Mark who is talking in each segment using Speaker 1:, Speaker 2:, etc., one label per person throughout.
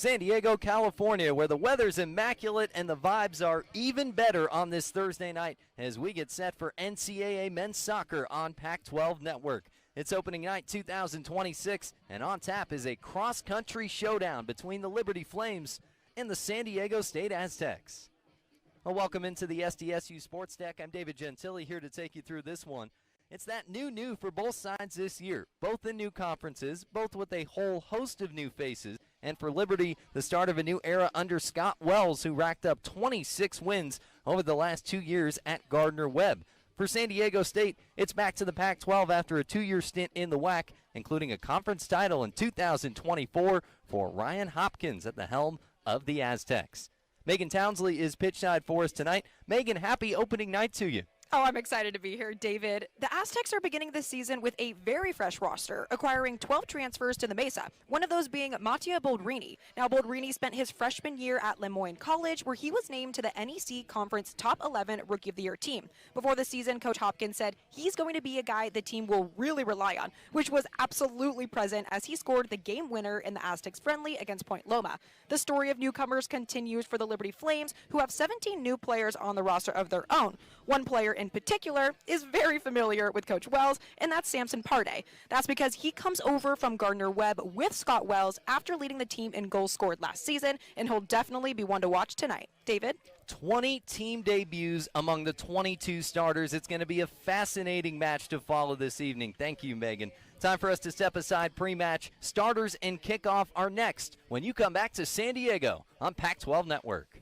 Speaker 1: San Diego, California, where the weather's immaculate and the vibes are even better on this Thursday night as we get set for NCAA men's soccer on Pac-12 Network. It's opening night 2026, and on tap is a cross-country showdown between the Liberty Flames and the San Diego State Aztecs. Well, welcome into the SDSU Sports Deck. I'm David Gentile here to take you through this one. It's that new for both sides this year, both in new conferences, both with a whole host of new faces, and for Liberty, the start of a new era under Scott Wells, who racked up 26 wins over the last 2 years at Gardner-Webb. For San Diego State, it's back to the Pac-12 after a 2-year stint in the WAC, including a conference title in 2024 for Ryan Hopkins at the helm of the Aztecs. Megan Townsley is pitchside for us tonight. Megan, happy opening night to you.
Speaker 2: Oh, I'm excited to be here, David. The Aztecs are beginning this season with a very fresh roster, acquiring 12 transfers to the Mesa, one of those being Mattia Boldrini. Now, Boldrini spent his freshman year at Lemoyne College, where he was named to the NEC Conference Top 11 Rookie of the Year team. Before the season, Coach Hopkins said he's going to be a guy the team will really rely on, which was absolutely present as he scored the game winner in the Aztecs friendly against Point Loma. The story of newcomers continues for the Liberty Flames, who have 17 new players on the roster of their own. One player in particular is very familiar with Coach Wells, and that's Samson Parde. That's because he comes over from Gardner-Webb with Scott Wells after leading the team in goals scored last season, and he'll definitely be one to watch tonight. David?
Speaker 1: 20 team debuts among the 22 starters. It's going to be a fascinating match to follow this evening. Thank you, Megan. Time for us to step aside pre-match. Starters and kickoff are next when you come back to San Diego on Pac-12 Network.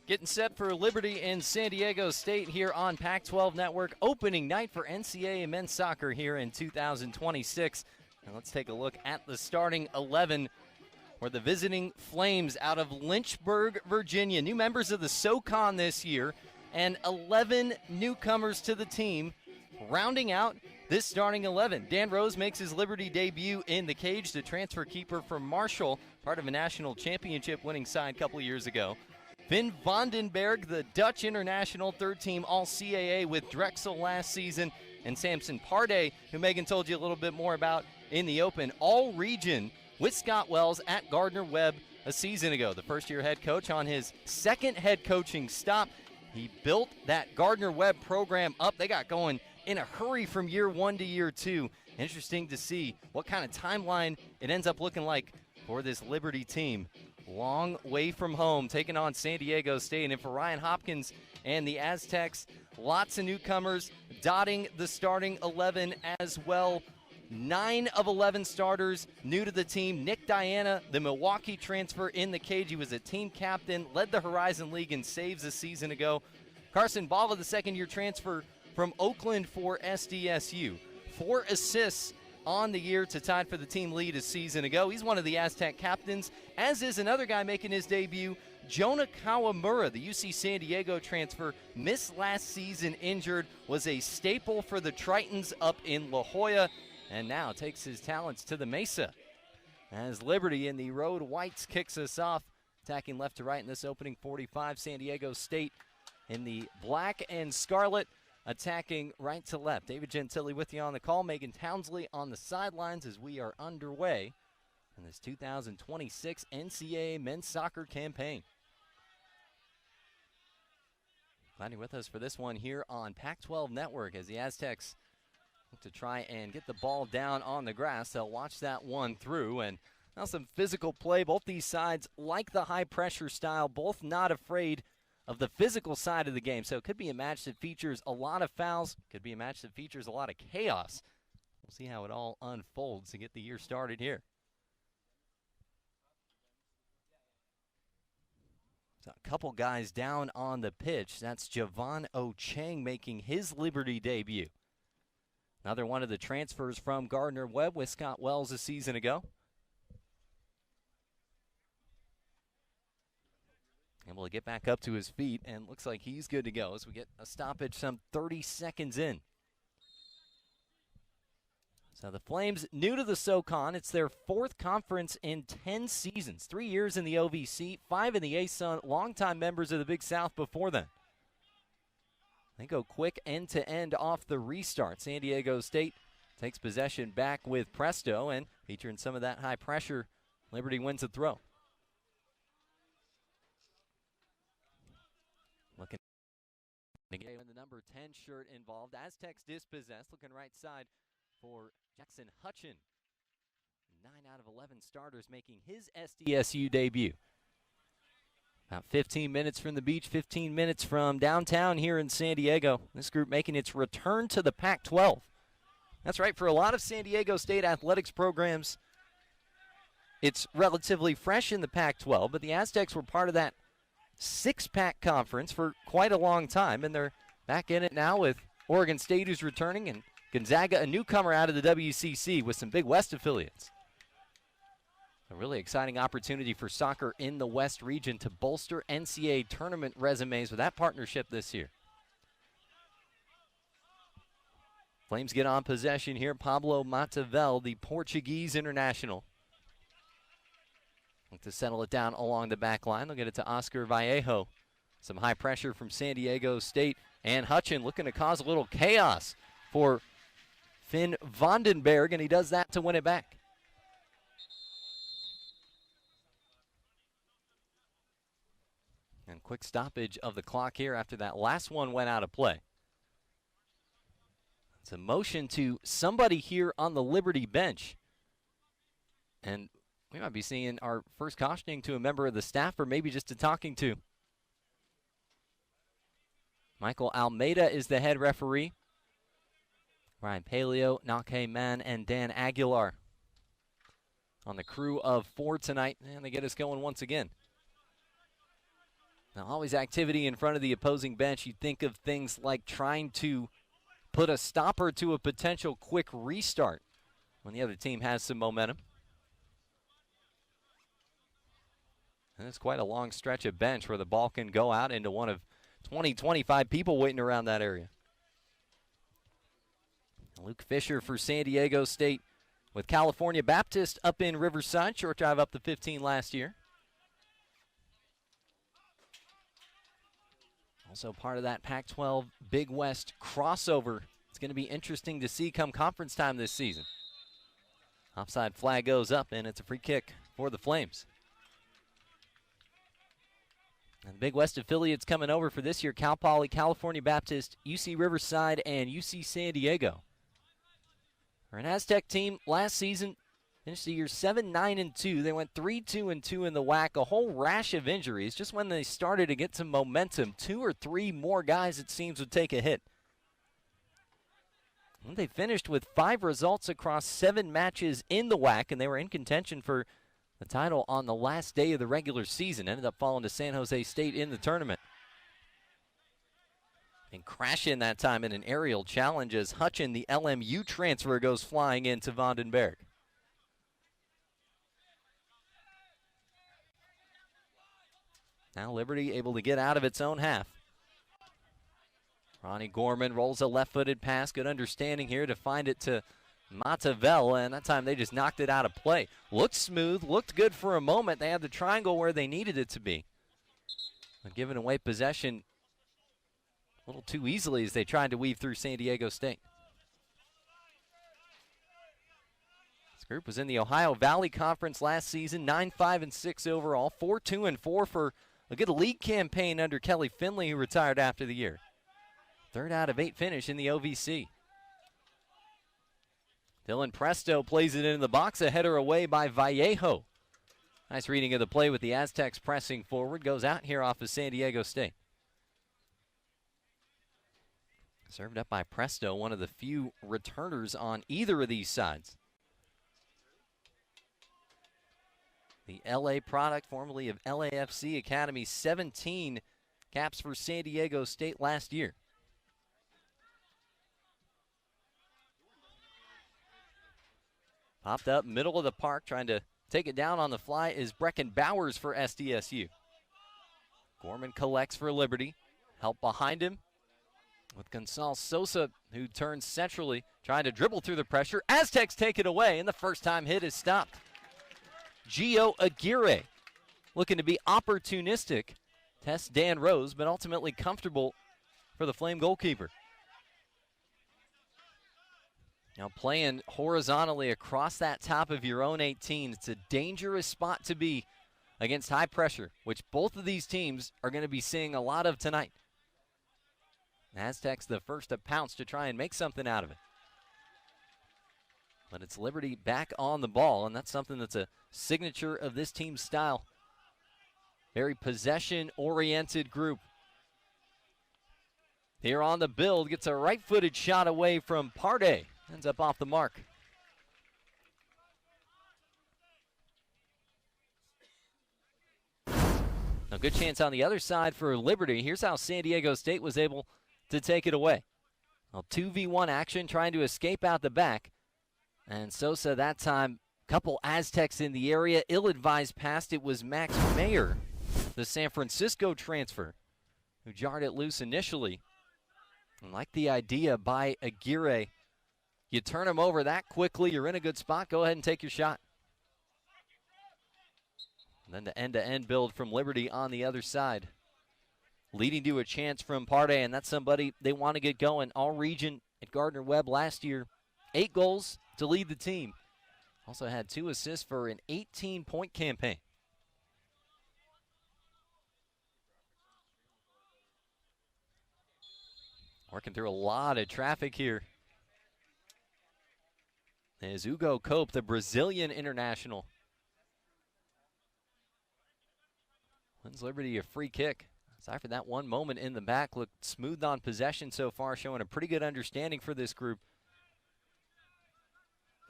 Speaker 1: Getting set for Liberty and San Diego State here on Pac-12 Network. Opening night for NCAA men's soccer here in 2026. And let's take a look at the starting 11 where the visiting Flames out of Lynchburg, Virginia. New members of the SoCon this year and 11 newcomers to the team. Rounding out this starting 11, Dan Rose makes his Liberty debut in the cage, the transfer keeper from Marshall, part of a national championship winning side a couple years ago. Vin Vandenberg, the Dutch international third-team All-CAA with Drexel last season, and Samson Parde, who Megan told you a little bit more about in the open, all-region with Scott Wells at Gardner-Webb a season ago. The first-year head coach on his second head coaching stop. He built that Gardner-Webb program up. They got going in a hurry from year one to year two, Interesting to see what kind of timeline it ends up looking like for this Liberty team. Long way from home, taking on San Diego State. And for Ryan Hopkins and the Aztecs, lots of newcomers dotting the starting 11 as well. 9 of 11 starters new to the team. Nick Diana, the Milwaukee transfer in the cage. He was a team captain, led the Horizon League in saves a season ago. Carson Bava, the second-year transfer from Oakland for SDSU. 4 assists on the year to tie for the team lead a season ago. He's one of the Aztec captains, as is another guy making his debut, Jonah Kawamura, the UC San Diego transfer, missed last season injured, was a staple for the Tritons up in La Jolla, and now takes his talents to the Mesa. As Liberty in the road whites kicks us off, attacking left to right in this opening 45. San Diego State in the black and scarlet, attacking right to left. David Gentili with you on the call. Megan Townsley on the sidelines as we are underway in this 2026 NCAA men's soccer campaign. Glad you're with us for this one here on Pac-12 Network as the Aztecs look to try and get the ball down on the grass. They'll watch that one through, and now some physical play. Both these sides like the high-pressure style, both not afraid of the physical side of the game. So it could be a match that features a lot of fouls, could be a match that features a lot of chaos. We'll see how it all unfolds to get the year started here. So a couple guys down on the pitch. That's Javon Ocheng making his Liberty debut. Another one of the transfers from Gardner-Webb with Scott Wells a season ago. Able to get back up to his feet, and looks like he's good to go as we get a stoppage some 30 seconds in. So the Flames new to the SoCon. It's their 4th conference in 10 seasons. 3 years in the OVC, 5 in the ASUN, longtime members of the Big South before then. They go quick end-to-end off the restart. San Diego State takes possession back with Presto, and featuring some of that high pressure, Liberty wins the throw. Looking again with the number 10 shirt involved. Aztecs dispossessed, looking right side for Jackson Hutchin. 9 out of 11 starters making his SDSU debut. About 15 minutes from the beach, 15 minutes from downtown here in San Diego. This group making its return to the Pac-12. That's right, for a lot of San Diego State athletics programs, it's relatively fresh in the Pac-12, but the Aztecs were part of that six-pack conference for quite a long time, and they're back in it now with Oregon State, who's returning, and Gonzaga, a newcomer out of the WCC with some Big West affiliates. A really exciting opportunity for soccer in the West region to bolster NCAA tournament resumes with that partnership this year. Flames get on possession here. Pablo Matavel, the Portuguese international. Look to settle it down along the back line. They'll get it to Oscar Vallejo. Some high pressure from San Diego State. And Hutchin looking to cause a little chaos for Finn Vandenberg, and he does that to win it back. And quick stoppage of the clock here after that last one went out of play. It's a motion to somebody here on the Liberty bench. And we might be seeing our first cautioning to a member of the staff, or maybe just a talking to. Michael Almeida is the head referee. Ryan Paleo, Nake Mann, and Dan Aguilar on the crew of 4 tonight. And they get us going once again. Now, always activity in front of the opposing bench. You think of things like trying to put a stopper to a potential quick restart when the other team has some momentum. And it's quite a long stretch of bench where the ball can go out into one of 20, 25 people waiting around that area. Luke Fisher for San Diego State with California Baptist up in Riverside. Short drive up the 15 last year. Also part of that Pac-12 Big West crossover. It's going to be interesting to see come conference time this season. Offside flag goes up, and it's a free kick for the Flames. And Big West affiliates coming over for this year: Cal Poly, California Baptist, UC Riverside, and UC San Diego. For an Aztec team last season, finished the year 7-9-2. They went 3-2-2 in the WAC. A whole rash of injuries. Just when they started to get some momentum, 2 or 3 more guys, it seems, would take a hit. And they finished with 5 results across 7 matches in the WAC, and they were in contention for the title on the last day of the regular season. Ended up falling to San Jose State in the tournament. And crash in that time in an aerial challenge as Hutchin, the LMU transfer, goes flying into Vandenberg. Now Liberty able to get out of its own half. Ronnie Gorman rolls a left-footed pass. Good understanding here to find it to Matavel, and that time they just knocked it out of play. Looked smooth, looked good for a moment. They had the triangle where they needed it to be. But giving away possession a little too easily as they tried to weave through San Diego State. This group was in the Ohio Valley Conference last season, 9-5-6 overall, 4-2-4 for a good league campaign under Kelly Finley, who retired after the year. 3rd out of 8 finish in the OVC. Dylan Presto plays it into the box, a header away by Vallejo. Nice reading of the play with the Aztecs pressing forward. Goes out here off of San Diego State. Served up by Presto, one of the few returners on either of these sides. The LA product, formerly of LAFC Academy, 17 caps for San Diego State last year. Popped up middle of the park, trying to take it down on the fly is Brecken Bowers for SDSU. Gorman collects for Liberty. Help behind him with Gonzalo Sosa, who turns centrally, trying to dribble through the pressure. Aztecs take it away, and the first time hit is stopped. Gio Aguirre looking to be opportunistic. Tests Dan Rose, but ultimately comfortable for the Flame goalkeeper. Now playing horizontally across that top of your own 18, it's a dangerous spot to be against high pressure, which both of these teams are going to be seeing a lot of tonight. Aztecs the first to pounce to try and make something out of it. But it's Liberty back on the ball, and that's something that's a signature of this team's style. Very possession-oriented group. Here on the build, gets a right-footed shot away from Parde. Ends up off the mark. A good chance on the other side for Liberty. Here's how San Diego State was able to take it away. Well, 2v1 action, trying to escape out the back. And Sosa that time, couple Aztecs in the area. Ill-advised pass. It was Max Mayer, the San Francisco transfer, who jarred it loose initially. And like the idea by Aguirre, you turn him over that quickly, you're in a good spot, go ahead and take your shot. And then the end-to-end build from Liberty on the other side, leading to a chance from Parde, and that's somebody they want to get going. All region at Gardner-Webb last year, 8 goals to lead the team. Also had 2 assists for an 18-point campaign. Working through a lot of traffic here. As Hugo Cope, the Brazilian international, wins Liberty a free kick. Aside from that one moment in the back, looked smooth on possession so far, showing a pretty good understanding for this group.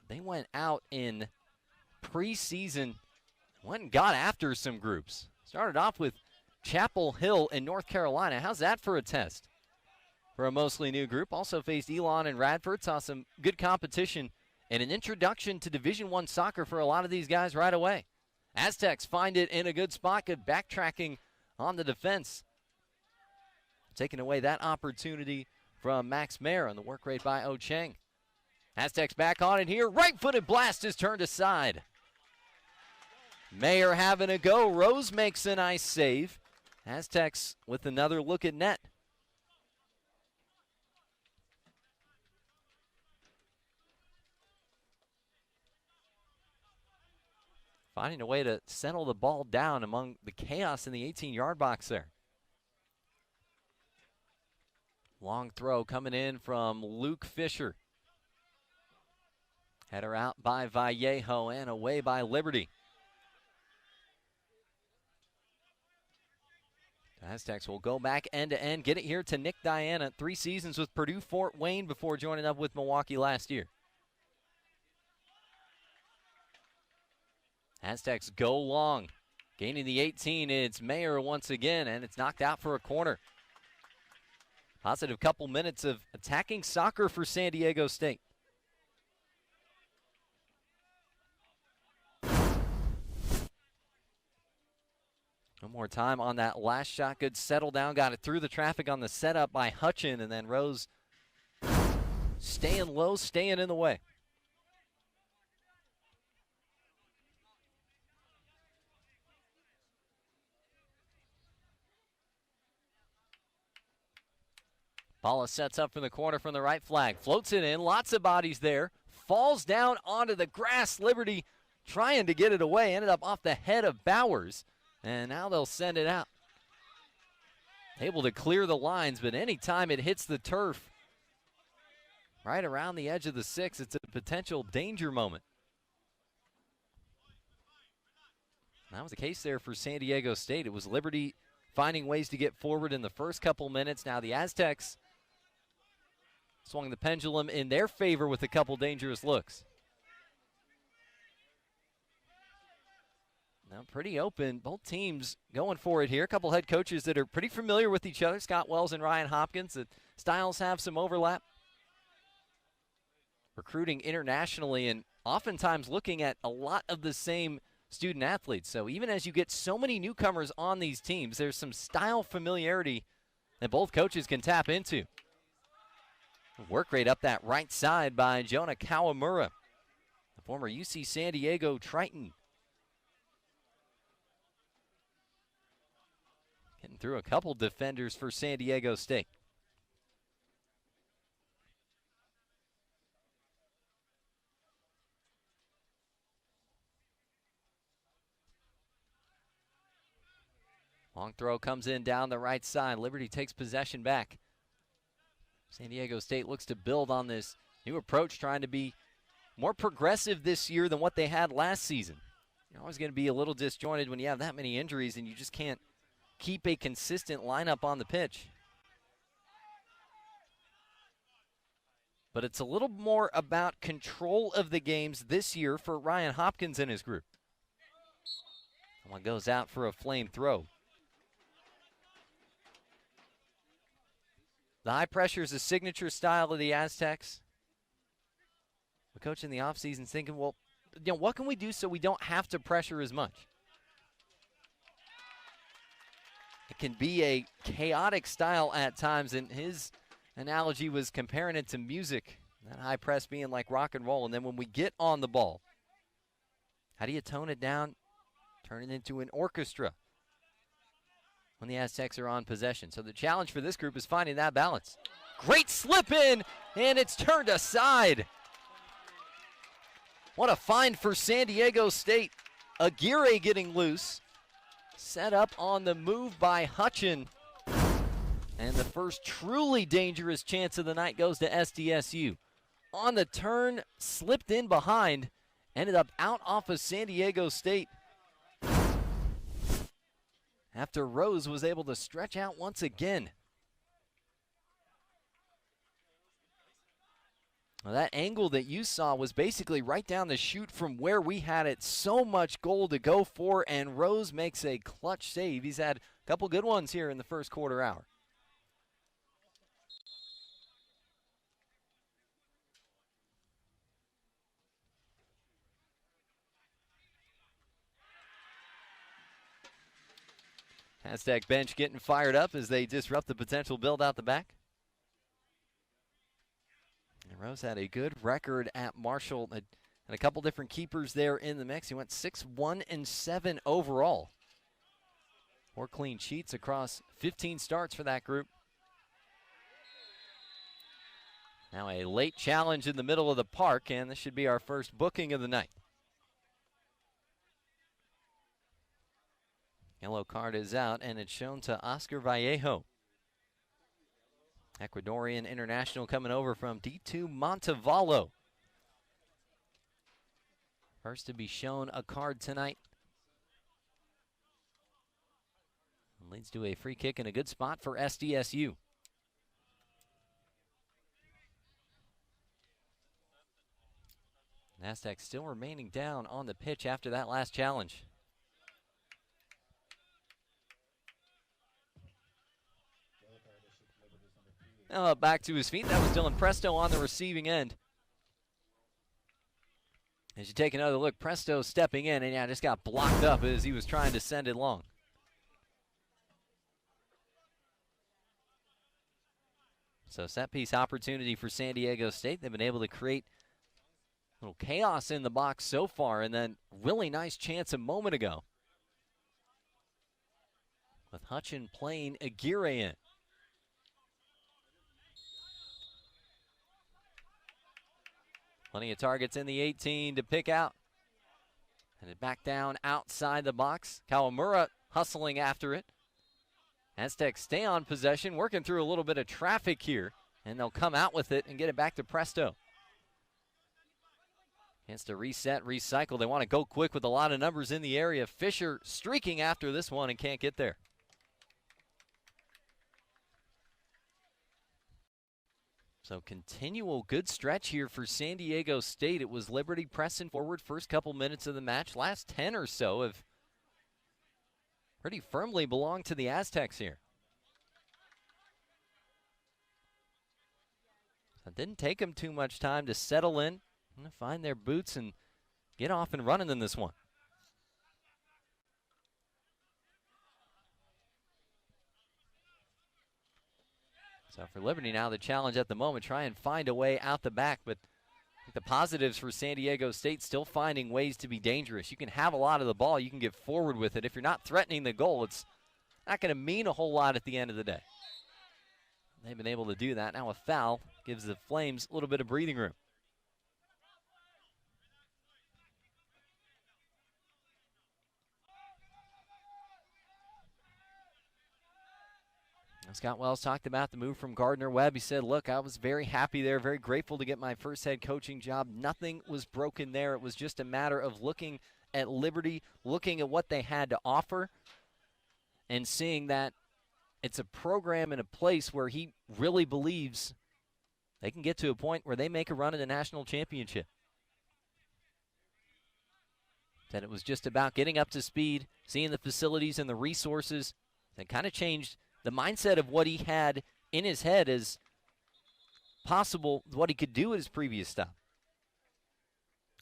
Speaker 1: They went out in preseason, went and got after some groups. Started off with Chapel Hill in North Carolina. How's that for a test for a mostly new group? Also faced Elon and Radford, saw some good competition and an introduction to Division I soccer for a lot of these guys right away. Aztecs find it in a good spot, good backtracking on the defense. Taking away that opportunity from Max Mayer on the work rate by O Cheng. Aztecs back on it here. Right-footed blast is turned aside. Mayer having a go. Rose makes a nice save. Aztecs with another look at net. Finding a way to settle the ball down among the chaos in the 18-yard box there. Long throw coming in from Luke Fisher. Header out by Vallejo and away by Liberty. The Aztecs will go back end to end, get it here to Nick Diana. 3 seasons with Purdue Fort Wayne before joining up with Milwaukee last year. Aztecs go long. Gaining the 18, it's Mayer once again, and it's knocked out for a corner. Positive couple minutes of attacking soccer for San Diego State. One more time on that last shot. Good settle down. Got it through the traffic on the setup by Hutchin, and then Rose staying low, staying in the way. Balla sets up from the corner from the right flag. Floats it in. Lots of bodies there. Falls down onto the grass. Liberty trying to get it away. Ended up off the head of Bowers. And now they'll send it out. Able to clear the lines, but anytime it hits the turf, right around the edge of the 6, it's a potential danger moment. That was the case there for San Diego State. It was Liberty finding ways to get forward in the first couple minutes. Now the Aztecs swung the pendulum in their favor with a couple dangerous looks. Now pretty open, both teams going for it here. A couple head coaches that are pretty familiar with each other, Scott Wells and Ryan Hopkins. The styles have some overlap. Recruiting internationally and oftentimes looking at a lot of the same student athletes. So even as you get so many newcomers on these teams, there's some style familiarity that both coaches can tap into. Work rate up that right side by Jonah Kawamura, the former UC San Diego Triton. Getting through a couple defenders for San Diego State. Long throw comes in down the right side. Liberty takes possession back. San Diego State looks to build on this new approach, trying to be more progressive this year than what they had last season. You're always going to be a little disjointed when you have that many injuries and you just can't keep a consistent lineup on the pitch. But it's a little more about control of the games this year for Ryan Hopkins and his group. One goes out for a flame throw. The high pressure is a signature style of the Aztecs. The coach in the offseason is thinking, well, what can we do so we don't have to pressure as much? It can be a chaotic style at times, and his analogy was comparing it to music, that high press being like rock and roll. And then when we get on the ball, how do you tone it down, turn it into an orchestra when the Aztecs are on possession? So the challenge for this group is finding that balance. Great slip in, and it's turned aside. What a find for San Diego State. Aguirre getting loose. Set up on the move by Hutchin. And the first truly dangerous chance of the night goes to SDSU. On the turn, slipped in behind, ended up out off of San Diego State. After Rose was able to stretch out once again. Well, that angle that you saw was basically right down the chute from where we had it. So much goal to go for, and Rose makes a clutch save. He's had a couple good ones here in the first quarter hour. Aztec bench getting fired up as they disrupt the potential build out the back. And Rose had a good record at Marshall and a couple different keepers there in the mix. He went 6-1-7 overall. 4 clean sheets across 15 starts for that group. Now a late challenge in the middle of the park, and this should be our first booking of the night. Yellow card is out, and it's shown to Oscar Vallejo. Ecuadorian international coming over from D2 Montevallo. First to be shown a card tonight. Leads to a free kick and a good spot for SDSU. Aztecs still remaining down on the pitch after that last challenge. Now back to his feet. That was Dylan Presto on the receiving end. As you take another look, Presto stepping in and just got blocked up as he was trying to send it long. So set piece opportunity for San Diego State. They've been able to create a little chaos in the box so far, and then really nice chance a moment ago with Hutchin playing Aguirre in. Plenty of targets in the 18 to pick out. And it back down outside the box. Kawamura hustling after it. Aztecs stay on possession, working through a little bit of traffic here, and they'll come out with it and get it back to Presto. Chance to reset, recycle. They want to go quick with a lot of numbers in the area. Fisher streaking after this one and can't get there. So continual good stretch here for San Diego State. It was Liberty pressing forward first couple minutes of the match. Last 10 or so have pretty firmly belong to the Aztecs here. So it didn't take them too much time to settle in and find their boots and get off and running in this one. So for Liberty now, the challenge at the moment, try and find a way out the back, but the positives for San Diego State still finding ways to be dangerous. You can have a lot of the ball. You can get forward with it. If you're not threatening the goal, it's not going to mean a whole lot at the end of the day. They've been able to do that. Now a foul gives the Flames a little bit of breathing room. Scott Wells talked about the move from Gardner-Webb. He said, look, I was very happy there, very grateful to get my first head coaching job. Nothing was broken there. It was just a matter of looking at Liberty, looking at what they had to offer, and seeing that it's a program and a place where he really believes they can get to a point where they make a run at a national championship. Said it was just about getting up to speed, seeing the facilities and the resources that kind of changed the mindset of what he had in his head as possible, what he could do at his previous stop.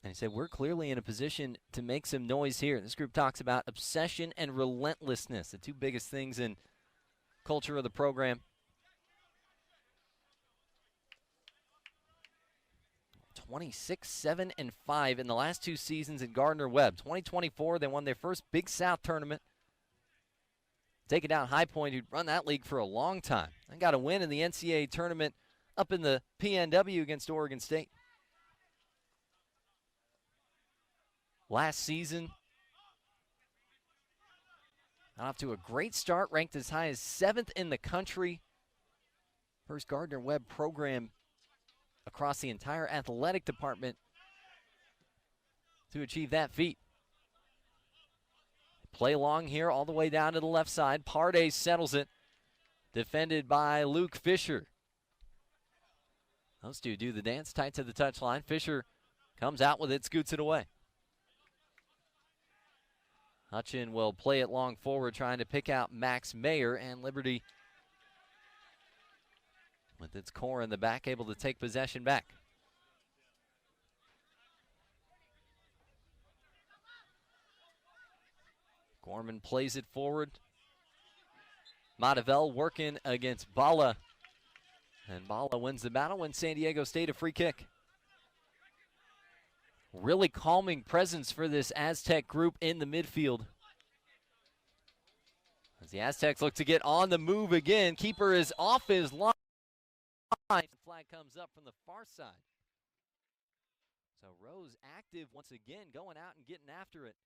Speaker 1: And he said, we're clearly in a position to make some noise here. This group talks about obsession and relentlessness, the two biggest things in culture of the program. 26, 7, and 5 in the last two seasons at Gardner-Webb. 2024, they won their first Big South tournament. Taking down High Point, who'd run that league for a long time. And got a win in the NCAA tournament up in the PNW against Oregon State. Last season, got off to a great start, ranked as high as 7th in the country. First Gardner-Webb program across the entire athletic department to achieve that feat. Play long here all the way down to the left side. Pardais settles it. Defended by Luke Fisher. Those two do the dance tight to the touchline. Fisher comes out with it, scoots it away. Hutchin will play it long forward, trying to pick out Max Mayer, and Liberty, with its core in the back, able to take possession back. Gorman plays it forward. Matavel working against Bala. And Bala wins the battle, wins San Diego State a free kick. Really calming presence for this Aztec group in the midfield. As the Aztecs look to get on the move again. Keeper is off his line. Flag comes up from the far side. So Rose active once again, going out and getting after it.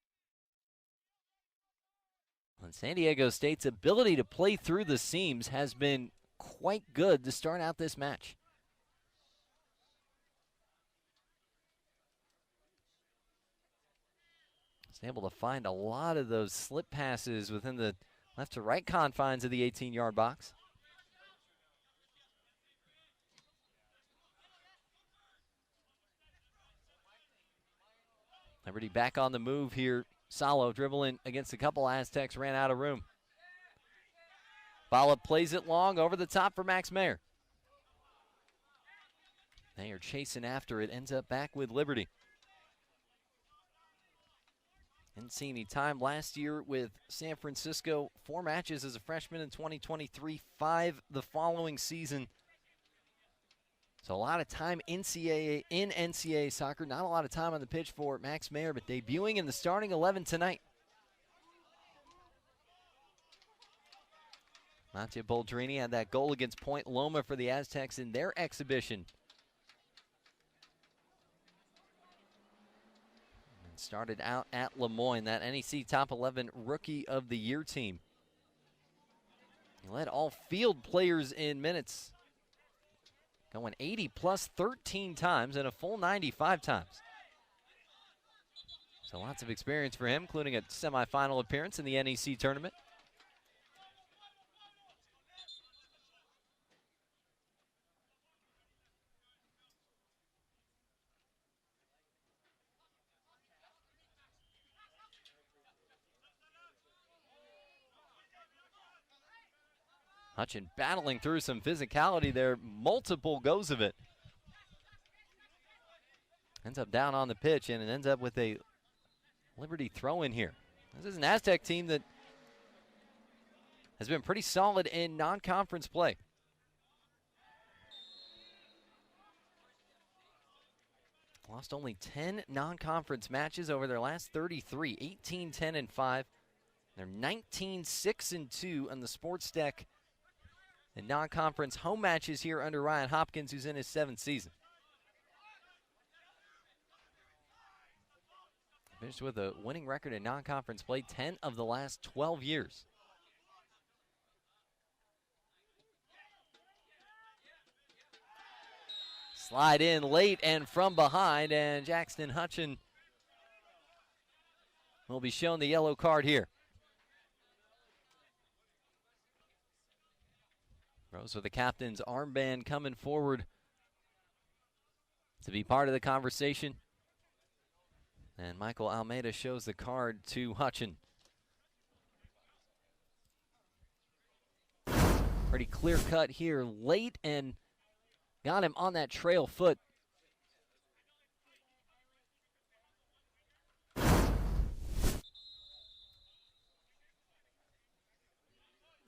Speaker 1: And San Diego State's ability to play through the seams has been quite good to start out this match. Was able to find a lot of those slip passes within the left to right confines of the 18-yard box. Liberty back on the move here. Salo dribbling against a couple Aztecs, ran out of room. Bala plays it long over the top for Max Mayer. They are chasing after it, ends up back with Liberty. Didn't see any time last year with San Francisco. 4 matches as a freshman in 2023, 5 the following season. So a lot of time in NCAA soccer. Not a lot of time on the pitch for Max Mayer, but debuting in the starting 11 tonight. Mattia Boldrini had that goal against Point Loma for the Aztecs in their exhibition. And started out at Lemoyne, that NEC Top 11 Rookie of the Year team. He led all field players in minutes, going 80 plus 13 times and a full 95 times. So lots of experience for him, including a semifinal appearance in the NEC tournament. Hutchin battling through some physicality there, multiple goes of it. Ends up down on the pitch, and it ends up with a Liberty throw in here. This is an Aztec team that has been pretty solid in non-conference play. Lost only 10 non-conference matches over their last 33, 18-10-5. They're 19-6-2 on the sports deck in non-conference home matches here under Ryan Hopkins, who's in his 7th season. Finished with a winning record in non-conference play 10 of the last 12 years. Slide in late and from behind, and Jackson Hutchin will be shown the yellow card here. Rose with the captain's armband coming forward to be part of the conversation. And Michael Almeida shows the card to Hutchin. Pretty clear cut here late, and got him on that trail foot.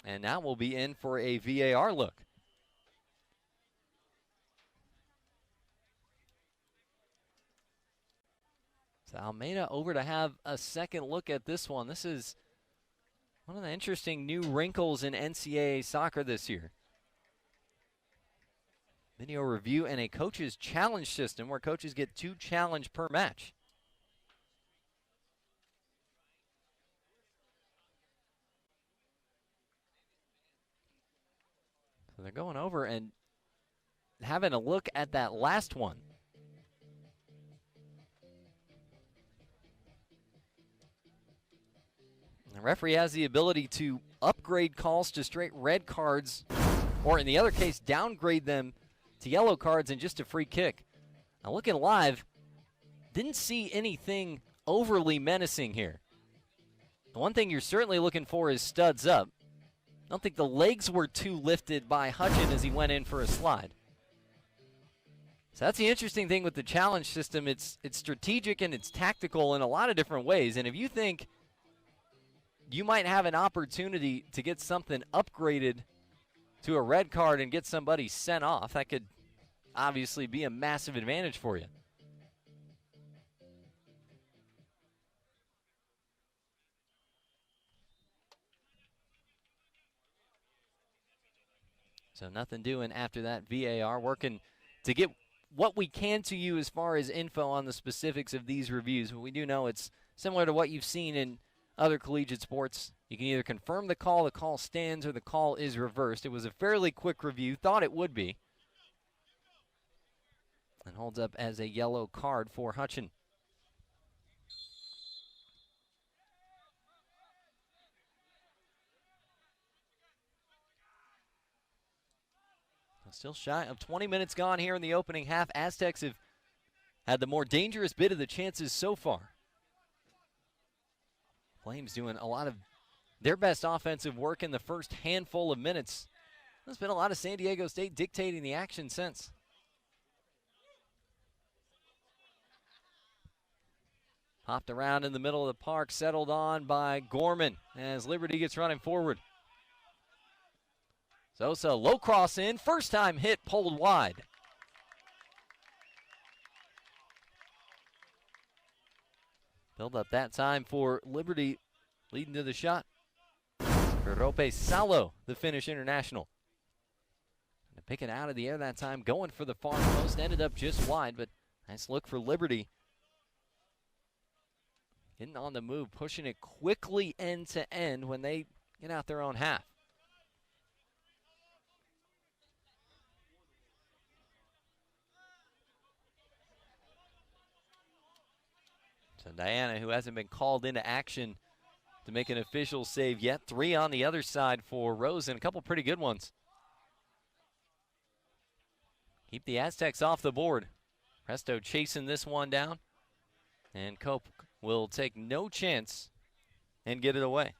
Speaker 1: And now we'll be in for a VAR look. So Almeida over to have a second look at this one. This is one of the interesting new wrinkles in NCAA soccer this year. Video review and a coach's challenge system where coaches get 2 challenge per match. So they're going over and having a look at that last one. The referee has the ability to upgrade calls to straight red cards, or in the other case, downgrade them to yellow cards and just a free kick. Now looking live, didn't see anything overly menacing here. The one thing you're certainly looking for is studs up. I don't think the legs were too lifted by Hutchin as he went in for a slide. So that's the interesting thing with the challenge system. It's strategic and it's tactical in a lot of different ways. And if you think you might have an opportunity to get something upgraded to a red card and get somebody sent off, that could obviously be a massive advantage for you. So nothing doing after that VAR, working to get what we can to you as far as info on the specifics of these reviews. But we do know it's similar to what you've seen in other collegiate sports. You can either confirm the call stands, or the call is reversed. It was a fairly quick review, thought it would be. And holds up as a yellow card for Hutchin. Still shy of 20 minutes gone here in the opening half. Aztecs have had the more dangerous bit of the chances so far. Flames doing a lot of their best offensive work in the first handful of minutes. There's been a lot of San Diego State dictating the action since. Popped around in the middle of the park, settled on by Gorman as Liberty gets running forward. Sosa, low cross in, first time hit, pulled wide. Build up that time for Liberty, leading to the shot. Rope Salo, the Finnish international. And pick it out of the air that time, going for the far post, ended up just wide, but nice look for Liberty. Getting on the move, pushing it quickly end to end when they get out their own half. So Diana, who hasn't been called into action to make an official save yet. 3 on the other side for Rose, and a couple pretty good ones. Keep the Aztecs off the board. Presto chasing this one down. And Cope will take no chance and get it away.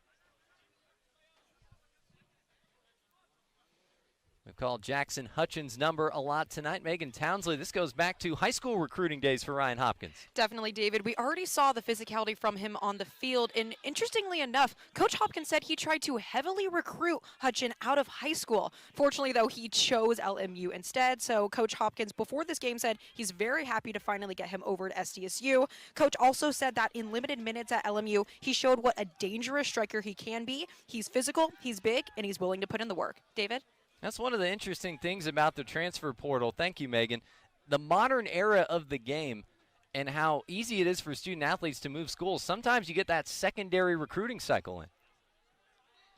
Speaker 1: We've called Jackson Hutchins' number a lot tonight. Megan Townsley, this goes back to high school recruiting days for Ryan Hopkins.
Speaker 2: Definitely, David. We already saw the physicality from him on the field, and interestingly enough, Coach Hopkins said he tried to heavily recruit Hutchin out of high school. Fortunately, though, he chose LMU instead, so Coach Hopkins before this game said he's very happy to finally get him over to SDSU. Coach also said that in limited minutes at LMU, he showed what a dangerous striker he can be. He's physical, he's big, and he's willing to put in the work. David?
Speaker 1: That's one of the interesting things about the transfer portal. Thank you, Megan. The modern era of the game and how easy it is for student athletes to move schools. Sometimes you get that secondary recruiting cycle in.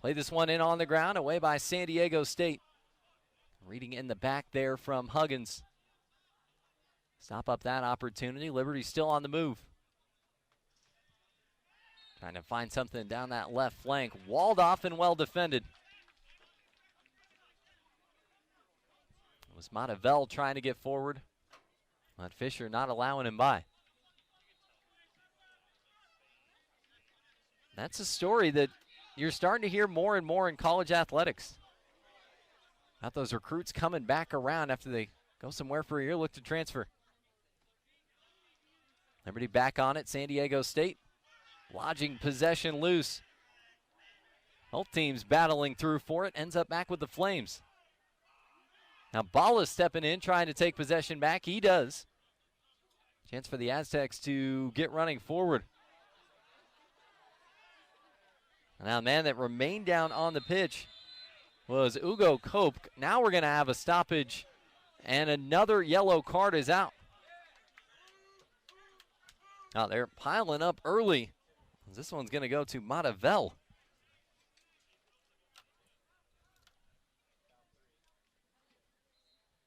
Speaker 1: Play this one in on the ground, away by San Diego State. Reading in the back there from Huggins. Stop up that opportunity. Liberty still on the move. Trying to find something down that left flank. Walled off and well defended. It was Montevel trying to get forward, but Fisher not allowing him by. That's a story that you're starting to hear more and more in college athletics. About those recruits coming back around after they go somewhere for a year, look to transfer. Liberty back on it, San Diego State. Lodging possession loose. Both teams battling through for it, ends up back with the Flames. Now Bala stepping in, trying to take possession back. He does. Chance for the Aztecs to get running forward. Now a man that remained down on the pitch was Ugo Cope. Now we're going to have a stoppage, and another yellow card is out. Now they're piling up early. This one's going to go to Montevel.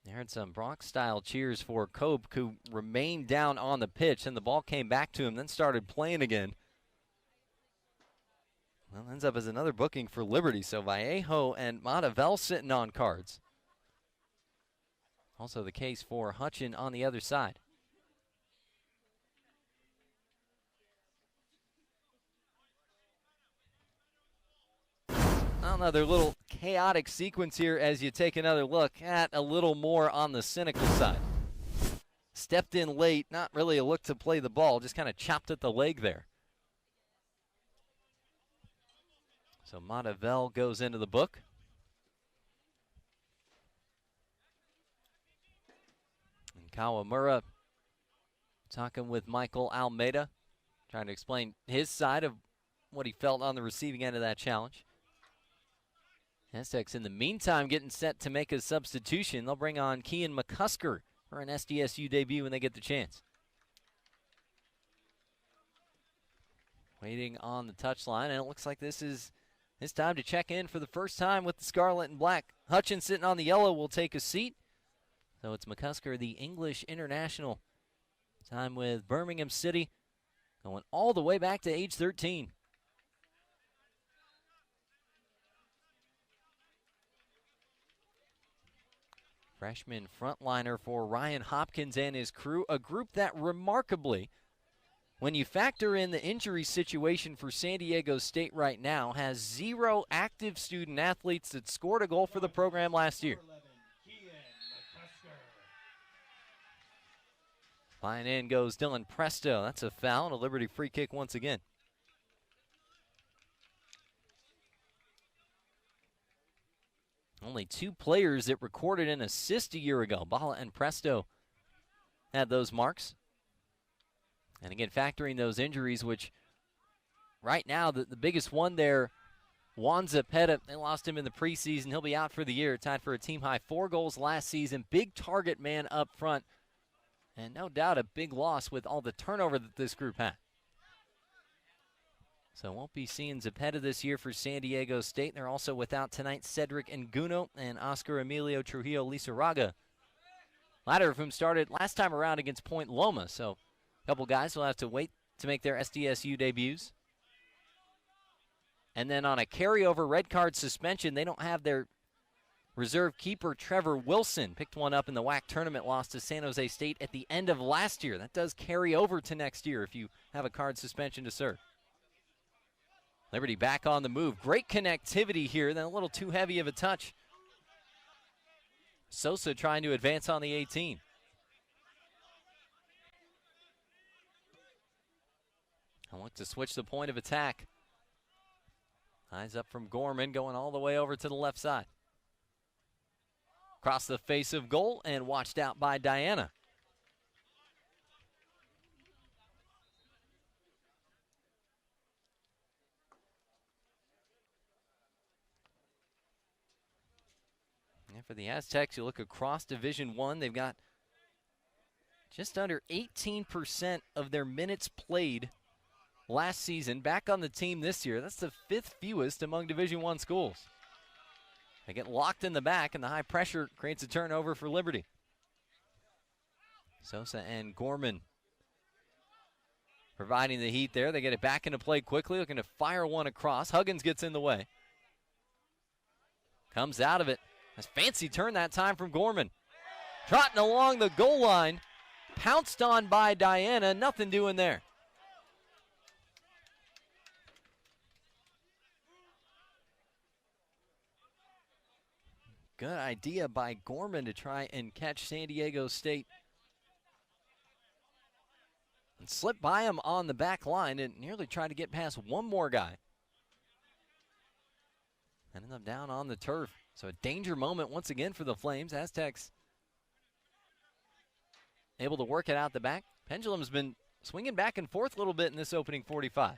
Speaker 1: They heard some Bronx-style cheers for Cope, who remained down on the pitch, and the ball came back to him, then started playing again. Well, ends up as another booking for Liberty, so Vallejo and Montevel sitting on cards. Also the case for Hutchin on the other side. Another little chaotic sequence here as you take another look at a little more on the cynical side. Stepped in late, not really a look to play the ball, just kind of chopped at the leg there. So Montevel goes into the book. And Kawamura talking with Michael Almeida, trying to explain his side of what he felt on the receiving end of that challenge. Aztecs in the meantime getting set to make a substitution. They'll bring on Kean McCusker for an SDSU debut when they get the chance. Waiting on the touchline, and it looks like this is his time to check in for the first time with the Scarlet and Black. Hutchins sitting on the yellow will take a seat. So it's McCusker, the English international. Time with Birmingham City, going all the way back to age 13. freshman frontliner for Ryan Hopkins and his crew, a group that remarkably, when you factor in the injury situation for San Diego State right now, has 0 active student athletes that scored a goal for the program last year. Flying in goes Dylan Presto. That's a foul and a Liberty free kick once again. Only 2 players that recorded an assist a year ago. Bala and Presto had those marks. And again, factoring those injuries, which right now the biggest one there, Juan Zepeda, they lost him in the preseason. He'll be out for the year. Tied for a team-high 4 goals last season. Big target man up front. And no doubt a big loss with all the turnover that this group had. So won't be seeing Zepeda this year for San Diego State. They're also without tonight Cedric Nguno and Oscar Emilio Trujillo Lizarraga. Latter of whom started last time around against Point Loma. So a couple guys will have to wait to make their SDSU debuts. And then on a carryover red card suspension, they don't have their reserve keeper Trevor Wilson. Picked one up in the WAC tournament, lost to San Jose State at the end of last year. That does carry over to next year if you have a card suspension to serve. Liberty back on the move. Great connectivity here, then a little too heavy of a touch. Sosa trying to advance on the 18. I want to switch the point of attack. Eyes up from Gorman, going all the way over to the left side. Across the face of goal and watched out by Diana. And for the Aztecs, you look across Division I, they've got just under 18% of their minutes played last season back on the team this year. That's the 5th fewest among Division I schools. They get locked in the back, and the high pressure creates a turnover for Liberty. Sosa and Gorman providing the heat there. They get it back into play quickly, looking to fire one across. Huggins gets in the way. Comes out of it. Nice fancy turn that time from Gorman. Trotting along the goal line. Pounced on by Diana. Nothing doing there. Good idea by Gorman to try and catch San Diego State. And slip by him on the back line and nearly try to get past one more guy. Ended up down on the turf. So a danger moment once again for the Flames. Aztecs able to work it out the back. Pendulum's been swinging back and forth a little bit in this opening 45.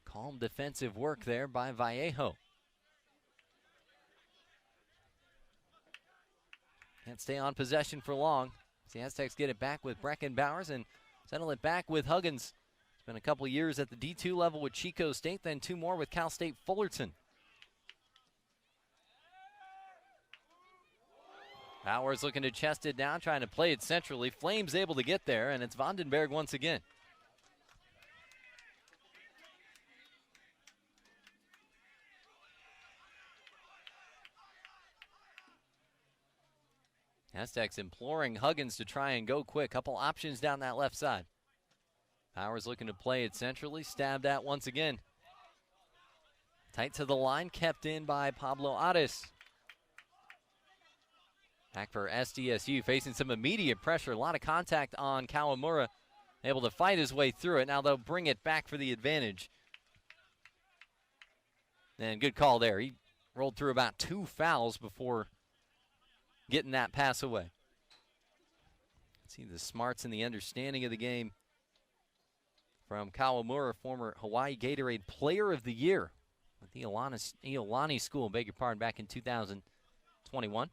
Speaker 1: Calm defensive work there by Vallejo. Can't stay on possession for long. The Aztecs get it back with Brecken Bowers and settle it back with Huggins. It's been a couple years at the D2 level with Chico State, then 2 more with Cal State Fullerton. Bowers looking to chest it down, trying to play it centrally. Flames able to get there, and it's Vandenberg once again. Aztecs imploring Huggins to try and go quick. Couple options down that left side. Bowers looking to play it centrally. Stabbed at once again. Tight to the line, kept in by Pablo Ares. Back for SDSU, facing some immediate pressure. A lot of contact on Kawamura. Able to fight his way through it. Now they'll bring it back for the advantage. And good call there. He rolled through about 2 fouls before getting that pass away. See the smarts and the understanding of the game from Kawamura, former Hawaii Gatorade Player of the Year with the Iolani School, beg your pardon, back in 2021.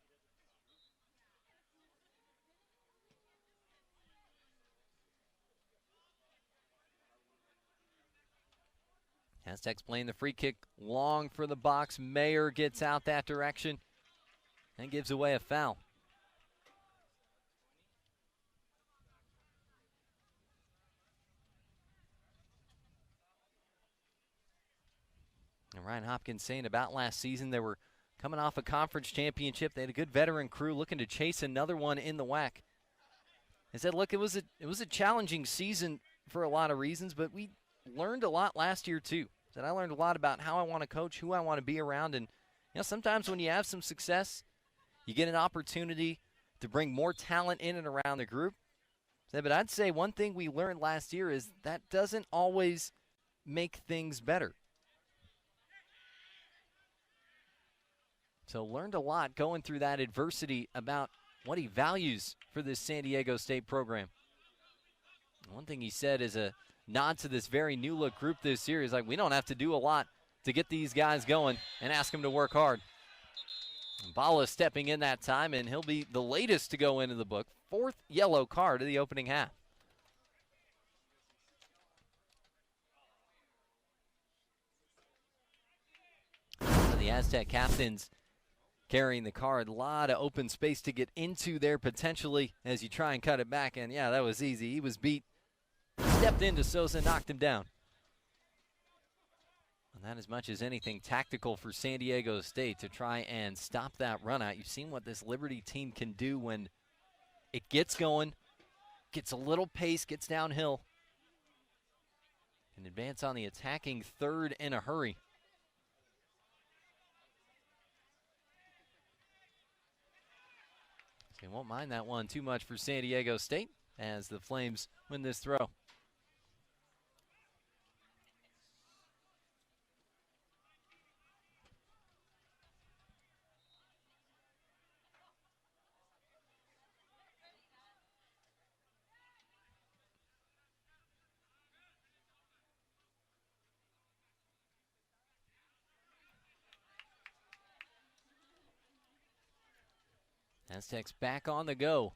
Speaker 1: Aztecs playing the free kick long for the box. Mayer gets out that direction and gives away a foul. And Ryan Hopkins saying about last season there were coming off a conference championship. They had a good veteran crew looking to chase another one in the WAC. I said, look, it was a challenging season for a lot of reasons, but we learned a lot last year too. I learned a lot about how I want to coach, who I want to be around, and sometimes when you have some success, you get an opportunity to bring more talent in and around the group. But I'd say one thing we learned last year is that doesn't always make things better. So learned a lot going through that adversity about what he values for this San Diego State program. One thing he said is a nod to this very new look group this year is like, we don't have to do a lot to get these guys going and ask them to work hard. Bala stepping in that time, and he'll be the latest to go into the book. 4th yellow card of the opening half. The Aztec captains carrying the card. A lot of open space to get into there potentially as you try and cut it back. And, yeah, that was easy. He was beat. Stepped into Sosa, knocked him down. And that as much as anything tactical for San Diego State to try and stop that run out. You've seen what this Liberty team can do when it gets going, gets a little pace, gets downhill, and advance on the attacking third in a hurry. So you won't mind that one too much for San Diego State as the Flames win this throw. Aztecs back on the go.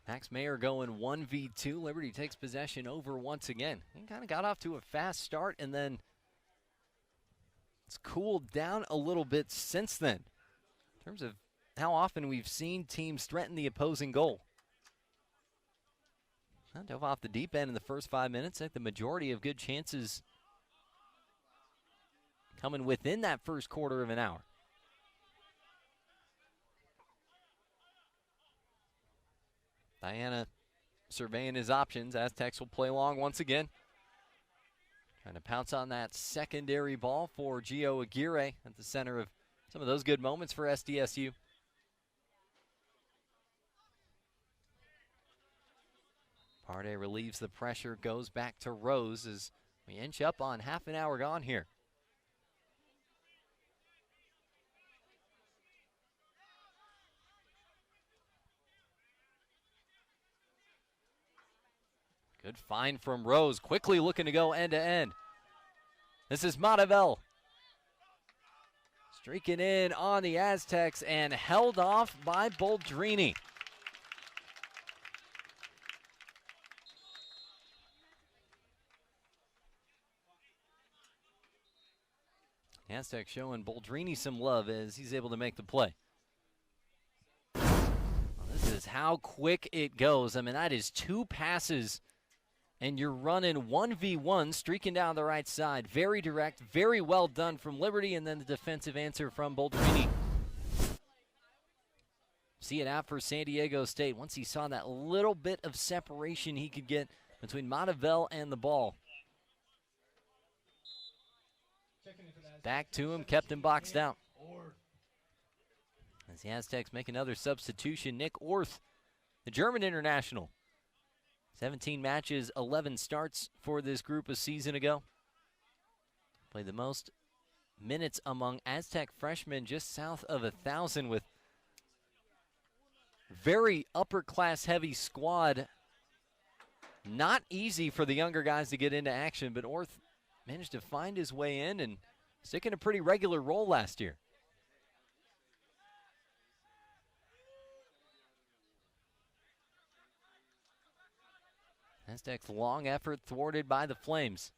Speaker 1: Max Mayer going 1v2. Liberty takes possession over once again. He kind of got off to a fast start, and then it's cooled down a little bit since then in terms of how often we've seen teams threaten the opposing goal. Dove off the deep end in the first 5 minutes. I think the majority of good chances coming within that first quarter of an hour. Diana surveying his options. Aztecs will play long once again. Trying to pounce on that secondary ball for Gio Aguirre at the center of some of those good moments for SDSU. Parde relieves the pressure, goes back to Rose as we inch up on half an hour gone here. Good find from Rose, quickly looking to go end to end. This is Matavel. Streaking in on the Aztecs and held off by Boldrini. Aztecs showing Boldrini some love as he's able to make the play. Well, this is how quick it goes. I mean, that is 2 passes. And you're running 1v1, streaking down the right side. Very direct, very well done from Liberty, and then the defensive answer from Boldrini. See it out for San Diego State. Once he saw that little bit of separation he could get between Matavel and the ball. Back to him, kept him boxed out. As the Aztecs make another substitution, Nick Orth, the German international. 17 matches, 11 starts for this group a season ago. Played the most minutes among Aztec freshmen, just south of 1,000, with very upper-class heavy squad. Not easy for the younger guys to get into action, but Orth managed to find his way in and stick in a pretty regular role last year. Aztecs' long effort thwarted by the Flames.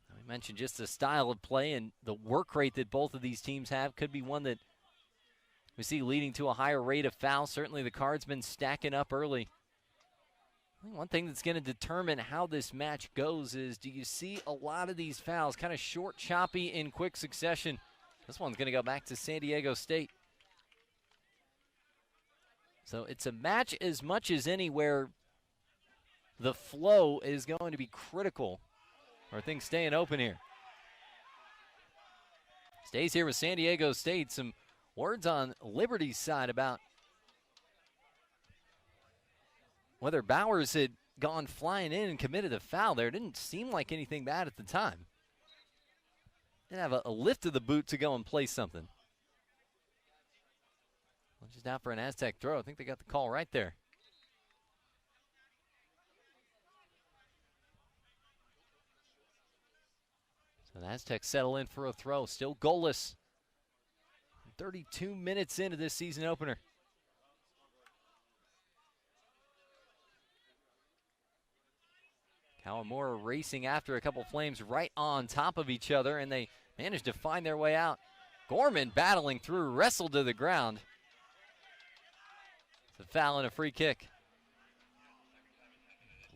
Speaker 1: We mentioned just the style of play and the work rate that both of these teams have could be one that we see leading to a higher rate of fouls. Certainly the Cards been stacking up early. I think one thing that's going to determine how this match goes is, do you see a lot of these fouls kind of short, choppy, in quick succession? This one's going to go back to San Diego State. So it's a match as much as any where the flow is going to be critical, or things staying open here. Stays here with San Diego State. Some words on Liberty's side about whether Bowers had gone flying in and committed a foul there. It didn't seem like anything bad at the time. Didn't have a lift of the boot to go and play something. Just out for an Aztec throw. I think they got the call right there. So the Aztecs settle in for a throw. Still goalless. 32 minutes into this season opener. Kawamura racing after a couple Flames right on top of each other, and they managed to find their way out. Gorman battling through, wrestled to the ground. It's a foul and a free kick.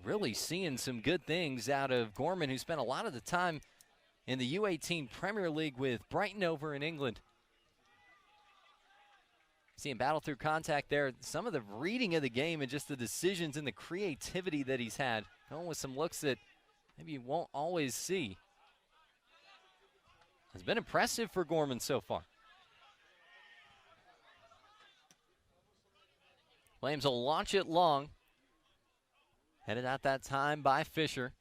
Speaker 1: Really seeing some good things out of Gorman, who spent a lot of the time in the U18 Premier League with Brighton over in England. Seeing battle through contact there. Some of the reading of the game and just the decisions and the creativity that he's had. Going with some looks that maybe you won't always see. It's been impressive for Gorman so far. Flames will launch it long. Headed out that time by Fisher.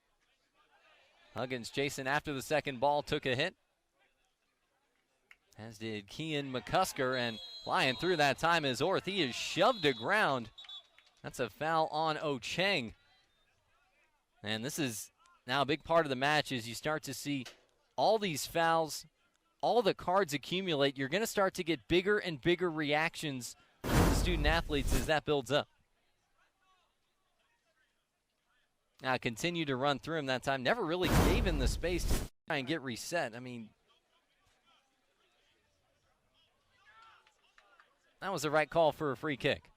Speaker 1: Huggins chasing after the second ball, took a hit. As did Kean McCusker, and flying through that time is Orth. He is shoved to ground. That's a foul on Ocheng. And this is now a big part of the match as you start to see all these fouls, all the cards accumulate. You're going to start to get bigger and bigger reactions from the student athletes as that builds up. Now continue to run through him that time. Never really gave him the space to try and get reset. I mean, that was the right call for a free kick.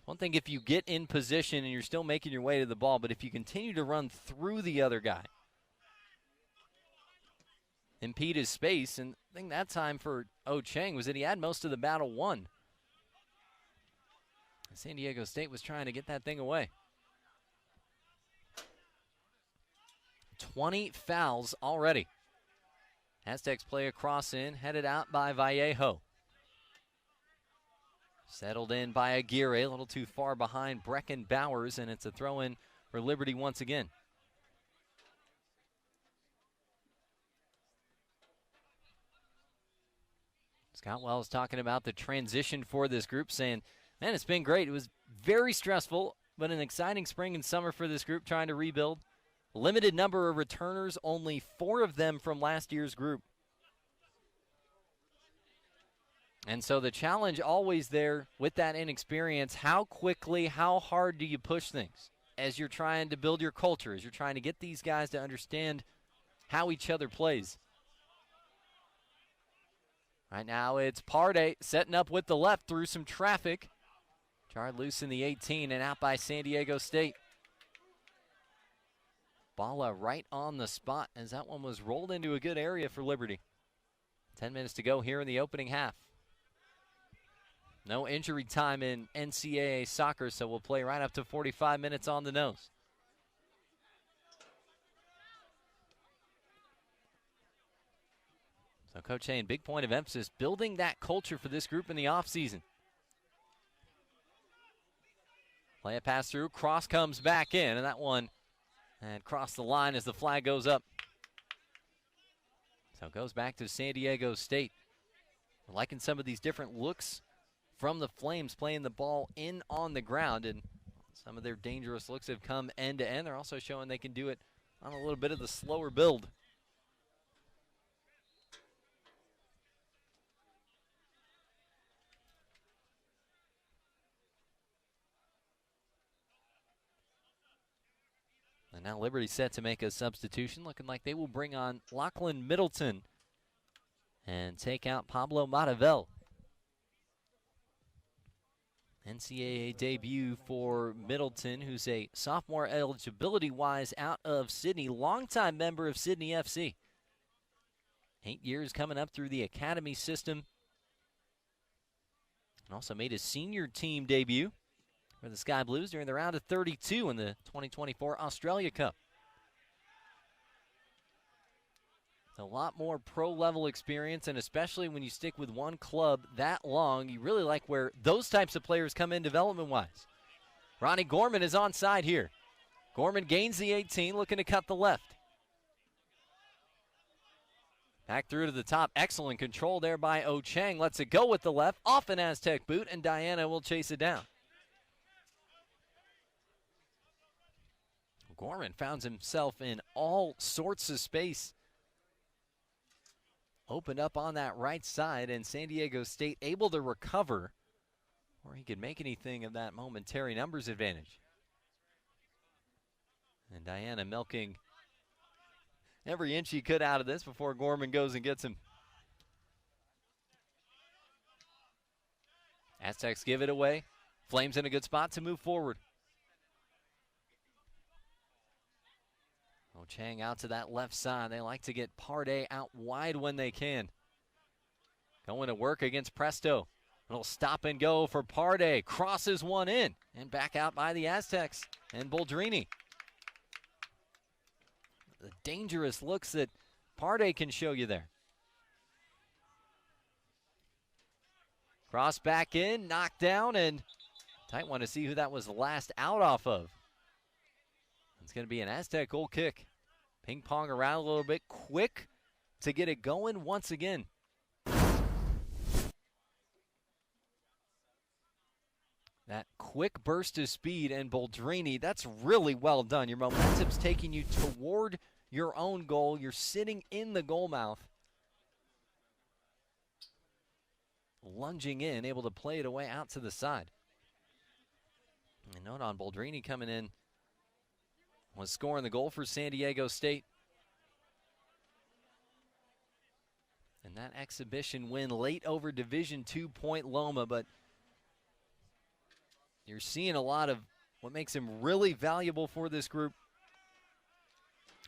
Speaker 1: One thing if you get in position and you're still making your way to the ball, but if you continue to run through the other guy, impede his space, and I think that time for Ocheng was that he had most of the battle won. San Diego State was trying to get that thing away. 20 fouls already. Aztecs play a cross in, headed out by Vallejo. Settled in by Aguirre, a little too far behind Brecken Bowers, and it's a throw-in for Liberty once again. Scott Wells talking about the transition for this group, saying, man, it's been great. It was very stressful, but an exciting spring and summer for this group trying to rebuild. Limited number of returners, only 4 of them from last year's group. And so the challenge always there with that inexperience, how quickly, how hard do you push things as you're trying to build your culture, as you're trying to get these guys to understand how each other plays. Right now it's Parde setting up with the left through some traffic. Jarred loose in the 18 and out by San Diego State. Balla right on the spot as that one was rolled into a good area for Liberty. 10 minutes to go here in the opening half. No injury time in NCAA soccer, so we'll play right up to 45 minutes on the nose. So Coach saying big point of emphasis, building that culture for this group in the offseason. Play a pass through, cross comes back in, and that one and cross the line as the flag goes up. So it goes back to San Diego State. We're liking some of these different looks from the Flames playing the ball in on the ground, and some of their dangerous looks have come end to end. They're also showing they can do it on a little bit of the slower build. And now Liberty set to make a substitution, looking like they will bring on Lachlan Middleton and take out Pablo Matavel. NCAA debut for Middleton, who's a sophomore eligibility-wise out of Sydney, longtime member of Sydney FC. 8 years coming up through the academy system. And also made his senior team debut for the Sky Blues during the round of 32 in the 2024 Australia Cup. A lot more pro-level experience, and especially when you stick with one club that long, you really like where those types of players come in development-wise. Ronnie Gorman is onside here. Gorman gains the 18, looking to cut the left. Back through to the top. Excellent control there by Ocheng. Lets it go with the left. Off an Aztec boot, and Diana will chase it down. Gorman found himself in all sorts of space. Opened up on that right side, and San Diego State able to recover, or he could make anything of that momentary numbers advantage. And Diana milking every inch he could out of this before Gorman goes and gets him. Aztecs give it away. Flames in a good spot to move forward. Ocheng out to that left side. They like to get Pardee out wide when they can. Going to work against Presto. Little stop and go for Pardee. Crosses one in and back out by the Aztecs and Boldrini. The dangerous looks that Pardee can show you there. Cross back in, knocked down, and tight one to see who that was last out off of. It's going to be an Aztec goal kick. Ping pong around a little bit, quick to get it going once again. That quick burst of speed, and Boldrini, that's really well done. Your momentum's taking you toward your own goal. You're sitting in the goal mouth. Lunging in, able to play it away out to the side. And note on Boldrini coming in, was scoring the goal for San Diego State. And that exhibition win late over Division II Point Loma, but you're seeing a lot of what makes him really valuable for this group.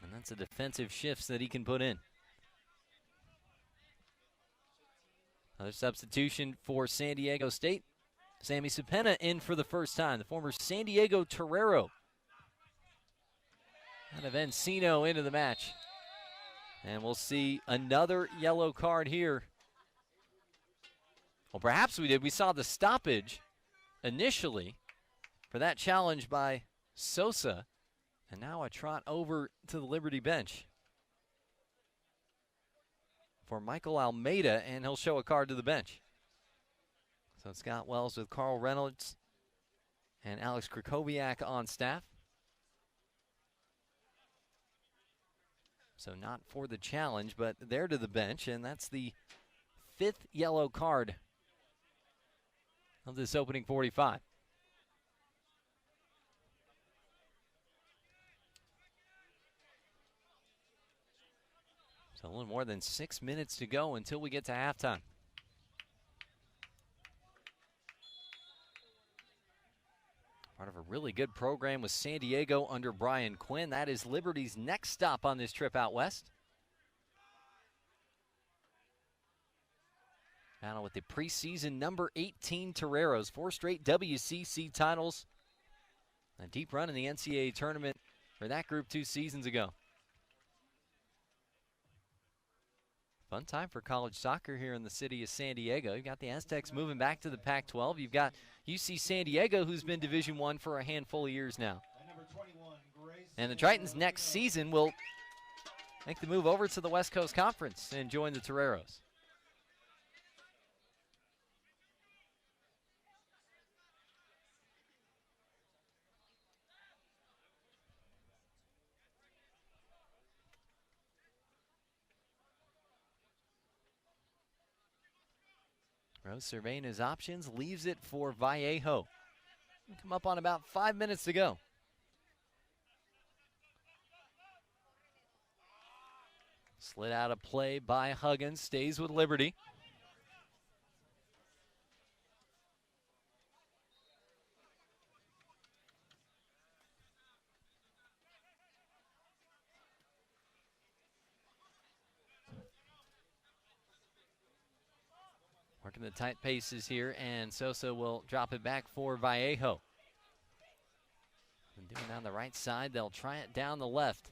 Speaker 1: And that's the defensive shifts that he can put in. Another substitution for San Diego State. Sammy Cepena in for the first time. The former San Diego Torero out of Encino into the match. And we'll see another yellow card here. Well, perhaps we did. We saw the stoppage initially for that challenge by Sosa. And now a trot over to the Liberty bench for Michael Almeida, and he'll show a card to the bench. So Scott Wells with Carl Reynolds and Alex Krakowiak on staff. So not for the challenge, but there to the bench, and that's the 5th yellow card of this opening 45. So a little more than 6 minutes to go until we get to halftime. Part of a really good program with San Diego under Brian Quinn. That is Liberty's next stop on this trip out west. Battle with the preseason number 18 Toreros. 4 straight WCC titles. A deep run in the NCAA tournament for that group 2 seasons ago. Fun time for college soccer here in the city of San Diego. You've got the Aztecs moving back to the Pac-12. You've got UC San Diego, who's been Division I for a handful of years now. And the Tritons next season will make the move over to the West Coast Conference and join the Toreros. Rose surveying his options, leaves it for Vallejo. Come up on about 5 minutes to go. Slid out of play by Huggins, stays with Liberty. Working the tight paces here, and Sosa will drop it back for Vallejo. And doing it on the right side, they'll try it down the left.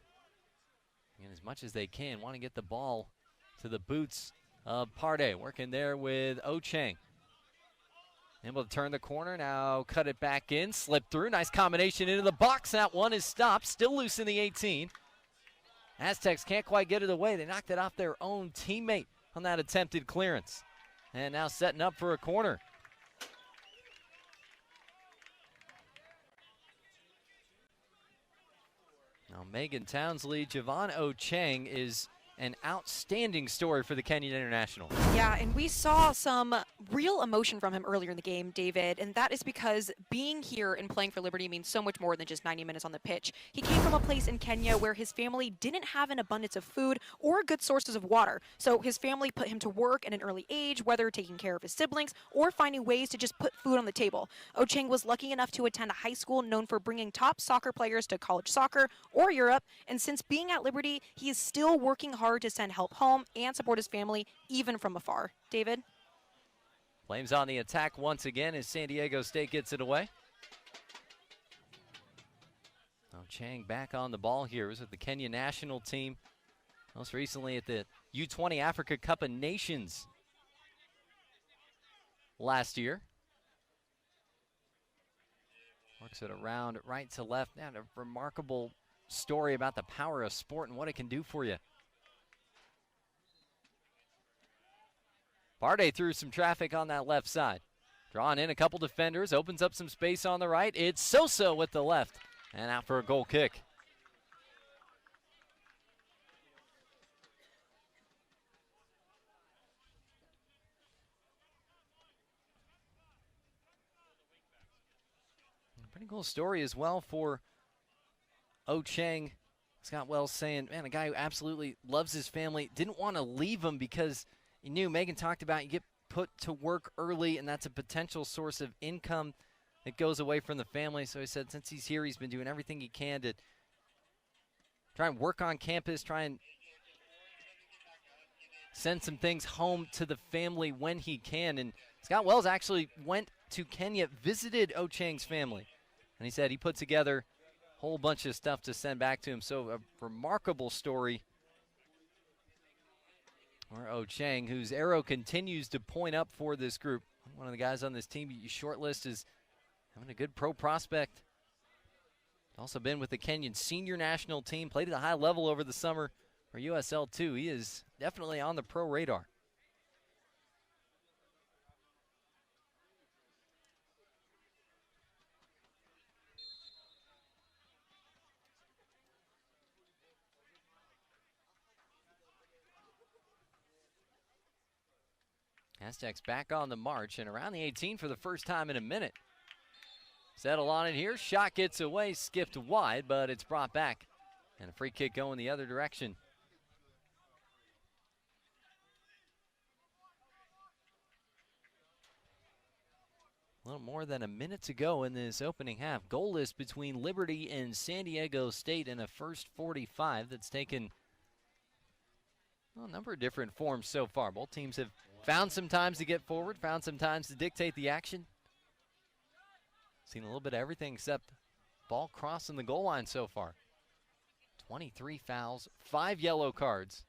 Speaker 1: And as much as they can, want to get the ball to the boots of Parde. Working there with Ocheng. Able to turn the corner, now cut it back in, slip through, nice combination into the box. That one is stopped, still loose in the 18. Aztecs can't quite get it away. They knocked it off their own teammate on that attempted clearance. And now setting up for a corner. Now Megan Townsley, Javon Ocheng is an outstanding story for the Kenyon International.
Speaker 2: Yeah, and we saw some real emotion from him earlier in the game, David, and that is because being here and playing for Liberty means so much more than just 90 minutes on the pitch. He came from a place in Kenya where his family didn't have an abundance of food or good sources of water, so his family put him to work at an early age, whether taking care of his siblings or finding ways to just put food on the table. Ocheng was lucky enough to attend a high school known for bringing top soccer players to college soccer or Europe, and since being at Liberty, he is still working hard to send help home and support his family, even from afar. David?
Speaker 1: Flames on the attack once again as San Diego State gets it away. Now Chang back on the ball here. He was with the Kenya national team. Most recently at the U20 Africa Cup of Nations last year. Works it around right to left. And a remarkable story about the power of sport and what it can do for you. Parde through some traffic on that left side. Drawing in a couple defenders, opens up some space on the right. It's Sosa with the left, and out for a goal kick. Pretty cool story as well for Ocheng. Scott Wells saying, man, a guy who absolutely loves his family, didn't want to leave him because he knew, Megan talked about, you get put to work early, and that's a potential source of income that goes away from the family. So he said since he's here, he's been doing everything he can to try and work on campus, try and send some things home to the family when he can. And Scott Wells actually went to Kenya, visited Ocheng's family, and he said he put together a whole bunch of stuff to send back to him. So a remarkable story. Or Ocheng, whose arrow continues to point up for this group. One of the guys on this team you shortlist is having a good pro prospect. Also been with the Kenyan senior national team, played at a high level over the summer for USL 2. He is definitely on the pro radar. Aztecs back on the march and around the 18 for the first time in a minute. Settle on it here. Shot gets away, skipped wide, but it's brought back. And a free kick going the other direction. A little more than a minute to go in this opening half. Goalless between Liberty and San Diego State in a first 45 that's taken a number of different forms so far. Both teams have found some times to get forward, found some times to dictate the action. Seen a little bit of everything except ball crossing the goal line so far. 23 fouls, 5 yellow cards.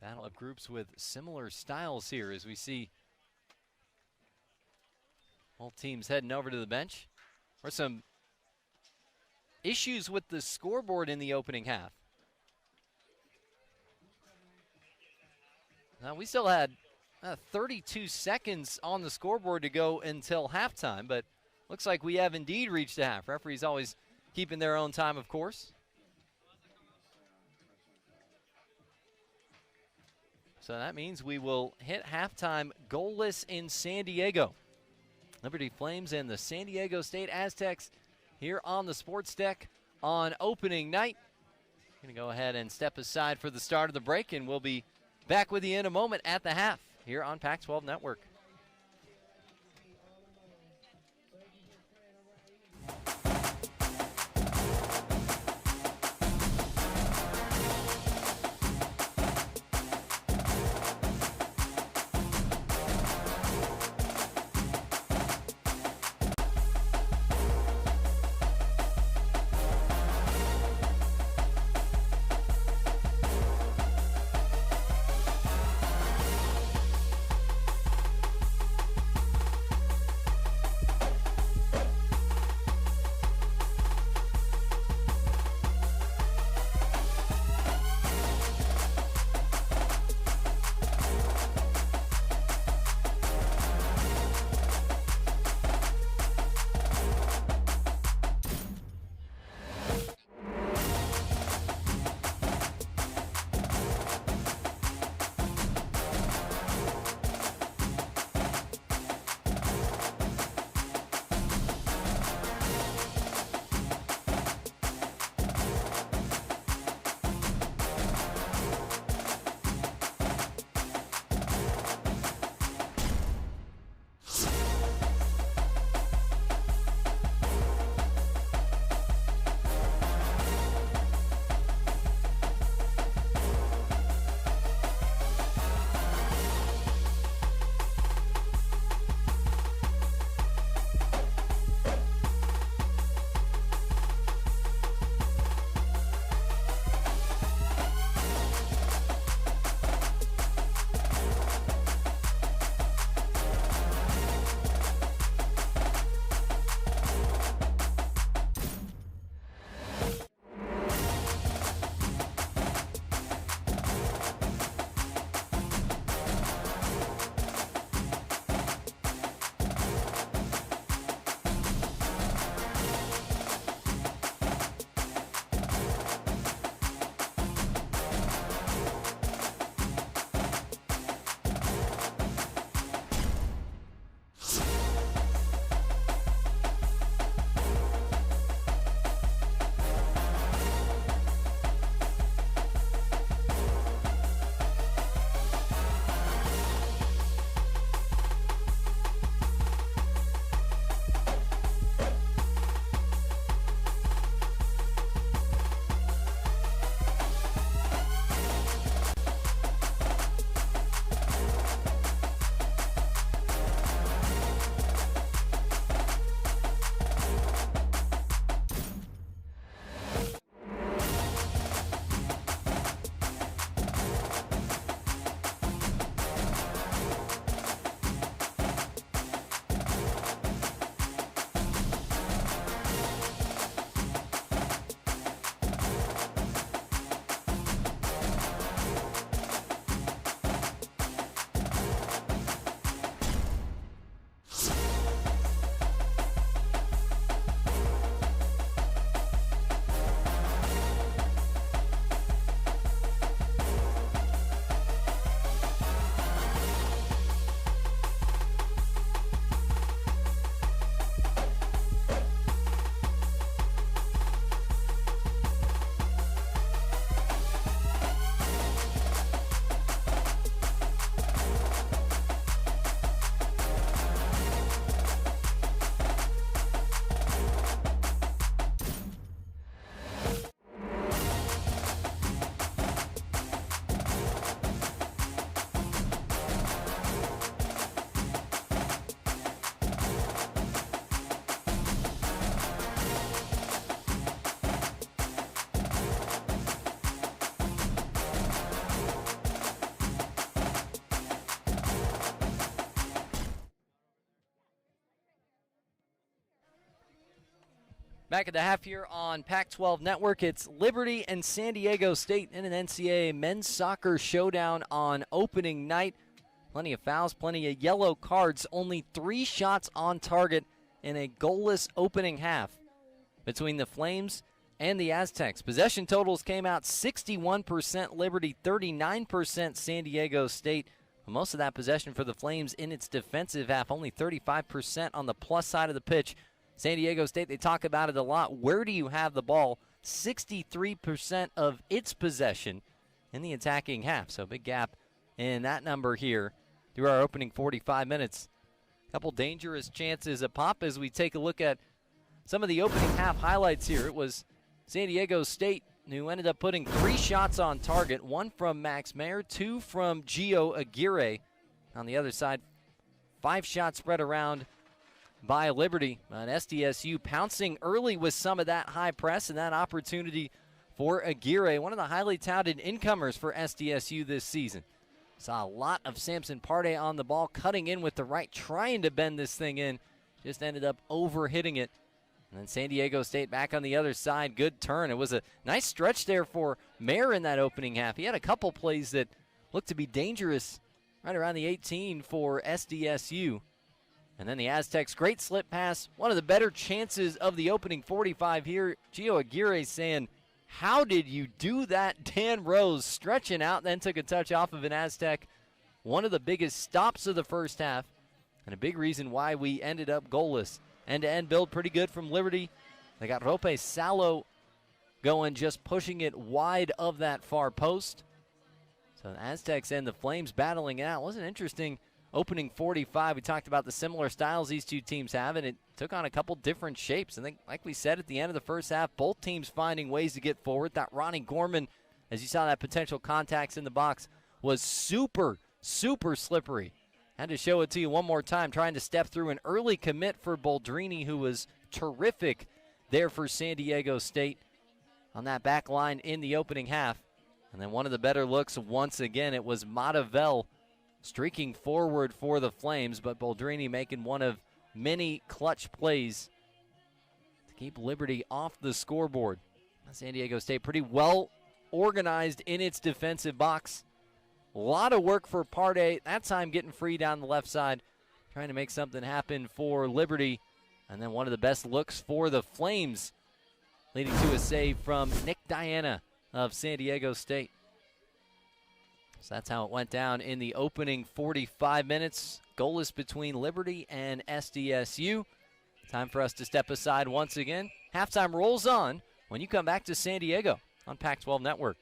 Speaker 1: Battle of groups with similar styles here as we see both teams heading over to the bench. Or some issues with the scoreboard in the opening half. Now, we still had 32 seconds on the scoreboard to go until halftime, but looks like we have indeed reached the half. Referees always keeping their own time, of course. So that means we will hit halftime goalless in San Diego. Liberty Flames and the San Diego State Aztecs here on the sports deck on opening night. Going to go ahead and step aside for the start of the break, and we'll be back with you in a moment at the half here on Pac-12 Network. Back at the half here on Pac-12 Network, it's Liberty and San Diego State in an NCAA men's soccer showdown on opening night. Plenty of fouls, plenty of yellow cards, only 3 shots on target in a goalless opening half between the Flames and the Aztecs. Possession totals came out 61% Liberty, 39% San Diego State. Most of that possession for the Flames in its defensive half, only 35% on the plus side of the pitch. San Diego State, they talk about it a lot. Where do you have the ball? 63% of its possession in the attacking half. So big gap in that number here through our opening 45 minutes. A couple dangerous chances a pop as we take a look at some of the opening half highlights here. It was San Diego State who ended up putting 3 shots on target, 1 from Max Mayer, 2 from Gio Aguirre. On the other side, 5 shots spread around by Liberty. And SDSU pouncing early with some of that high press and that opportunity for Aguirre, one of the highly touted incomers for SDSU this season. Saw a lot of Samson Partey on the ball, cutting in with the right, trying to bend this thing in. Just ended up over-hitting it. And then San Diego State back on the other side. Good turn. It was a nice stretch there for Mayer in that opening half. He had a couple plays that looked to be dangerous right around the 18 for SDSU. And then the Aztecs, great slip pass. One of the better chances of the opening 45 here. Gio Aguirre saying, how did you do that? Dan Rose stretching out, then took a touch off of an Aztec. One of the biggest stops of the first half, and a big reason why we ended up goalless. End-to-end build pretty good from Liberty. They got Rope Salo going, just pushing it wide of that far post. So the Aztecs and the Flames battling it out. It was an interesting opening 45. We talked about the similar styles these two teams have, and it took on a couple different shapes. I think, like we said at the end of the first half, both teams finding ways to get forward. That Ronnie Gorman, as you saw that potential contacts in the box, was super, super slippery. Had to show it to you one more time, trying to step through an early commit for Boldrini, who was terrific there for San Diego State on that back line in the opening half. And then one of the better looks, once again, it was Matavel streaking forward for the Flames, but Boldrini making one of many clutch plays to keep Liberty off the scoreboard. San Diego State pretty well organized in its defensive box. A lot of work for Partey. That time getting free down the left side, trying to make something happen for Liberty. And then one of the best looks for the Flames, leading to a save from Nick Diana of San Diego State. So that's how it went down in the opening 45 minutes. Goalless between Liberty and SDSU. Time for us to step aside once again. Halftime rolls on when you come back to San Diego on Pac-12 Network.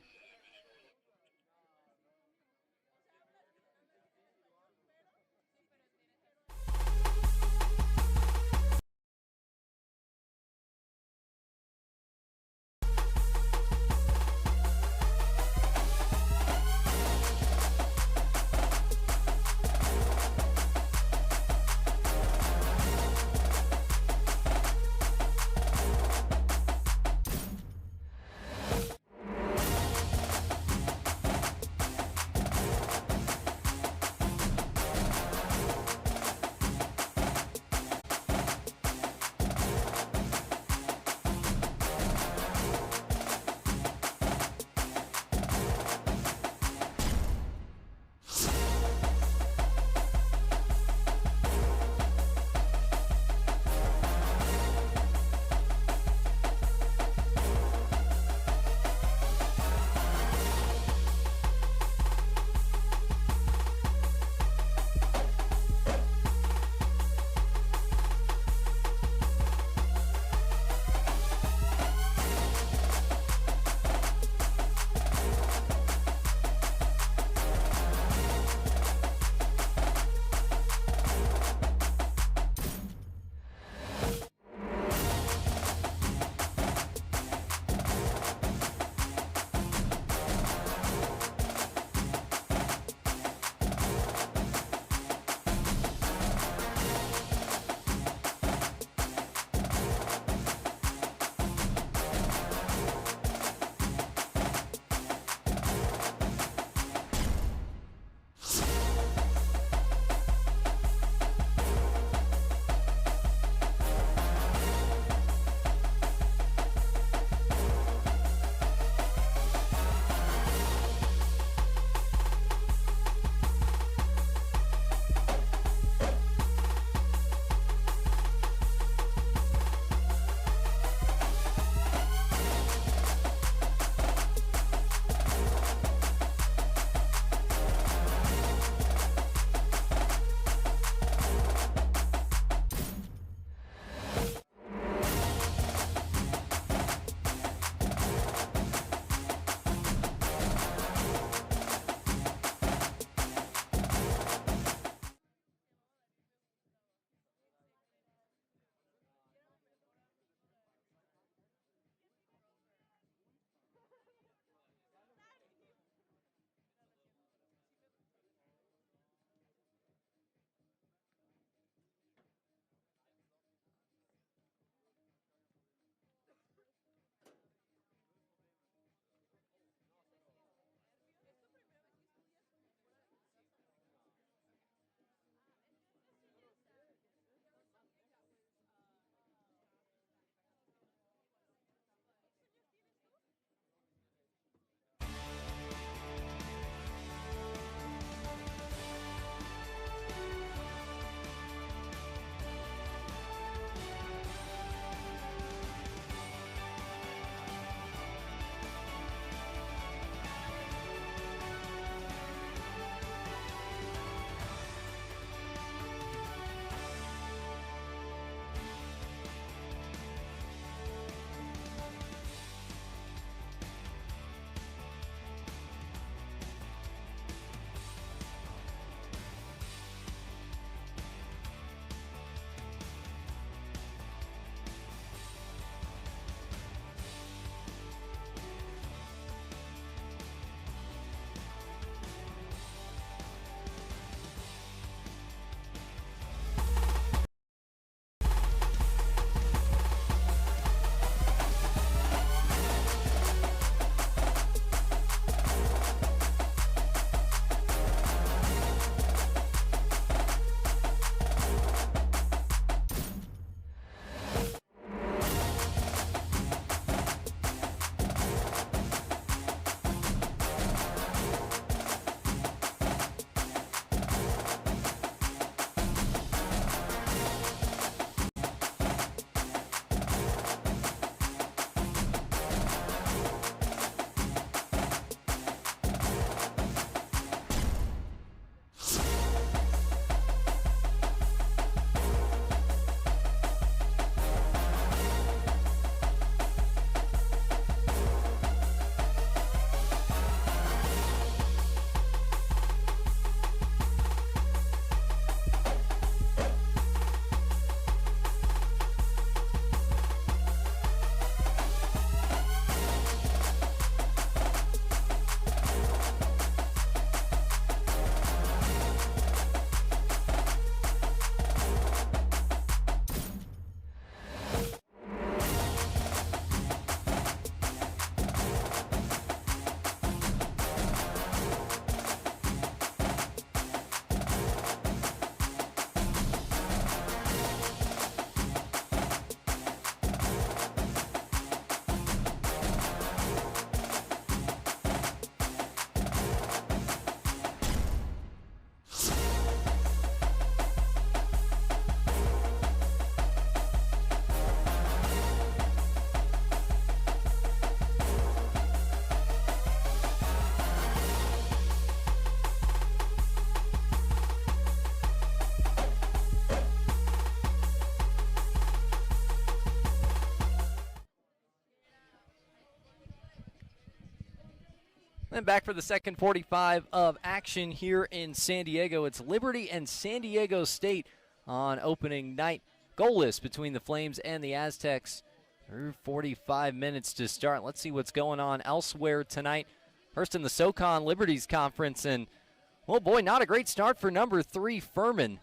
Speaker 1: Then back for the second 45 of action here in San Diego. It's Liberty and San Diego State on opening night. Goalless between the Flames and the Aztecs. Through 45 minutes to start. Let's see what's going on elsewhere tonight. First in the SoCon Liberties Conference, and, oh boy, not a great start for number 3 Furman.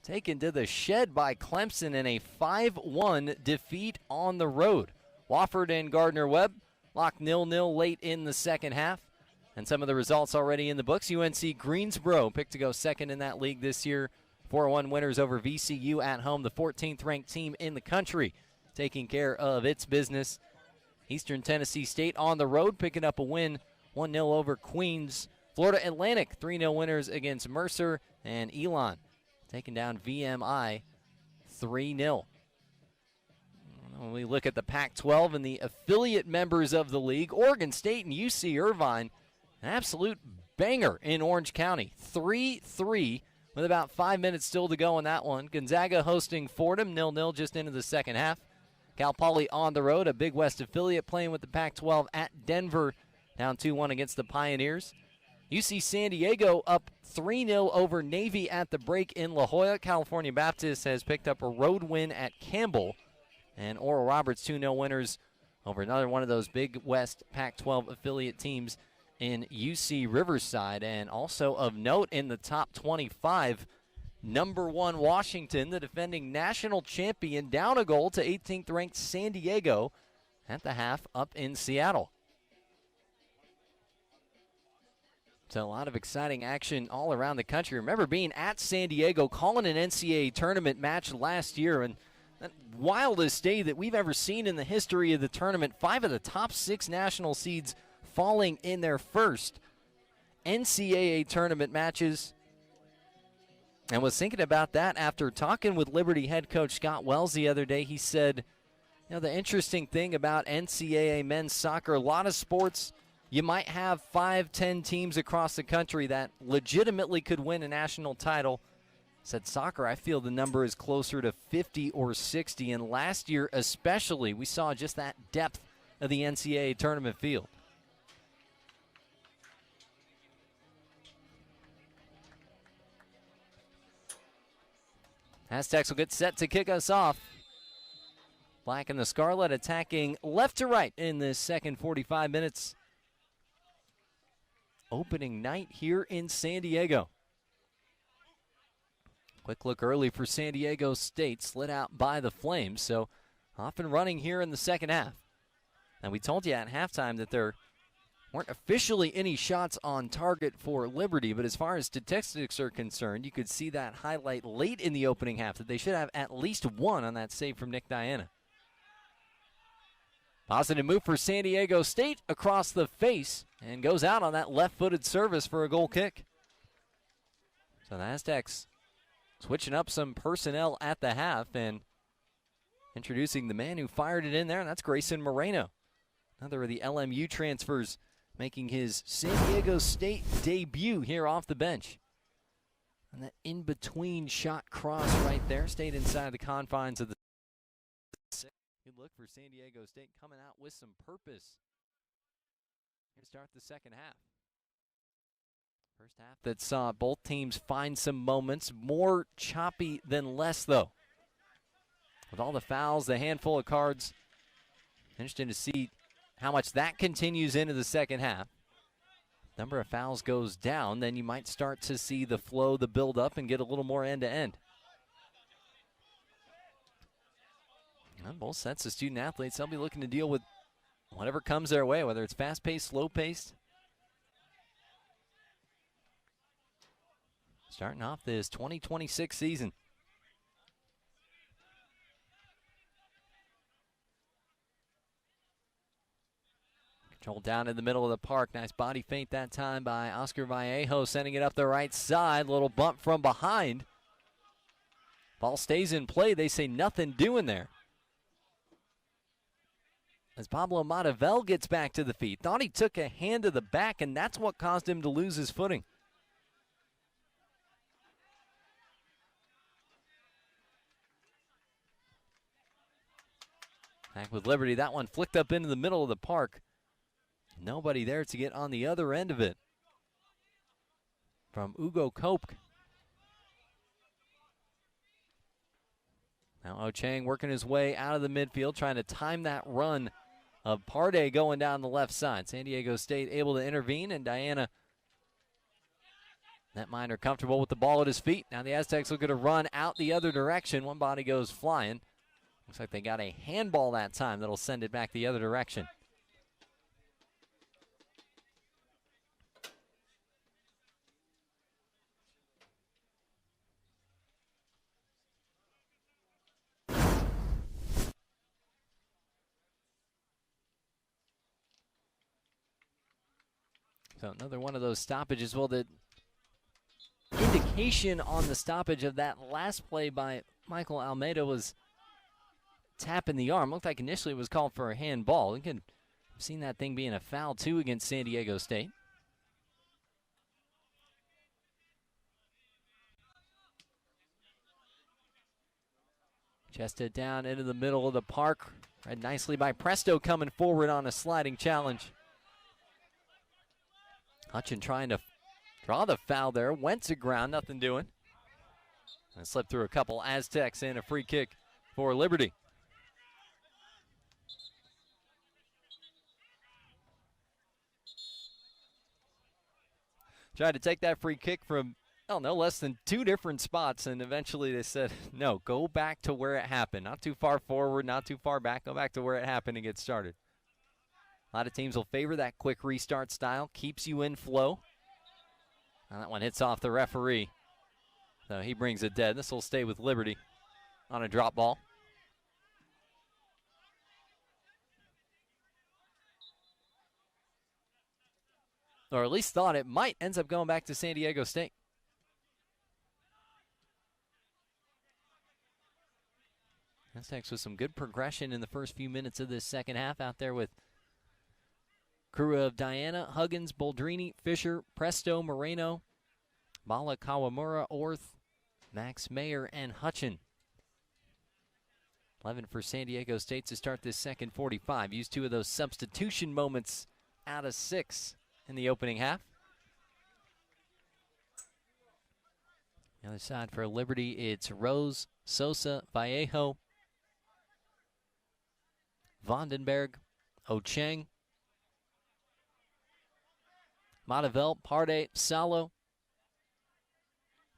Speaker 1: Taken to the shed by Clemson in a 5-1 defeat on the road. Wofford and Gardner-Webb locked 0-0 late in the second half. And some of the results already in the books. UNC Greensboro picked to go second in that league this year. 4-1 winners over VCU at home, the 14th ranked team in the country, taking care of its business. Eastern Tennessee State on the road, picking up a win, 1-0 over Queens. Florida Atlantic, 3-0 winners against Mercer. And Elon taking down VMI 3-0. When we look at the Pac-12 and the affiliate members of the league, Oregon State and UC Irvine, an absolute banger in Orange County. 3-3 with about 5 minutes still to go in that one. Gonzaga hosting Fordham, 0-0 just into the second half. Cal Poly on the road, a Big West affiliate playing with the Pac-12 at Denver, down 2-1 against the Pioneers. UC San Diego up 3-0 over Navy at the break in La Jolla. California Baptist has picked up a road win at Campbell. And Oral Roberts 2-0 winners over another one of those Big West Pac-12 affiliate teams in UC Riverside. And also of note in the top 25, number 1 Washington, the defending national champion, down a goal to 18th ranked San Diego at the half up in Seattle. So a lot of exciting action all around the country. Remember being at San Diego, calling an NCAA tournament match last year, and that wildest day that we've ever seen in the history of the tournament. 5 of the top 6 national seeds falling in their first NCAA tournament matches. And was thinking about that after talking with Liberty head coach Scott Wells the other day. He said, you know, the interesting thing about NCAA men's soccer, a lot of sports, you might have 5-10 teams across the country that legitimately could win a national title. Said soccer, I feel the number is closer to 50 or 60. And last year especially, we saw just that depth of the NCAA tournament field. Aztecs will get set to kick us off. Black and the Scarlet attacking left to right in this second 45 minutes. Opening night here in San Diego. Quick look early for San Diego State, slid out by the Flames, so off and running here in the second half. And we told you at halftime that there weren't officially any shots on target for Liberty, but as far as statistics are concerned, you could see that highlight late in the opening half, that they should have at least one on that save from Nick Diana. Positive move for San Diego State across the face, and goes out on that left-footed service for a goal kick. So the Aztecs switching up some personnel at the half and introducing the man who fired it in there, and that's Grayson Moreno. Another of the LMU transfers making his San Diego State debut here off the bench. And that in-between shot cross right there stayed inside the confines of the six. Good look for San Diego State coming out with some purpose. Here to start the second half. First half that saw both teams find some moments. More choppy than less, though. With all the fouls, the handful of cards. Interesting to see how much that continues into the second half. Number of fouls goes down, then you might start to see the flow, the build-up, and get a little more end-to-end. And both sets of student-athletes, they'll be looking to deal with whatever comes their way, whether it's fast-paced, slow-paced. Starting off this 2026 season. Controlled down in the middle of the park. Nice body feint that time by Oscar Vallejo, sending it up the right side. Little bump from behind. Ball stays in play. They say nothing doing there. As Pablo Matavel gets back to the feet. Thought he took a hand to the back, and that's what caused him to lose his footing. Back with Liberty. That one flicked up into the middle of the park. Nobody there to get on the other end of it from Ugo Kope. Now Ochang working his way out of the midfield, trying to time that run of Pardee going down the left side. San Diego State able to intervene, and Diana Netminer comfortable with the ball at his feet. Now the Aztecs looking to run out the other direction. One body goes flying. Looks like they got a handball that time that'll send it back the other direction. So another one of those stoppages. Well, the indication on the stoppage of that last play by Michael Almeida was tapping the arm. Looked like initially it was called for a handball. You can have seen that thing being a foul, too, against San Diego State. Chested down into the middle of the park. Read nicely by Presto coming forward on a sliding challenge. Hutchin trying to draw the foul there. Went to ground, nothing doing. And slipped through a couple Aztecs and a free kick for Liberty. Tried to take that free kick from, no less than 2 different spots, and eventually they said, no, go back to where it happened. Not too far forward, not too far back. Go back to where it happened and get started. A lot of teams will favor that quick restart style. Keeps you in flow. Now that one hits off the referee. So he brings it dead. This will stay with Liberty on a drop ball. Or at least thought it might. Ends up going back to San Diego State. Aztecs with some good progression in the first few minutes of this second half out there with crew of Diana, Huggins, Boldrini, Fisher, Presto, Moreno, Bala Kawamura, Orth, Max Mayer, and Hutchin. 11 for San Diego State to start this second 45. Used 2 of those substitution moments out of 6 in the opening half. The other side for Liberty, it's Rose, Sosa, Vallejo, Vandenberg, Ocheng, Matavel, Pardee, Salo,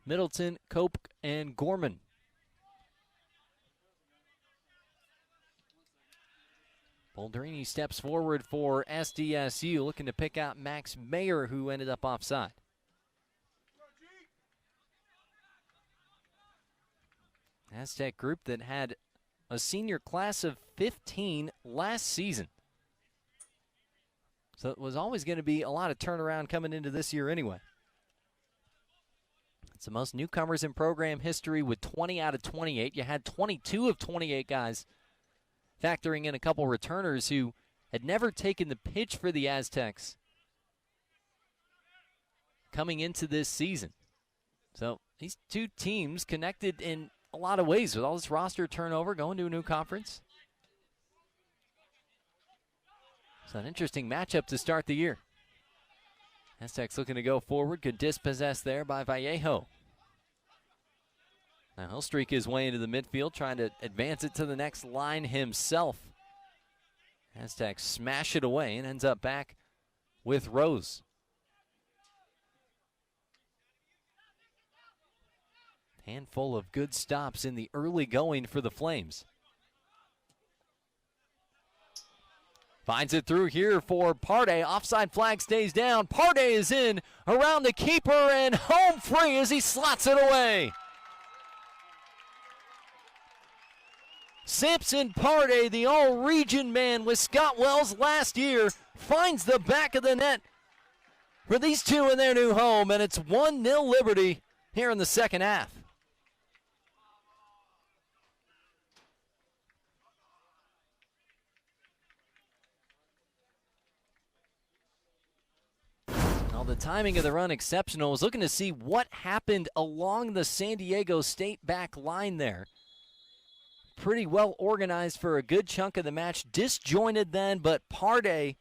Speaker 1: Middleton, Kope, and Gorman. Boldrini steps forward for SDSU, looking to pick out Max Mayer, who ended up offside. Aztec group that had a senior class of 15 last season. So it was always going to be a lot of turnaround coming into this year anyway. It's the most newcomers in program history with 20 out of 28. You had 22 of 28 guys, factoring in a couple returners who had never taken the pitch for the Aztecs coming into this season. So these two teams connected in a lot of ways with all this roster turnover going to a new conference. It's an interesting matchup to start the year. Aztecs looking to go forward. Good dispossess there by Vallejo. Now he'll streak his way into the midfield, trying to advance it to the next line himself. Aztecs smash it away and ends up back with Rose. Handful of good stops in the early going for the Flames. Finds it through here for Pardee. Offside flag stays down. Pardee is in around the keeper and home free as he slots it away. Samson Pardee, the all-region man with Scott Wells last year, finds the back of the net for these two in their new home, and it's 1-0 Liberty here in the second half. The timing of the run exceptional. I was looking to see what happened along the San Diego State back line there. Pretty well organized for a good chunk of the match. Disjointed then, but Pardee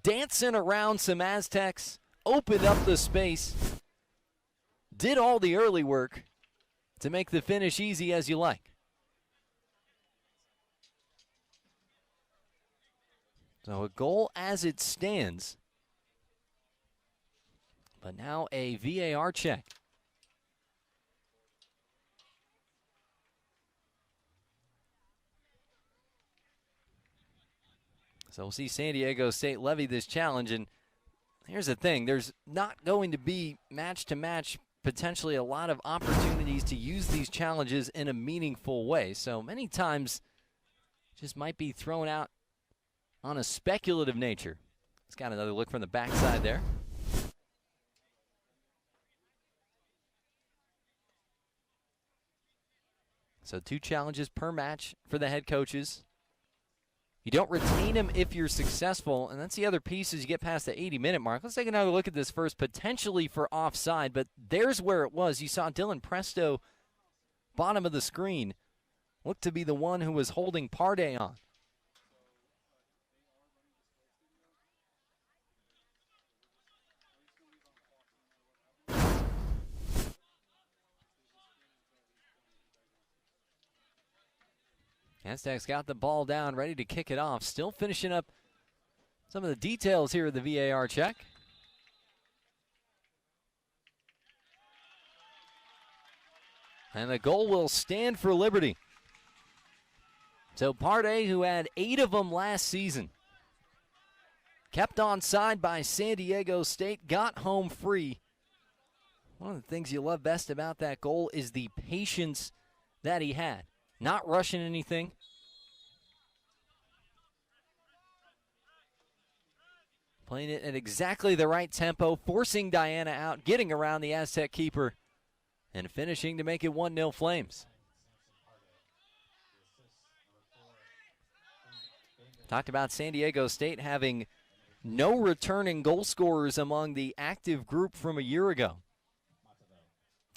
Speaker 1: dancing around some Aztecs, opened up the space, did all the early work to make the finish easy as you like. So a goal as it stands, but now a VAR check. So we'll see San Diego State levy this challenge, and here's the thing. There's not going to be match-to-match, potentially a lot of opportunities to use these challenges in a meaningful way. So many times just might be thrown out on a speculative nature. It's got another look from the backside there. So 2 challenges per match for the head coaches. You don't retain them if you're successful, and that's the other piece as you get past the 80-minute mark. Let's take another look at this first, potentially for offside, but there's where it was. You saw Dylan Presto, bottom of the screen, looked to be the one who was holding Pardé on. Aztecs got the ball down, ready to kick it off. Still finishing up some of the details here of the VAR check. And the goal will stand for Liberty. So Pardé, who had 8 of them last season, kept onside by San Diego State, got home free. One of the things you love best about that goal is the patience that he had. Not rushing anything. Playing it at exactly the right tempo, forcing Diana out, getting around the Aztec keeper, and finishing to make it 1-0 Flames. Talked about San Diego State having no returning goal scorers among the active group from a year ago.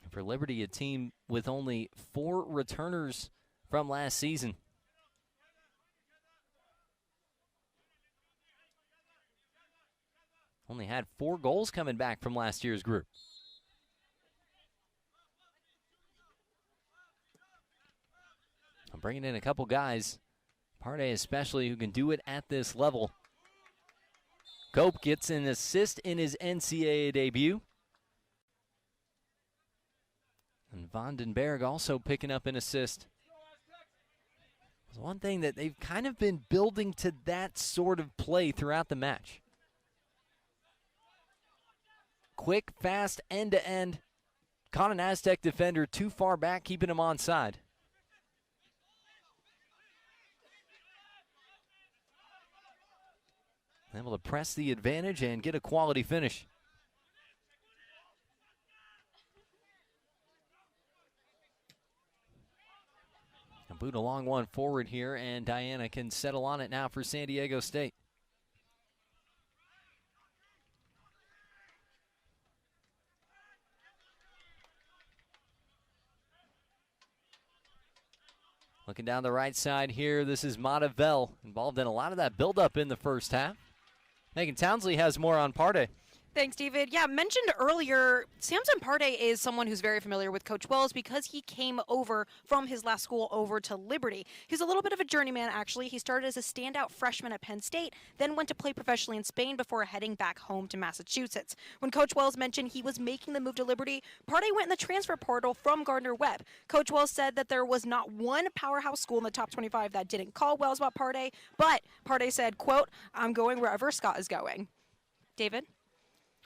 Speaker 1: For Liberty, a team with only 4 returners from last season. Only had 4 goals coming back from last year's group. I'm bringing in a couple guys, Pardé especially, who can do it at this level. Cope gets an assist in his NCAA debut. And Vandenberg also picking up an assist. It's one thing that they've kind of been building to that sort of play throughout the match. Quick, fast, end-to-end. Caught an Aztec defender too far back, keeping him onside. Able to press the advantage and get a quality finish. A boot a long one forward here, and Diana can settle on it now for San Diego State. Looking down the right side here, this is Matavel, involved in a lot of that buildup in the first half. Megan Townsley has more on Pardé.
Speaker 2: Thanks, David. Yeah, mentioned earlier, Samson Pardé is someone who's very familiar with Coach Wells because he came over from his last school over to Liberty. He's a little bit of a journeyman, actually. He started as a standout freshman at Penn State, then went to play professionally in Spain before heading back home to Massachusetts. When Coach Wells mentioned he was making the move to Liberty, Pardé went in the transfer portal from Gardner-Webb. Coach Wells said that there was not one powerhouse school in the top 25 that didn't call Wells about Pardé, but Pardé said, quote, "I'm going wherever Scott is going." David?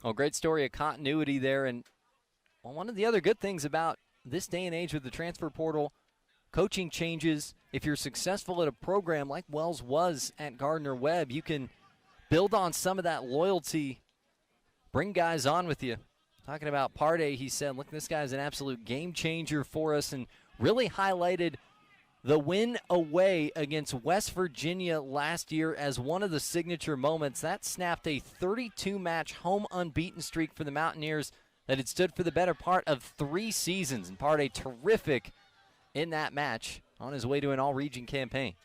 Speaker 1: Oh, great story of continuity there. And one of the other good things about this day and age with the transfer portal, coaching changes. If you're successful at a program like Wells was at Gardner-Webb, you can build on some of that loyalty, bring guys on with you. Talking about Pardé, he said, look, this guy's an absolute game changer for us, and really highlighted the win away against West Virginia last year as one of the signature moments. That snapped a 32-match home unbeaten streak for the Mountaineers that had stood for the better part of 3 seasons. And Pardé terrific in that match on his way to an all-region campaign.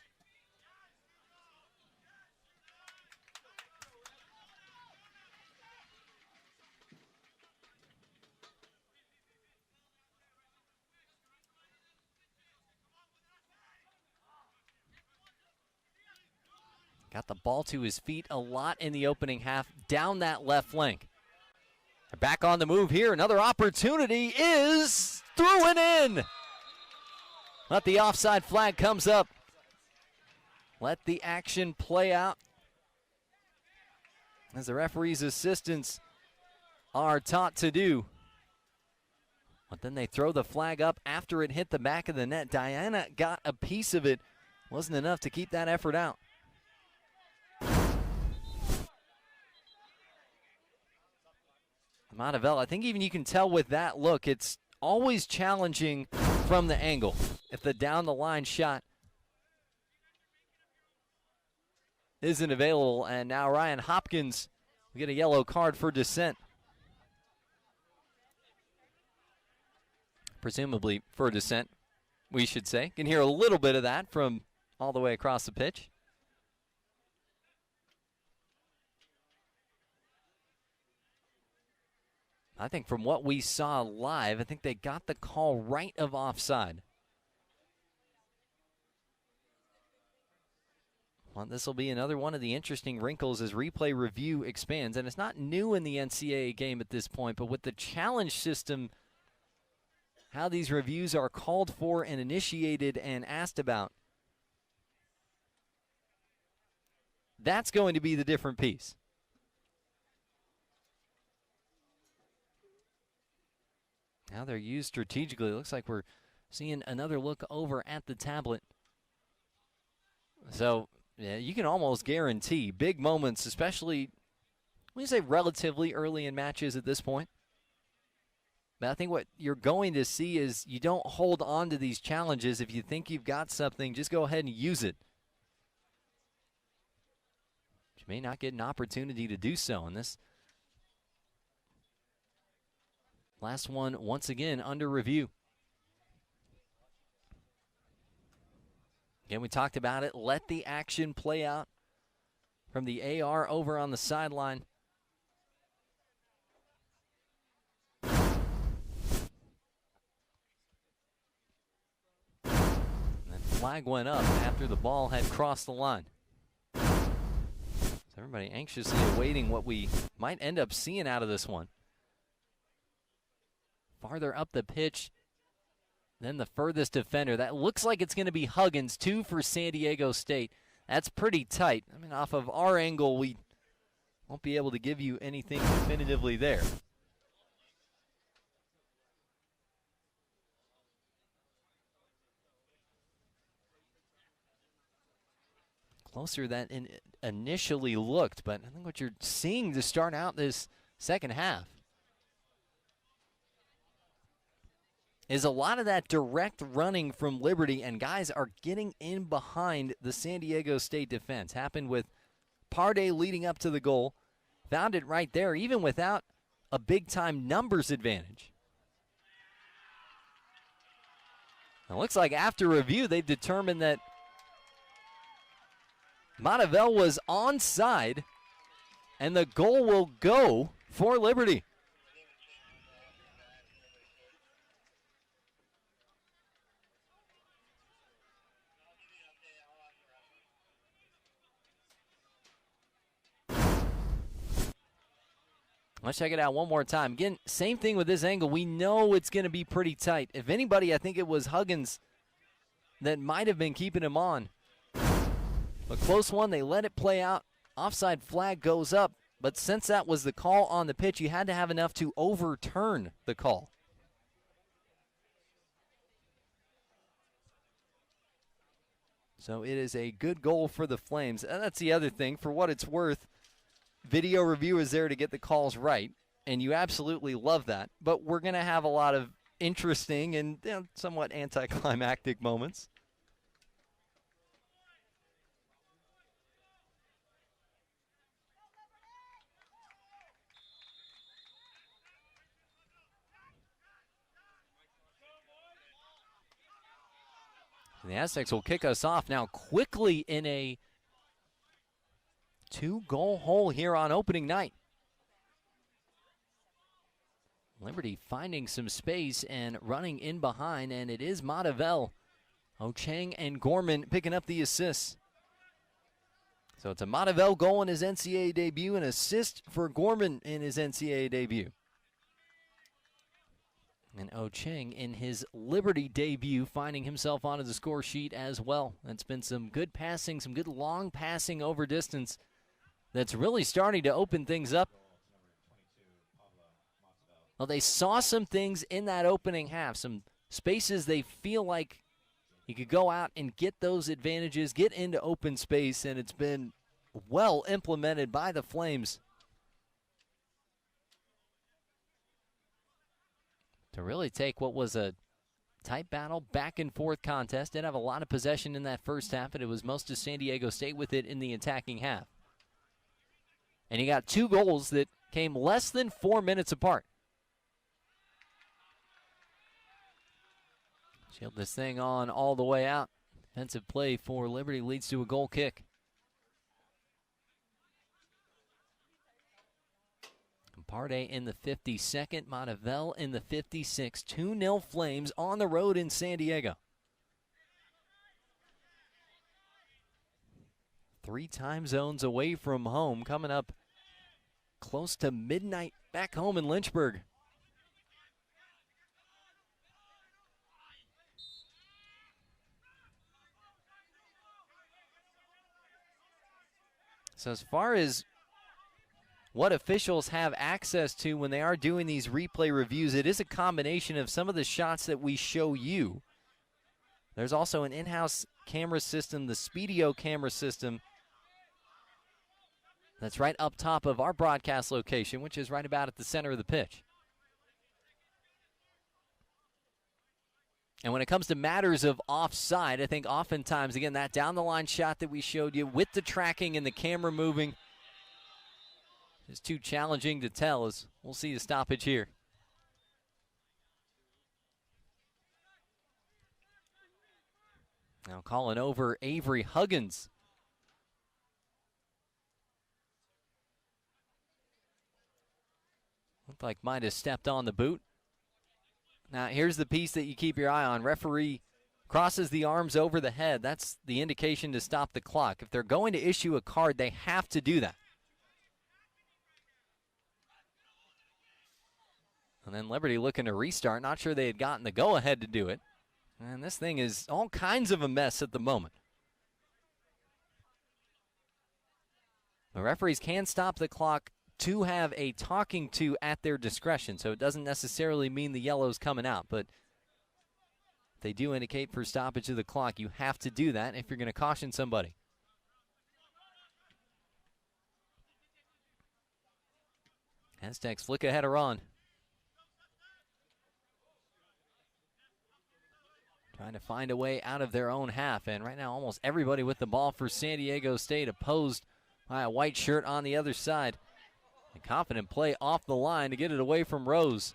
Speaker 1: Got the ball to his feet a lot in the opening half, down that left flank. They're back on the move here. Another opportunity is through and in. Let the offside flag comes up. Let the action play out as the referee's assistants are taught to do. But then they throw the flag up after it hit the back of the net. Diana got a piece of it. Wasn't enough to keep that effort out. Montevel, I think even you can tell with that look, it's always challenging from the angle. If the down-the-line shot isn't available, and now Ryan Hopkins will get a yellow card for dissent. Presumably for dissent, we should say. Can hear a little bit of that from all the way across the pitch. I think from what we saw live, I think they got the call right of offside. Well, this will be another one of the interesting wrinkles as replay review expands. And it's not new in the NCAA game at this point, but with the challenge system, how these reviews are called for and initiated and asked about, that's going to be the different piece. Now they're used strategically. It looks like we're seeing another look over at the tablet. So, yeah, you can almost guarantee big moments, especially when you say relatively early in matches at this point. But I think what you're going to see is you don't hold on to these challenges. If you think you've got something, just go ahead and use it. You may not get an opportunity to do so in this. Last one, once again, under review. Again, we talked about it. Let the action play out from the AR over on the sideline. And then flag went up after the ball had crossed the line. So everybody anxiously awaiting what we might end up seeing out of this one. Farther up the pitch than the furthest defender. That looks like it's going to be Huggins, 2 for San Diego State. That's pretty tight. I mean, off of our angle, we won't be able to give you anything definitively there. Closer than it initially looked, but I think what you're seeing to start out this second half is a lot of that direct running from Liberty, and guys are getting in behind the San Diego State defense. Happened with Pardee leading up to the goal. Found it right there, even without a big-time numbers advantage. It looks like after review, they've determined that Montevel was onside, and the goal will go for Liberty. Let's check it out one more time. Again, same thing with this angle. We know it's going to be pretty tight. If anybody, I think it was Huggins that might have been keeping him on. A close one, they let it play out. Offside flag goes up. But since that was the call on the pitch, you had to have enough to overturn the call. So it is a good goal for the Flames. And that's the other thing. For what it's worth, video review is there to get the calls right, and you absolutely love that. But we're going to have a lot of interesting and somewhat anticlimactic moments. And the Aztecs will kick us off now quickly in a 2-goal hole here on opening night. Liberty finding some space and running in behind, and it is Montevel. Ocheng and Gorman picking up the assists. So it's a Montevel goal in his NCAA debut, an assist for Gorman in his NCAA debut. And Ocheng in his Liberty debut finding himself onto the score sheet as well. That's been some good passing, some good long passing over distance that's really starting to open things up. Well, they saw some things in that opening half, some spaces they feel like you could go out and get those advantages, get into open space, and it's been well implemented by the Flames to really take what was a tight battle, back and forth contest. Did have a lot of possession in that first half, and it was most of San Diego State with it in the attacking half. And he got 2 goals that came less than 4 minutes apart. Shield this thing on all the way out. Defensive play for Liberty leads to a goal kick. Partey in the 52nd, Montevel in the 56th. 2-0 Flames on the road in San Diego. 3 time zones away from home, coming up close to midnight back home in Lynchburg. So as far as what officials have access to when they are doing these replay reviews, it is a combination of some of the shots that we show you. There's also an in-house camera system, the Speedio camera system, that's right up top of our broadcast location, which is right about at the center of the pitch. And when it comes to matters of offside, I think oftentimes, again, that down-the-line shot that we showed you with the tracking and the camera moving is too challenging to tell, as we'll see a stoppage here. Now calling over Avery Huggins. Looked like might have stepped on the boot. Now, here's the piece that you keep your eye on. Referee crosses the arms over the head. That's the indication to stop the clock. If they're going to issue a card, they have to do that. And then Liberty looking to restart. Not sure they had gotten the go-ahead to do it. And this thing is all kinds of a mess at the moment. The referees can stop the clock to have a talking to at their discretion, so it doesn't necessarily mean the yellow's coming out, but they do indicate for stoppage of the clock. You have to do that if you're going to caution somebody. Aztecs flick a header on. Trying to find a way out of their own half, and right now almost everybody with the ball for San Diego State opposed by a white shirt on the other side. A confident play off the line to get it away from Rose.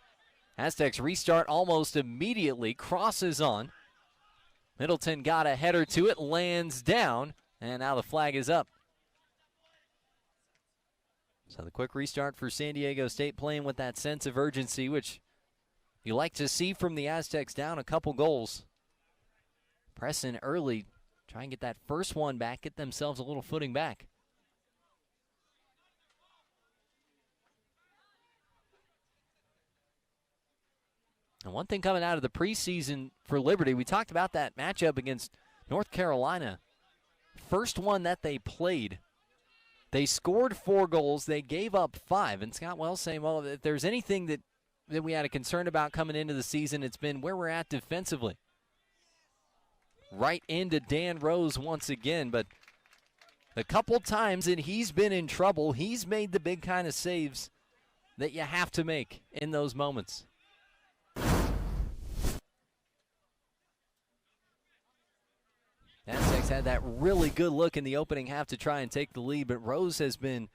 Speaker 1: Aztecs restart almost immediately. Crosses on. Middleton got a header to it, lands down, and now the flag is up. So the quick restart for San Diego State, playing with that sense of urgency, which you like to see from the Aztecs, down a couple goals. Pressing early, try and get that first one back, get themselves a little footing back. And one thing coming out of the preseason for Liberty, we talked about that matchup against North Carolina. First one that they played, they scored 4 goals, they gave up 5. And Scott Wells saying, well, if there's anything that we had a concern about coming into the season, it's been where we're at defensively. Right into Dan Rose once again, but a couple times that he's been in trouble, he's made the big kind of saves that you have to make in those moments. Aztecs had that really good look in the opening half to try and take the lead, but Rose has been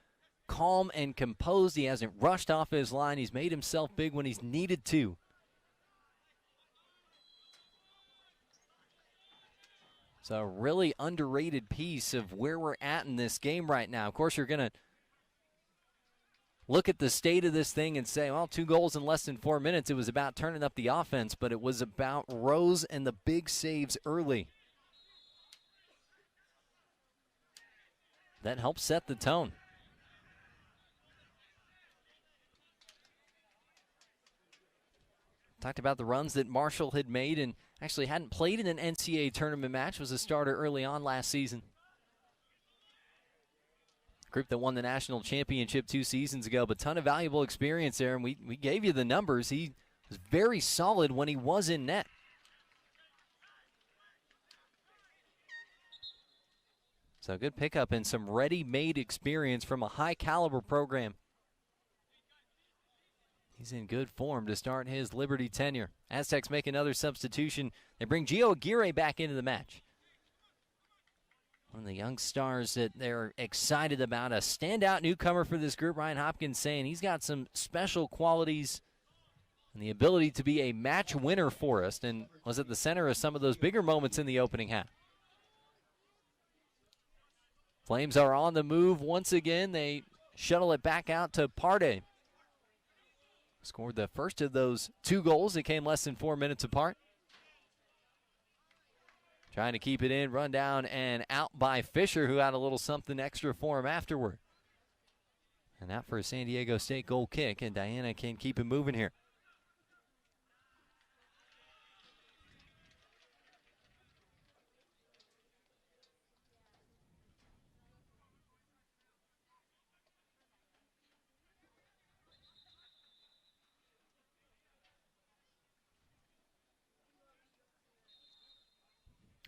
Speaker 1: calm and composed. He hasn't rushed off his line. He's made himself big when he's needed to. It's a really underrated piece of where we're at in this game right now. Of course, you're going to look at the state of this thing and say, well, 2 goals in less than 4 minutes. It was about turning up the offense, but it was about Rose and the big saves early. that helped set the tone. Talked about the runs that Marshall had made and actually hadn't played in an NCAA tournament match, was a starter early on last season. Group that won the national championship 2 seasons ago, but ton of valuable experience there, and we gave you the numbers. He was very solid when he was in net. So good pickup and some ready-made experience from a high-caliber program. He's in good form to start his Liberty tenure. Aztecs make another substitution. They bring Gio Aguirre back into the match. One of the young stars that they're excited about, a standout newcomer for this group. Ryan Hopkins saying he's got some special qualities and the ability to be a match winner for us, and was at the center of some of those bigger moments in the opening half. Flames are on the move once again. They shuttle it back out to Partey. Scored the first of those 2 goals. It came less than 4 minutes apart. Trying to keep it in, run down and out by Fisher, who had a little something extra for him afterward. And that for a San Diego State goal kick, and Diana can keep it moving here.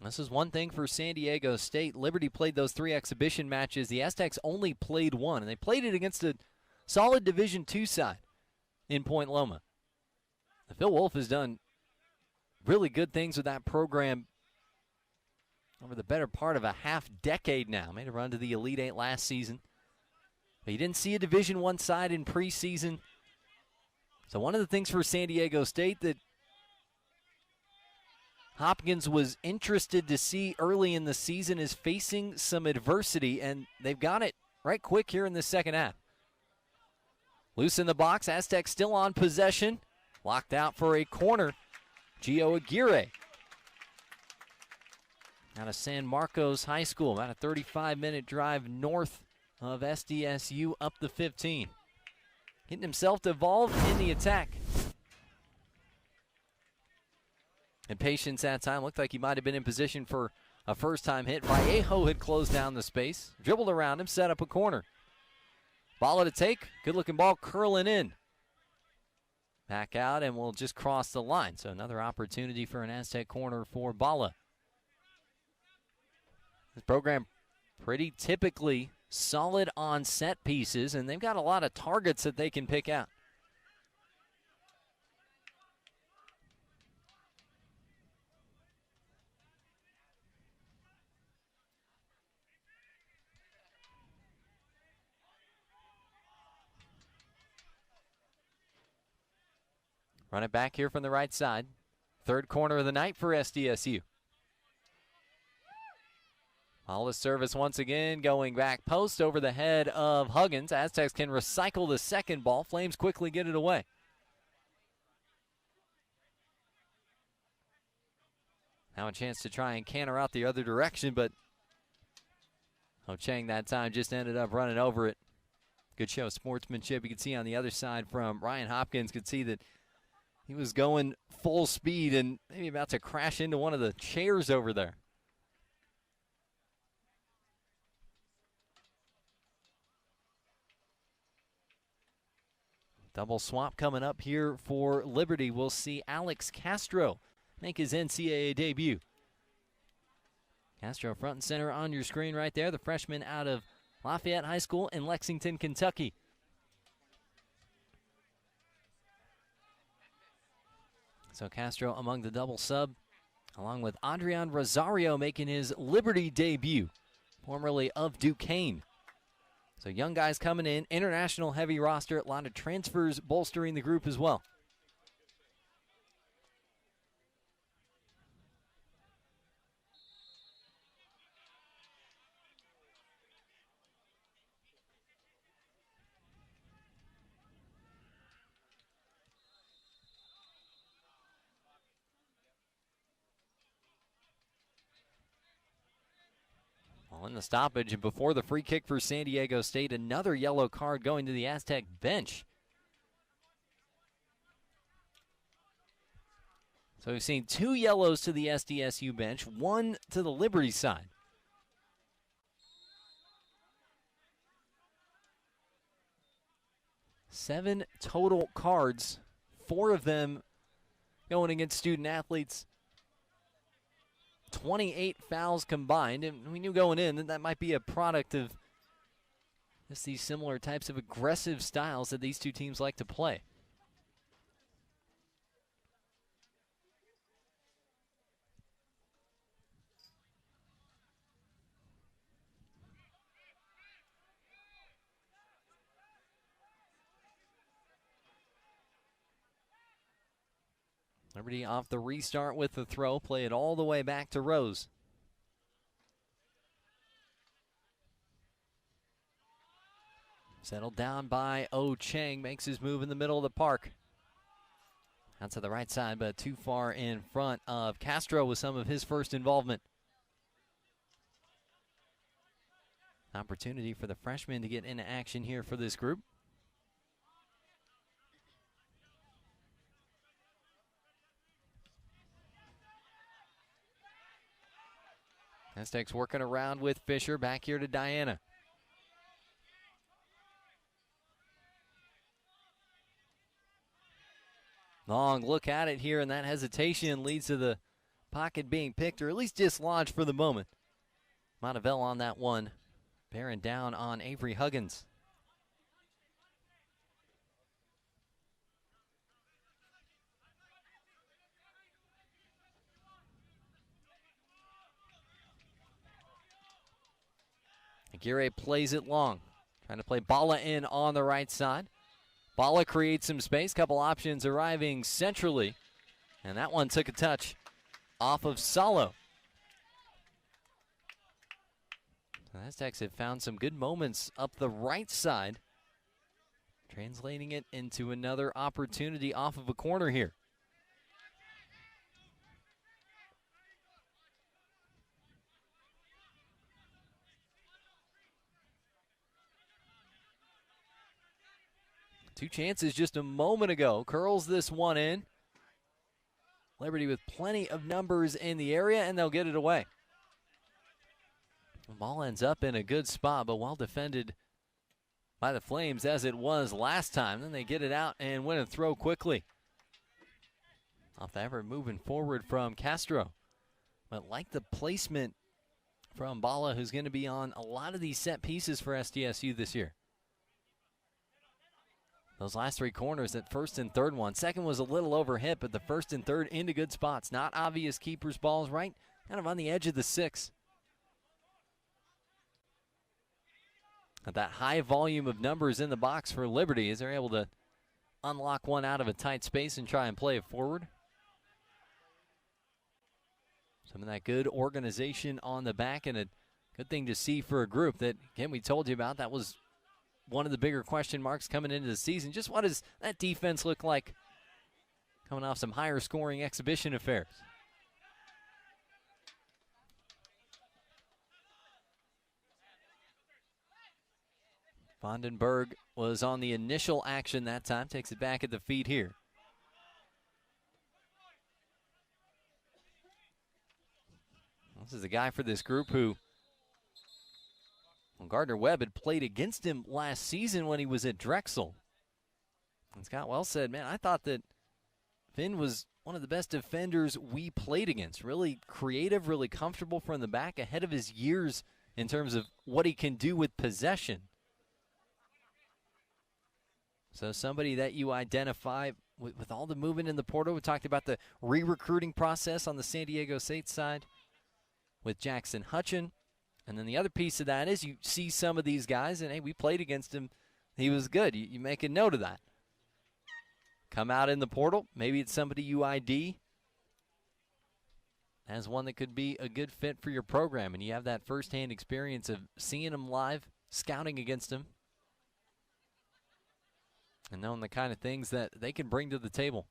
Speaker 1: This is one thing for San Diego State. Liberty played those 3 exhibition matches. The Aztecs only played 1, and they played it against a solid Division II side in Point Loma. Phil Wolf has done really good things with that program over the better part of a half-decade now. Made a run to the Elite Eight last season. But you didn't see a Division I side in preseason. So one of the things for San Diego State that Hopkins was interested to see early in the season is facing some adversity, and they've got it right quick here in the second half. Loose in the box, Aztecs still on possession. Locked out for a corner, Gio Aguirre. Out of San Marcos High School, about a 35-minute drive north of SDSU up the 15. Getting himself involved in the attack. And patience that time. Looked like he might have been in position for a first-time hit. Vallejo had closed down the space. Dribbled around him, set up a corner. Ball to take. Good-looking ball curling in. Back out and will just cross the line. So another opportunity for an Aztec corner for Bala. This program pretty typically solid on set pieces, and they've got a lot of targets that they can pick out. Run it back here from the right side. Third corner of the night for SDSU. Bala's service once again going back post over the head of Huggins. Aztecs can recycle the second ball. Flames quickly get it away. Now a chance to try and canter out the other direction, but Ho Chang that time just ended up running over it. Good show of sportsmanship. You can see on the other side from Ryan Hopkins, could see that he was going full speed and maybe about to crash into one of the chairs over there. Double swap coming up here for Liberty. We'll see Alex Castro make his NCAA debut. Castro front and center on your screen right there, the freshman out of Lafayette High School in Lexington, Kentucky. So Castro among the double sub, along with Adrian Rosario making his Liberty debut, formerly of Duquesne. So young guys coming in, international heavy roster, a lot of transfers bolstering the group as well. Well, in the stoppage and before the free kick for San Diego State, another yellow card going to the Aztec bench. So we've seen 2 yellows to the SDSU bench, 1 to the Liberty side. Seven total cards, 4 of them going against student athletes. 28 fouls combined, and we knew going in that might be a product of just these similar types of aggressive styles that these two teams like to play. Liberty off the restart with the throw, play it all the way back to Rose. Settled down by O. Chang, makes his move in the middle of the park. Out to the right side, but too far in front of Castro with some of his first involvement. Opportunity for the freshman to get into action here for this group. Aztecs working around with Fisher, back here to Diana. Long look at it here, and that hesitation leads to the pocket being picked, or at least dislodged for the moment. Montevel on that one, bearing down on Avery Huggins. Aguirre plays it long, trying to play Bala in on the right side. Bala creates some space, couple options arriving centrally, and that one took a touch off of Salo. The Aztecs have found some good moments up the right side, translating it into another opportunity off of a corner here. Two chances just a moment ago. Curls this one in. Liberty with plenty of numbers in the area, and they'll get it away. The ball ends up in a good spot, but well defended by the Flames as it was last time. Then they get it out and win a throw quickly. Off the effort moving forward from Castro. But like the placement from Bala, who's going to be on a lot of these set pieces for SDSU this year. Those last 3 corners, that first and third one. Second was a little overhit, but the first and third into good spots. Not obvious keeper's balls, right? Kind of on the edge of the 6. That high volume of numbers in the box for Liberty as they're able to unlock one out of a tight space and try and play it forward. Some of that good organization on the back, and a good thing to see for a group that, again, we told you about. That was one of the bigger question marks coming into the season. Just what does that defense look like coming off some higher scoring exhibition affairs? Vandenberg was on the initial action that time, takes it back at the feet here. This is a guy for this group who, well, Gardner Webb had played against him last season when he was at Drexel. And Scott Wells said, man, I thought that Finn was one of the best defenders we played against. Really creative, really comfortable from the back, ahead of his years in terms of what he can do with possession. So somebody that you identify with all the movement in the portal. We talked about the re-recruiting process on the San Diego State side with Jackson Hutchin. And then the other piece of that is you see some of these guys, and, hey, we played against him. He was good. You make a note of that. Come out in the portal. Maybe it's somebody you ID as one that could be a good fit for your program, and you have that firsthand experience of seeing him live, scouting against him, and knowing the kind of things that they can bring to the table.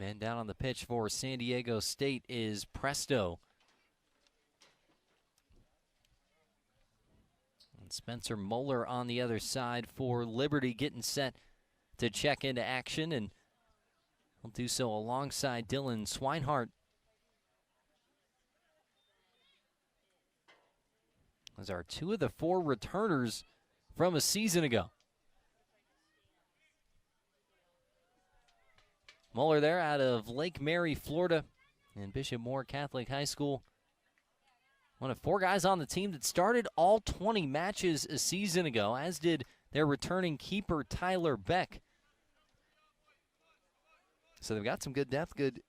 Speaker 1: Man down on the pitch for San Diego State is Presto. And Spencer Moeller on the other side for Liberty, getting set to check into action, and he'll do so alongside Dylan Swinehart. Those are two of the four returners from a season ago. Moeller there out of Lake Mary, Florida, and Bishop Moore Catholic High School. One of four guys on the team that started all 20 matches a season ago, as did their returning keeper, Tyler Beck. So they've got some good depth, good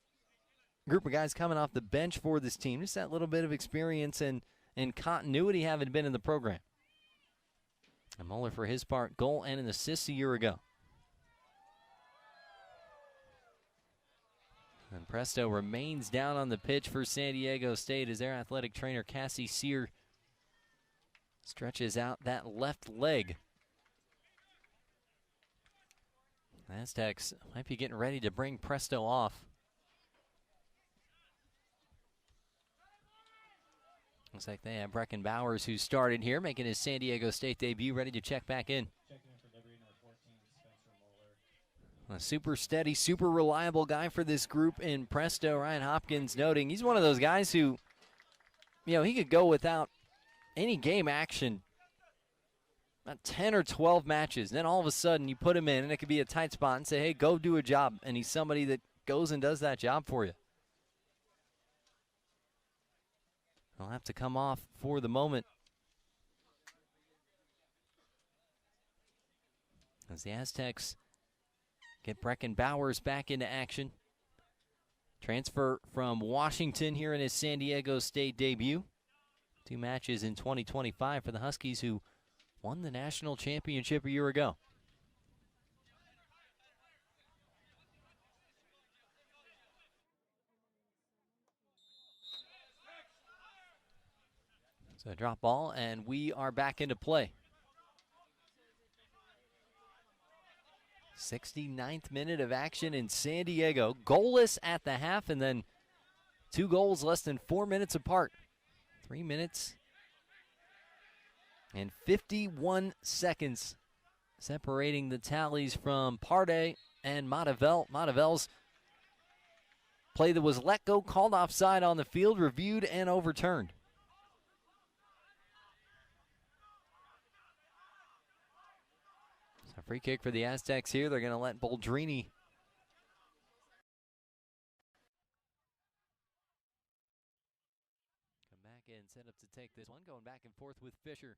Speaker 1: group of guys coming off the bench for this team. Just that little bit of experience and continuity having been in the program. And Moeller, for his part, goal and an assist a year ago. And Presto remains down on the pitch for San Diego State as their athletic trainer, Cassie Sear, stretches out that left leg. Aztecs might be getting ready to bring Presto off. Looks like they have Brecken Bowers, who started here, making his San Diego State debut, ready to check back in. A super steady, super reliable guy for this group in Presto. Ryan Hopkins noting he's one of those guys who, he could go without any game action about 10 or 12 matches. Then all of a sudden you put him in, and it could be a tight spot, and say, hey, go do a job. And he's somebody that goes and does that job for you. He'll have to come off for the moment, as the Aztecs get Brecken Bowers back into action. Transfer from Washington here in his San Diego State debut. 2 matches in 2025 for the Huskies, who won the national championship a year ago. So a drop ball, and we are back into play. 69th minute of action in San Diego. Goalless at the half, and then 2 goals less than 4 minutes apart. 3 minutes and 51 seconds separating the tallies from Parde and Matavel. Matavel's play that was let go, called offside on the field, reviewed and overturned. A free kick for the Aztecs here. They're going to let Boldrini come back in, set up to take this one, going back and forth with Fisher.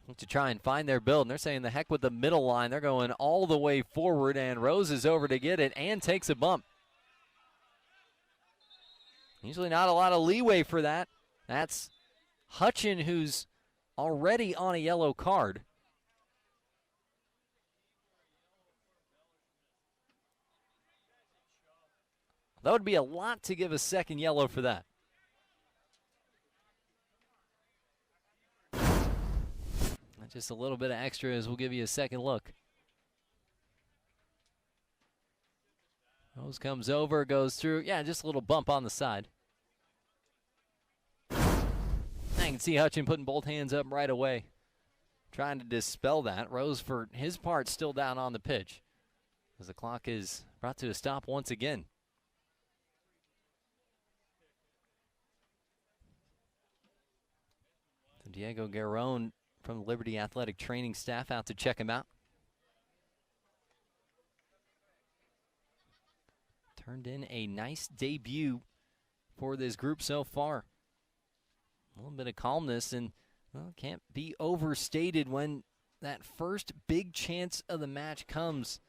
Speaker 1: Look to try and find their build, and they're saying the heck with the middle line. They're going all the way forward, and Rose is over to get it and takes a bump. Usually not a lot of leeway for that. That's Hutchin, who's already on a yellow card. That would be a lot to give a second yellow for that. Just a little bit of extra as we'll give you a second look. Rose comes over, goes through. Yeah, just a little bump on the side. I can see Hutchin putting both hands up right away, trying to dispel that. Rose, for his part, still down on the pitch as the clock is brought to a stop once again. So Diego Garron from the Liberty Athletic training staff out to check him out. Turned in a nice debut for this group so far. A little bit of calmness, and well, can't be overstated when that first big chance of the match comes.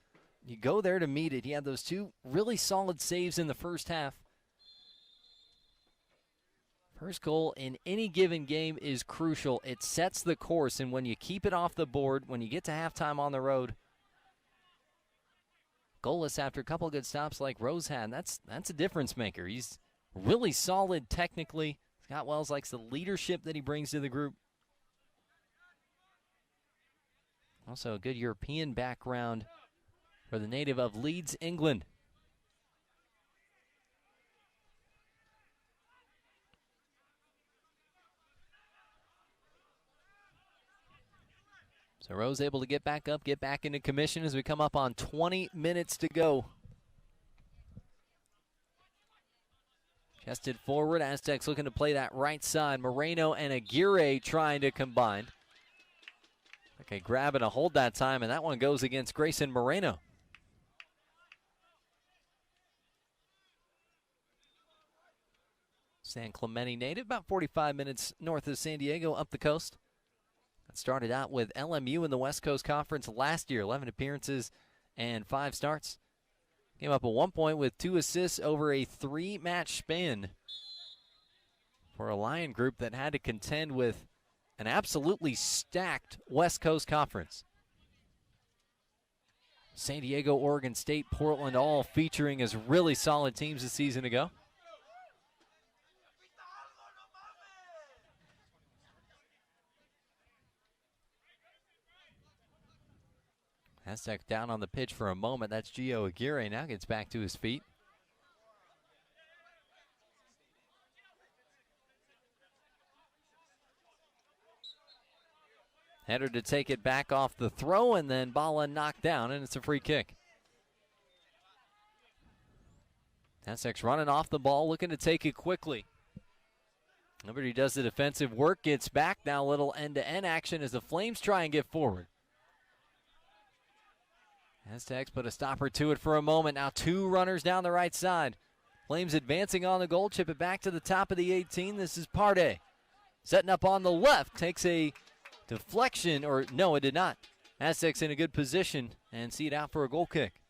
Speaker 1: You go there to meet it. He had those 2 really solid saves in the first half. First goal in any given game is crucial. It sets the course, and when you keep it off the board, when you get to halftime on the road, goalless after a couple of good stops like Rose had, that's a difference maker. He's really solid technically. Scott Wells likes the leadership that he brings to the group. Also a good European background for the native of Leeds, England. So Rose able to get back up, get back into commission as we come up on 20 minutes to go. Chested forward, Aztecs looking to play that right side. Moreno and Aguirre trying to combine. Okay, grab and a hold that time, and that one goes against Grayson Moreno. San Clemente native, about 45 minutes north of San Diego, up the coast. That started out with LMU in the West Coast Conference last year, 11 appearances and 5 starts. Came up at one point with 2 assists over a 3-match span for a Lion group that had to contend with an absolutely stacked West Coast Conference. San Diego, Oregon State, Portland, all featuring as really solid teams a season ago. Aztec down on the pitch for a moment. That's Gio Aguirre. Now gets back to his feet. Header to take it back off the throw, and then Bala knocked down, and it's a free kick. Aztecs running off the ball, looking to take it quickly. Liberty does the defensive work, gets back. Now a little end-to-end action as the Flames try and get forward. Aztecs put a stopper to it for a moment. Now 2 runners down the right side. Flames advancing on the goal. Chip it back to the top of the 18. This is Partey. Setting up on the left. Takes a deflection. Or no, it did not. Aztecs in a good position and see it out for a goal kick.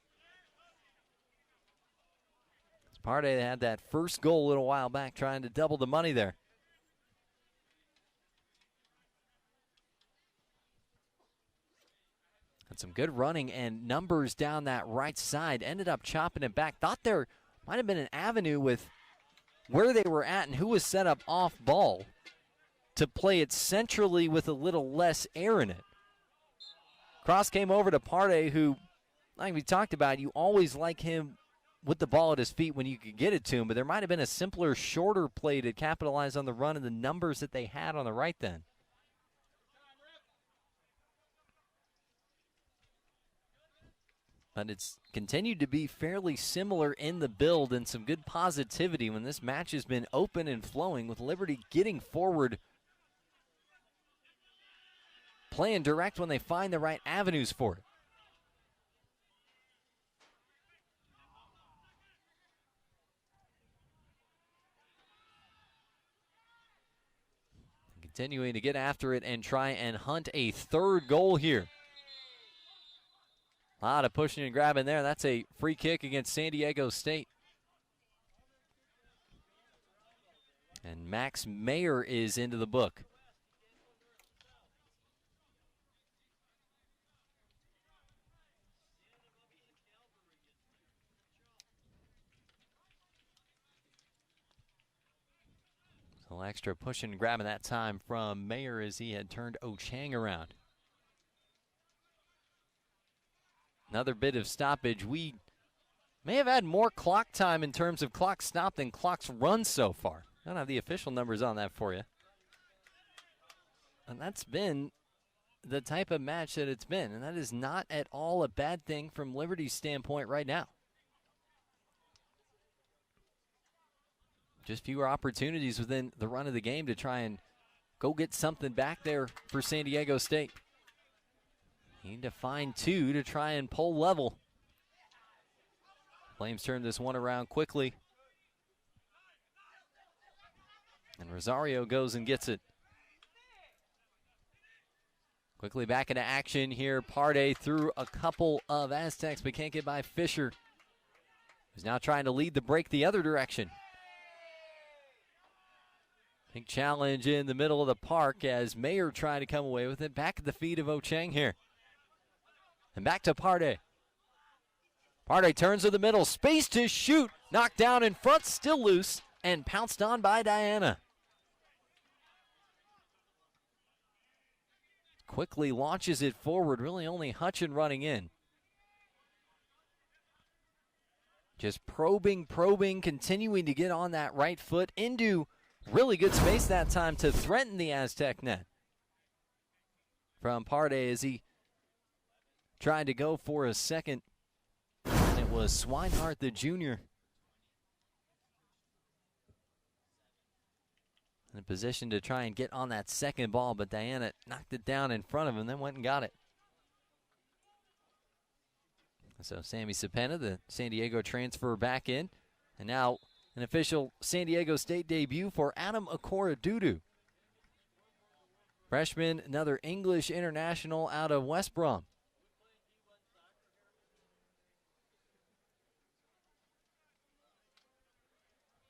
Speaker 1: Partey had that first goal a little while back trying to double the money there. Some good running and numbers down that right side. Ended up chopping it back. Thought there might have been an avenue with where they were at and who was set up off ball to play it centrally with a little less air in it. Cross came over to Partey, who, like we talked about, you always like him with the ball at his feet when you could get it to him, but there might have been a simpler, shorter play to capitalize on the run and the numbers that they had on the right then. But it's continued to be fairly similar in the build and some good positivity when this match has been open and flowing, with Liberty getting forward, playing direct when they find the right avenues for it. Continuing to get after it and try and hunt a third goal here. A lot of pushing and grabbing there. That's a free kick against San Diego State. And Max Mayer is into the book. So extra pushing and grabbing that time from Mayer as he had turned Ochang around. Another bit of stoppage. We may have had more clock time in terms of clock stop than clocks run so far. I don't have the official numbers on that for you. And that's been the type of match that it's been. And that is not at all a bad thing from Liberty's standpoint right now. Just fewer opportunities within the run of the game to try and go get something back there for San Diego State. Need to find 2 to try and pull level. Flames turn this one around quickly. And Rosario goes and gets it. Quickly back into action here. Partey through a couple of Aztecs, but can't get by Fisher, who's now trying to lead the break the other direction. Big challenge in the middle of the park as Mayer trying to come away with it. Back at the feet of Ochang here. And back to Partey. Partey turns to the middle. Space to shoot. Knocked down in front. Still loose. And pounced on by Diana. Quickly launches it forward. Really only Hutchin running in. Just probing. Continuing to get on that right foot. Into really good space that time to threaten the Aztec net. from Parde as he tried to go for a second. And it was Swinehart, the junior, in a position to try and get on that second ball, but Diana knocked it down in front of him, then went and got it. So Sammy Cepena, the San Diego transfer, back in. And now an official San Diego State debut for Adam Okorodudu. Freshman, another English international out of West Brom.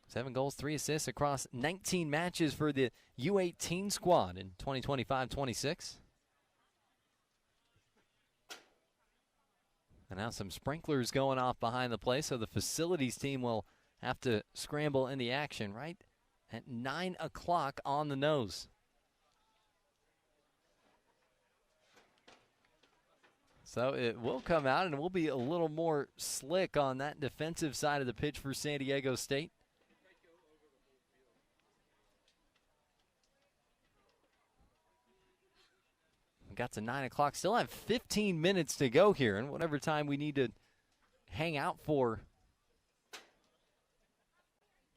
Speaker 1: Seven goals, 3 assists across 19 matches for the U18 squad in 2025-26. And now some sprinklers going off behind the play, so the facilities team will have to scramble in the action right at 9 o'clock on the nose. So it will come out, and it will be a little more slick on that defensive side of the pitch for San Diego State. Got to 9 o'clock. Still have 15 minutes to go here, and whatever time we need to hang out for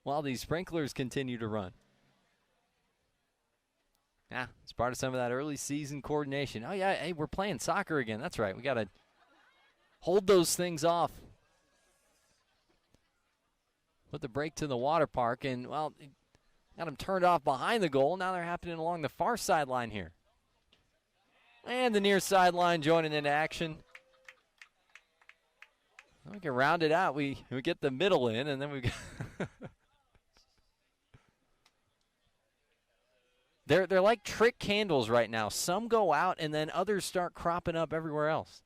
Speaker 1: while these sprinklers continue to run. Yeah, it's part of some of that early season coordination. Oh, yeah, hey, we're playing soccer again. That's right. We got to hold those things off. Put the brake to the water park, and, well, got them turned off behind the goal. Now they're happening along the far sideline here. And the near sideline joining into action. We can round it out. We get the middle in, and then we got They're like trick candles right now. Some go out, and then others start cropping up everywhere else.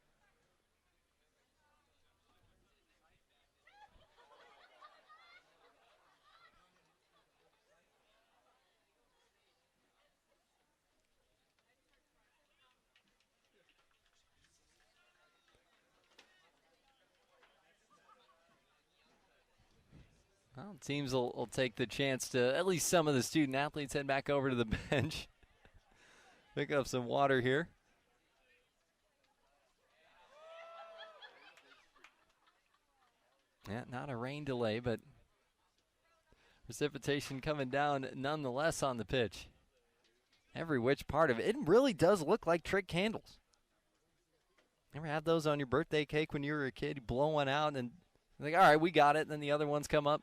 Speaker 1: Well, teams will take the chance to, at least some of the student athletes, head back over to the bench. Pick up some water here. Yeah, not a rain delay, but precipitation coming down nonetheless on the pitch. Every which part of it. It really does look like trick candles. Ever have those on your birthday cake when you were a kid? You blow one out and like, all right, we got it. And then the other ones come up.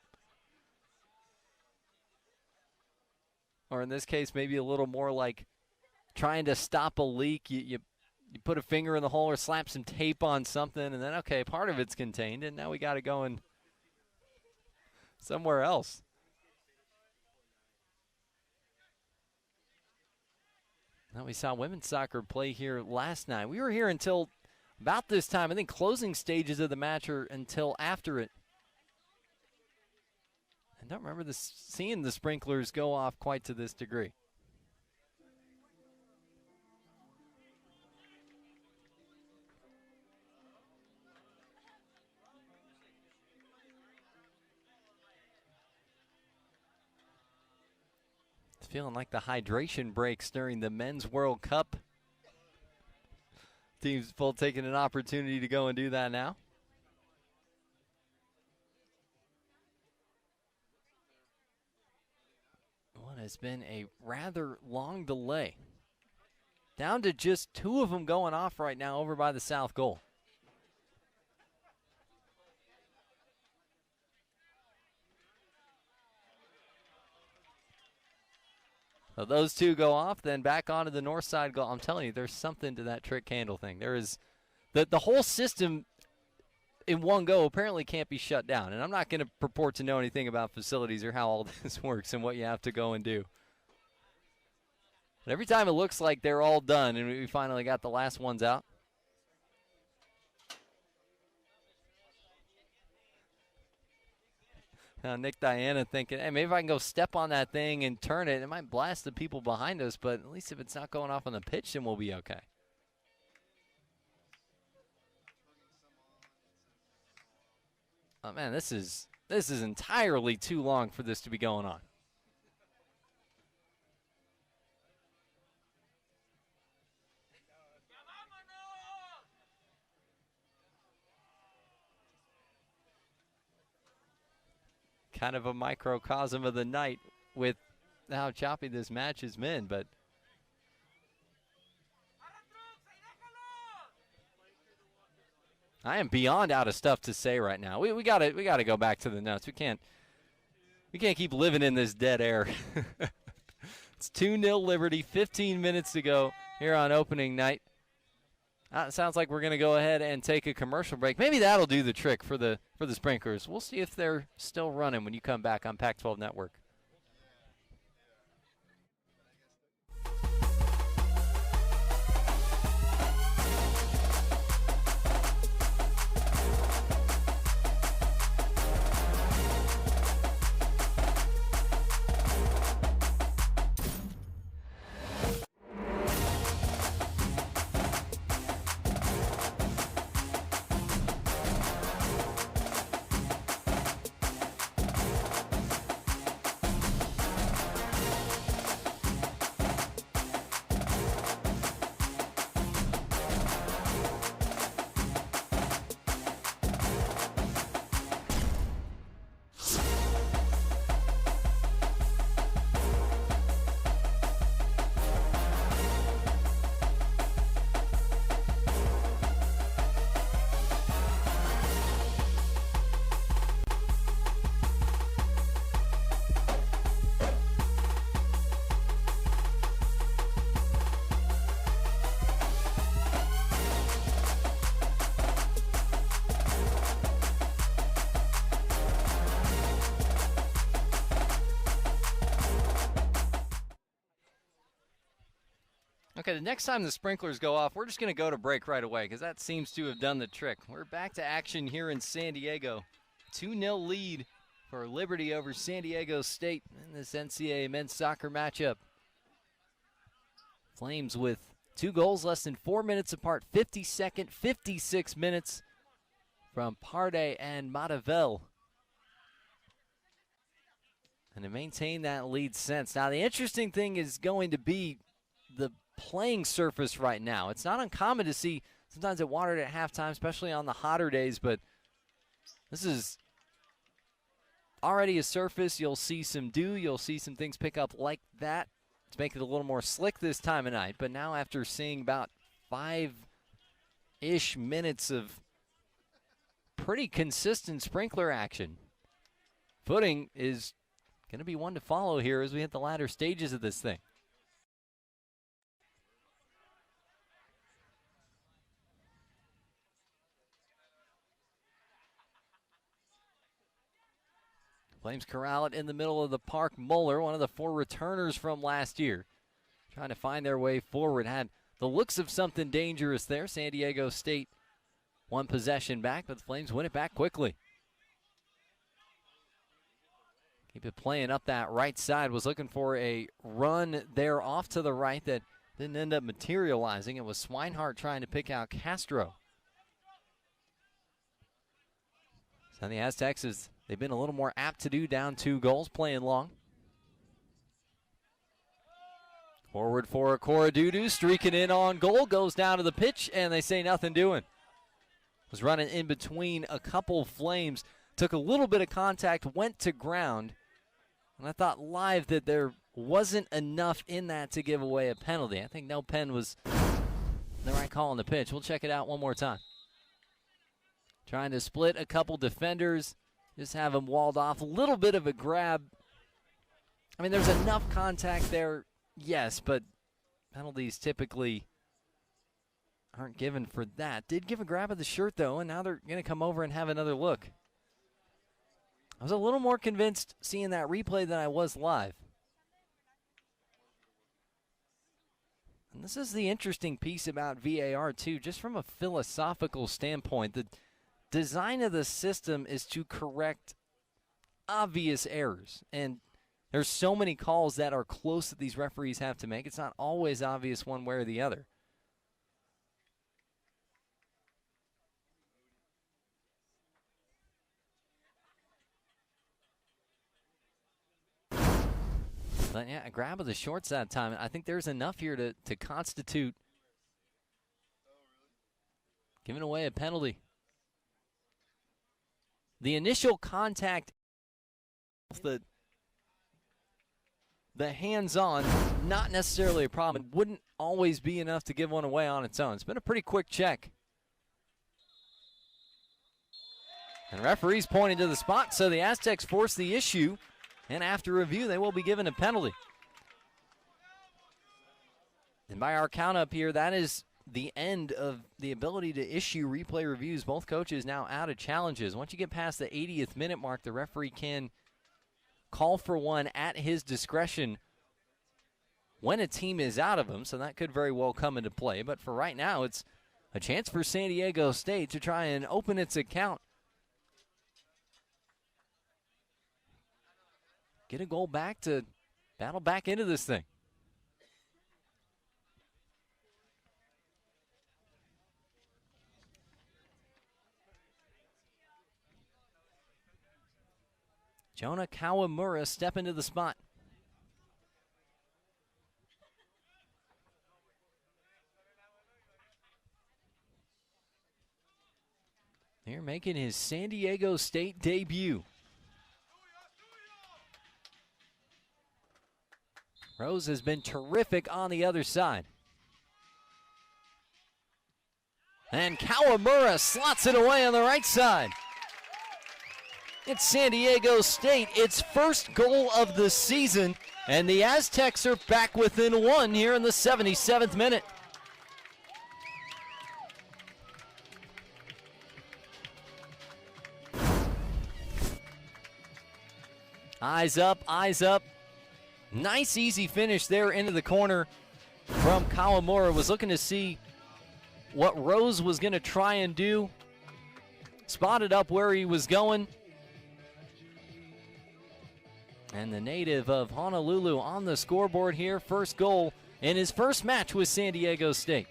Speaker 1: Or in this case, maybe a little more like trying to stop a leak. You put a finger in the hole or slap some tape on something, and then, okay, part of it's contained, and now we got to go in somewhere else. Now we saw women's soccer play here last night. We were here until about this time. I think closing stages of the match are until after it. I don't remember seeing the sprinklers go off quite to this degree. It's feeling like the hydration breaks during the Men's World Cup. Teams full taking an opportunity to go and do that now. Has been a rather long delay. Down to just 2 of them going off right now over by the south goal. So those 2 go off, then back onto the north side goal. I'm telling you, there's something to that trick handle thing. There is the whole system in one go apparently can't be shut down. And I'm not going to purport to know anything about facilities or how all this works and what you have to go and do. But every time it looks like they're all done and we finally got the last ones out. Now Nick Diana thinking, hey, maybe if I can go step on that thing and turn it, it might blast the people behind us, but at least if it's not going off on the pitch, then we'll be okay. Oh, man, this is entirely too long for this to be going on. kind of a microcosm of the night with how choppy this match has been, but I am beyond out of stuff to say right now. We gotta go back to the notes. We can't keep living in this dead air. It's 2-0 Liberty, 15 minutes to go here on opening night. It sounds like we're going to go ahead and take a commercial break. Maybe that'll do the trick for the Sprinklers. We'll see if they're still running when you come back on Pac-12 Network. Okay, the next time the sprinklers go off, we're just going to go to break right away because that seems to have done the trick. We're back to action here in San Diego. 2-0 lead for Liberty over San Diego State in this NCAA men's soccer matchup. Flames with 2 goals less than 4 minutes apart, 52nd, 56 minutes from Parde and Matavel. And to maintain that lead since. Now, the interesting thing is going to be the playing surface right now. It's not uncommon to see sometimes it watered at halftime, especially on the hotter days, but this is already a surface. You'll see some dew. You'll see some things pick up like that to make it a little more slick this time of night. But now after seeing about 5-ish minutes of pretty consistent sprinkler action, footing is going to be one to follow here as we hit the latter stages of this thing. Flames corral it in the middle of the park. Muller, one of the 4 returners from last year, trying to find their way forward. Had the looks of something dangerous there. San Diego State one possession back, but the Flames win it back quickly. Keep it playing up that right side. Was looking for a run there off to the right that didn't end up materializing. It was Swinehart trying to pick out Castro. So the Aztecs, they've been a little more apt to do, down 2 goals, playing long. Forward for Korodudu, streaking in on goal, goes down to the pitch, and they say nothing doing. Was running in between a couple Flames, took a little bit of contact, went to ground, and I thought live that there wasn't enough in that to give away a penalty. I think no pen was the right call on the pitch. We'll check it out one more time. Trying to split a couple defenders, just have them walled off. A little bit of a grab. I mean, there's enough contact there, yes, but penalties typically aren't given for that. Did give a grab of the shirt, though, and now they're going to come over and have another look. I was a little more convinced seeing that replay than I was live. And this is the interesting piece about VAR, too, just from a philosophical standpoint. The design of the system is to correct obvious errors. And there's so many calls that are close that these referees have to make. It's not always obvious one way or the other. But yeah, a grab of the short side time. I think there's enough here to constitute giving away a penalty. The initial contact The hands-on, not necessarily a problem. It wouldn't always be enough to give one away on its own. It's been a pretty quick check. And referees pointing to the spot, so the Aztecs force the issue. And after review, they will be given a penalty. And by our count up here, that is the end of the ability to issue replay reviews. Both coaches now out of challenges. Once you get past the 80th minute mark, the referee can call for one at his discretion when a team is out of them, so that could very well come into play. But for right now, it's a chance for San Diego State to try and open its account. Get a goal back to battle back into this thing. Jonah Kawamura step into the spot. Here making his San Diego State debut. Rose has been terrific on the other side. And Kawamura slots it away on the right side. It's San Diego State, its first goal of the season, and the Aztecs are back within one here in the 77th minute. Eyes up, eyes up. Nice, easy finish there into the corner from Kawamura. Was looking to see what Rose was going to try and do. Spotted up where he was going. And the native of Honolulu on the scoreboard here. First goal in his first match with San Diego State.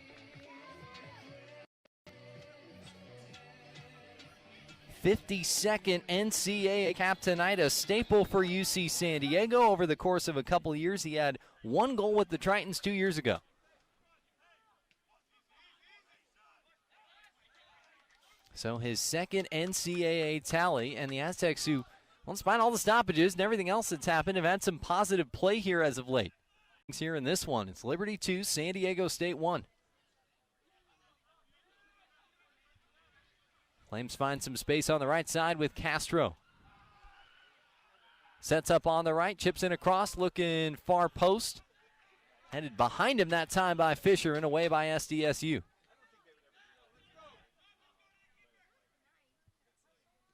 Speaker 1: '52nd NCAA cap tonight, a staple for UC San Diego. Over the course of a couple of years, he had one goal with the Tritons 2 years ago. So his second NCAA tally, and the Aztecs, who, well, despite all the stoppages and everything else that's happened, have had some positive play here as of late. Here in this one, it's Liberty 2, San Diego State 1. Flames find some space on the right side with Castro. Sets up on the right, chips in across, looking far post. Headed behind him that time by Fisher and away by SDSU.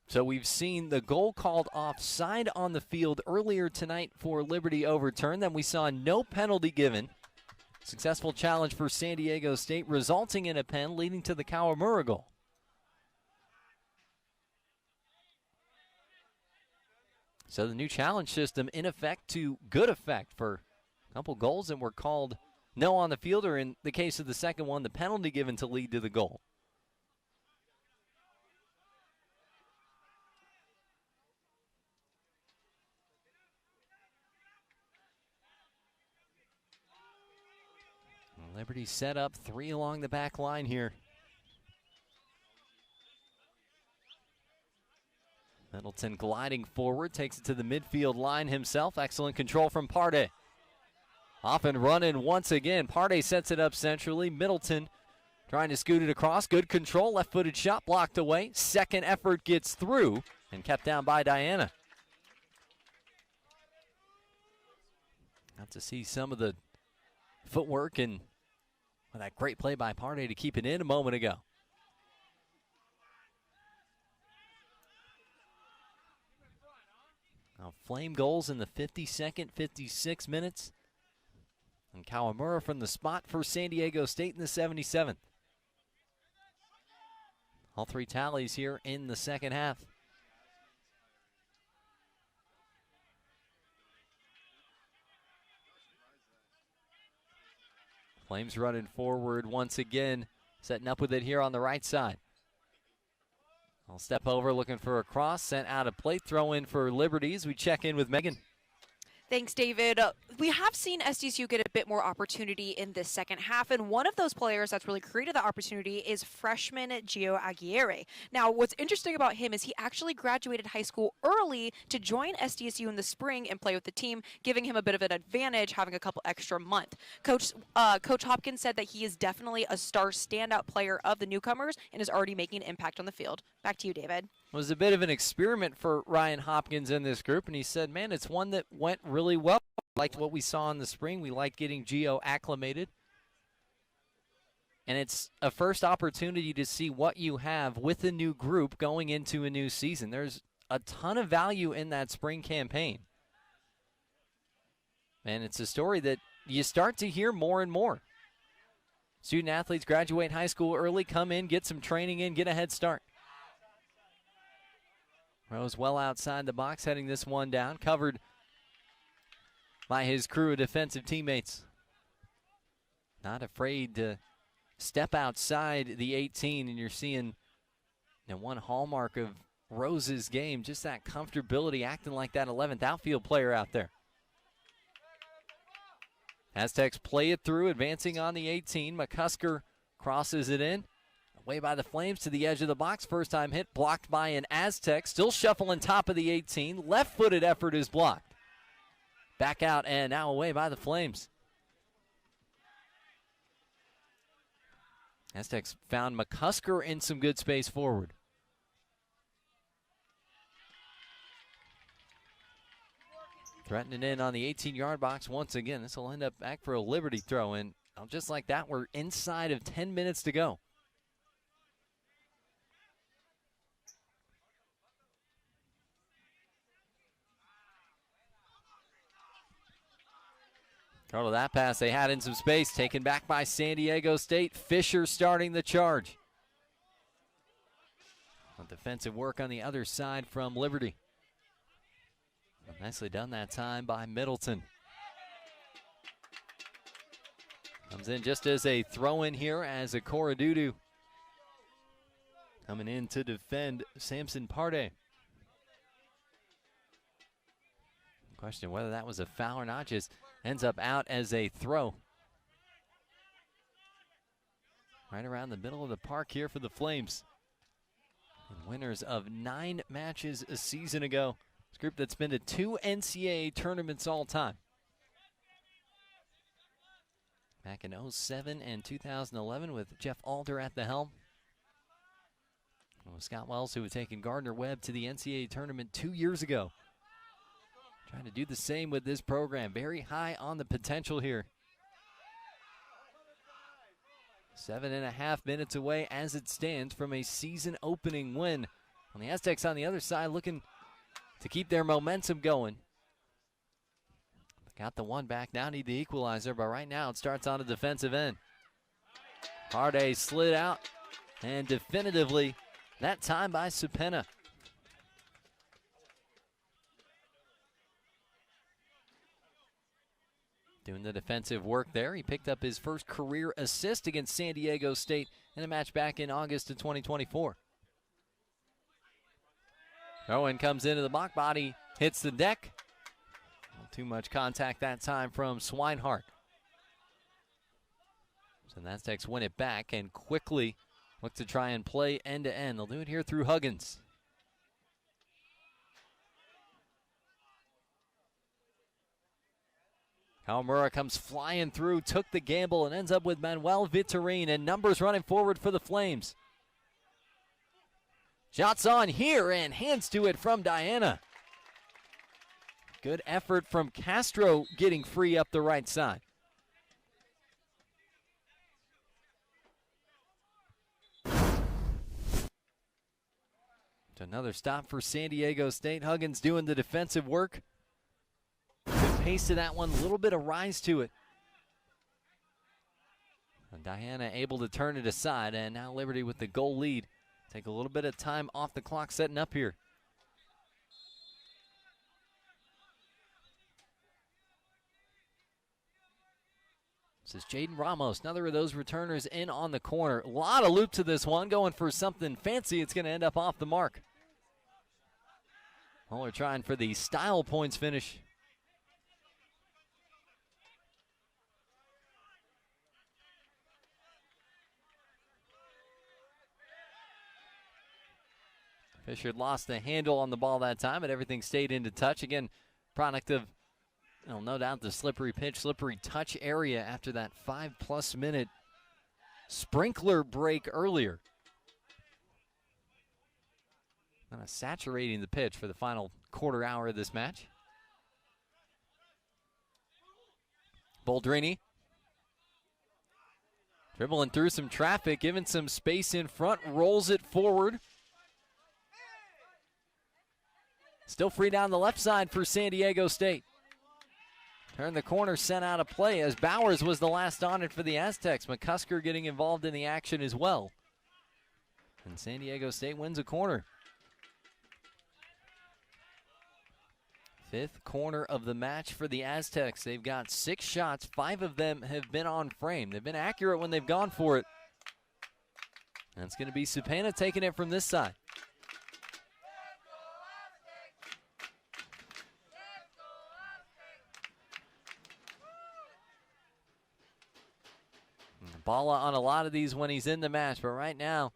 Speaker 1: So we've seen the goal called offside on the field earlier tonight for Liberty overturned. Then we saw no penalty given. Successful challenge for San Diego State, resulting in a pen, leading to the Kawamura goal. So the new challenge system in effect to good effect for a couple goals that were called no on the field, or in the case of the second one, the penalty given to lead to the goal. Liberty set up three along the back line here. Middleton gliding forward, takes it to the midfield line himself. Excellent control from Partey. Off and running once again. Partey sets it up centrally. Middleton trying to scoot it across. Good control, left-footed shot blocked away. Second effort gets through and kept down by Diana. Got to see some of the footwork and that great play by Partey to keep it in a moment ago. Now, Flame goals in the 52nd, 56 minutes. And Kawamura from the spot for San Diego State in the 77th. All three tallies here in the second half. Flames running forward once again, setting up with it here on the right side. I'll step over looking for a cross, sent out of play, throw in for Liberties. We check in with Megan.
Speaker 2: Thanks, David. We have seen SDSU get a bit more opportunity in this second half, and one of those players that's really created the opportunity is freshman Gio Aguirre. Now, what's interesting about him is he actually graduated high school early to join SDSU in the spring and play with the team, giving him a bit of an advantage having a couple extra months. Coach Hopkins said that he is definitely a star standout player of the newcomers and is already making an impact on the field. Back to you, David.
Speaker 1: It was a bit of an experiment for Ryan Hopkins in this group, and he said, man, it's one that went really well. Liked what we saw in the spring. We liked getting Gio acclimated. And it's a first opportunity to see what you have with a new group going into a new season. There's a ton of value in that spring campaign. And it's a story that you start to hear more and more. Student athletes graduate high school early, come in, get some training in, get a head start. Rose well outside the box, heading this one down, covered by his crew of defensive teammates. Not afraid to step outside the 18, and you're seeing one hallmark of Rose's game, just that comfortability, acting like that 11th outfield player out there. Aztecs play it through, advancing on the 18. McCusker crosses it in. Away by the Flames to the edge of the box. First time hit blocked by an Aztec. Still shuffling top of the 18. Left-footed effort is blocked. Back out and now away by the Flames. Aztecs found McCusker in some good space forward. Threatening in on the 18-yard box once again. This will end up back for a Liberty throw in. Just like that, we're inside of 10 minutes to go. Throw to that pass. They had in some space. Taken back by San Diego State. Fisher starting the charge. Defensive work on the other side from Liberty. Nicely done that time by Middleton. Comes in just as a throw-in here as a Corodudu coming in to defend Samson Parte. Question whether that was a foul or not, just ends up out as a throw. Right around the middle of the park here for the Flames. And winners of 9 matches a season ago. This group that's been to 2 NCAA tournaments all time. Back in 2007 and 2011 with Jeff Alder at the helm. Scott Wells, who had taken Gardner Webb to the NCAA tournament 2 years ago. Trying to do the same with this program. Very high on the potential here. 7.5 minutes away as it stands from a season opening win. On the Aztecs on the other side looking to keep their momentum going. Got the one back, now need the equalizer, but right now it starts on a defensive end. Parte slid out, and definitively, that time by Supena. Doing the defensive work there. He picked up his first career assist against San Diego State in a match back in August of 2024. Owen comes into the block, body hits the deck. Not too much contact that time from Swinehart. So the Aztecs win it back and quickly look to try and play end-to-end. They'll do it here through Huggins. Kawamura comes flying through, took the gamble, and ends up with Manuel Vitorine, and numbers running forward for the Flames. Shots on here, and hands to it from Diana. Good effort from Castro getting free up the right side. Another stop for San Diego State. Huggins doing the defensive work. Good pace to that one, a little bit of rise to it. And Diana able to turn it aside, and now Liberty with the goal lead. Take a little bit of time off the clock setting up here. This is Jaden Ramos, another of those returners in on the corner. A lot of loop to this one, going for something fancy. It's going to end up off the mark. Muller trying for the style points finish. Fisher lost the handle on the ball that time, but everything stayed into touch. Again, product of, no doubt, the slippery pitch, slippery touch area after that 5+ minute sprinkler break earlier. Kind of saturating the pitch for the final quarter hour of this match. Boldrini dribbling through some traffic, giving some space in front, rolls it forward. Still free down the left side for San Diego State. Turned the corner, sent out of play as Bowers was the last on it for the Aztecs. McCusker getting involved in the action as well. And San Diego State wins a corner. 5th corner of the match for the Aztecs. They've got 6 shots. 5 of them have been on frame. They've been accurate when they've gone for it. And it's going to be Cepena taking it from this side. Balla on a lot of these when he's in the match, but right now,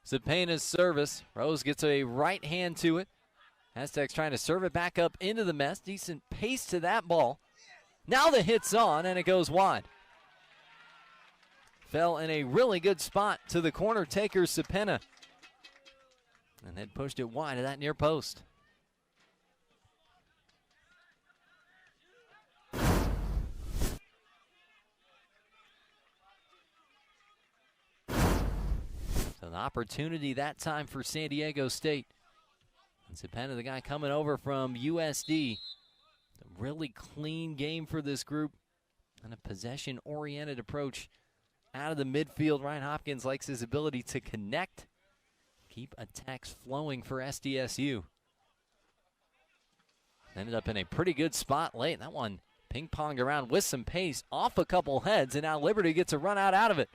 Speaker 1: Cepena's service. Rose gets a right hand to it. Aztecs trying to serve it back up into the mess. Decent pace to that ball. Now the hit's on, and it goes wide. Fell in a really good spot to the corner taker, Cepena. And then pushed it wide of that near post. So an opportunity that time for San Diego State. And Cepena, the guy coming over from USD. A really clean game for this group and a possession-oriented approach out of the midfield. Ryan Hopkins likes his ability to connect, keep attacks flowing for SDSU. Ended up in a pretty good spot late. That one ping-ponged around with some pace off a couple heads, and now Liberty gets a run out of it.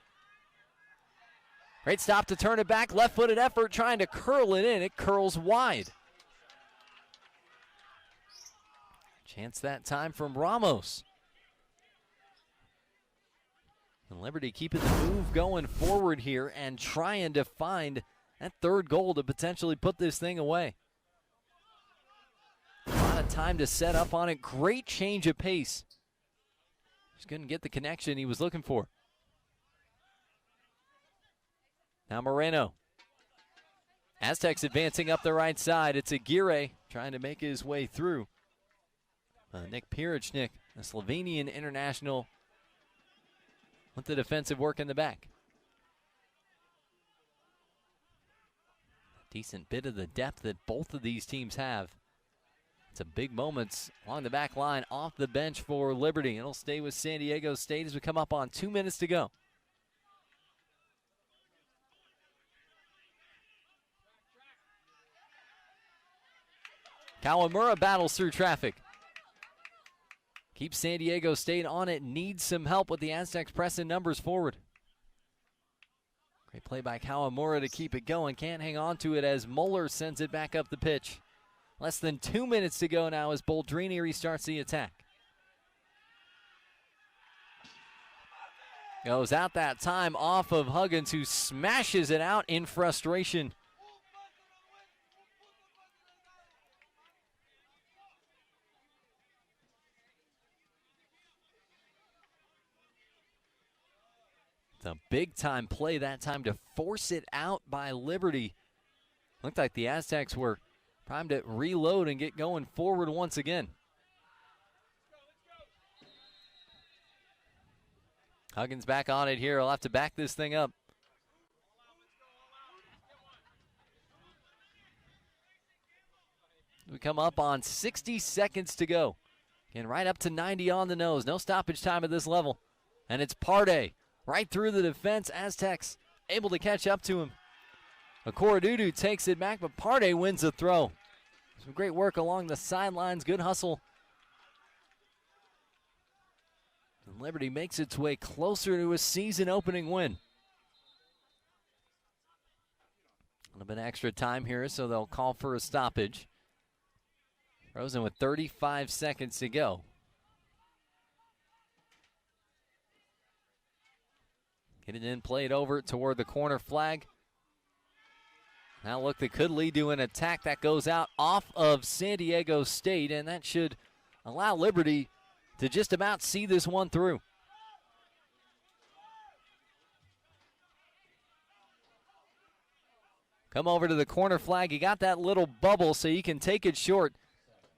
Speaker 1: Great stop to turn it back. Left-footed effort trying to curl it in. It curls wide. Chance that time from Ramos. And Liberty keeping the move going forward here and trying to find that 3rd goal to potentially put this thing away. A lot of time to set up on it. Great change of pace. Just couldn't get the connection he was looking for. Now Moreno. Aztecs advancing up the right side. It's Aguirre trying to make his way through. Nick Piricnik, a Slovenian international, with the defensive work in the back. Decent bit of the depth that both of these teams have. Some big moments along the back line, off the bench for Liberty. It'll stay with San Diego State as we come up on 2 minutes to go. Kawamura battles through traffic. Keeps San Diego State on it. Needs some help with the Aztecs pressing numbers forward. Great play by Kawamura to keep it going. Can't hang on to it as Muller sends it back up the pitch. Less than 2 minutes to go now as Boldrini restarts the attack. Goes out that time off of Huggins, who smashes it out in frustration. A big-time play that time to force it out by Liberty. Looked like the Aztecs were primed to reload and get going forward once again. Huggins back on it here. He'll have to back this thing up. We come up on 60 seconds to go. Again, right up to 90 on the nose. No stoppage time at this level. And it's Partey. Right through the defense, Aztecs able to catch up to him. Okorodudu takes it back, but Partey wins the throw. Some great work along the sidelines, good hustle. And Liberty makes its way closer to a season-opening win. A little bit of extra time here, so they'll call for a stoppage. Rosen with 35 seconds to go. Get it in, play it over toward the corner flag. Now look, they could lead to an attack that goes out off of San Diego State, and that should allow Liberty to just about see this one through. Come over to the corner flag. You got that little bubble so you can take it short.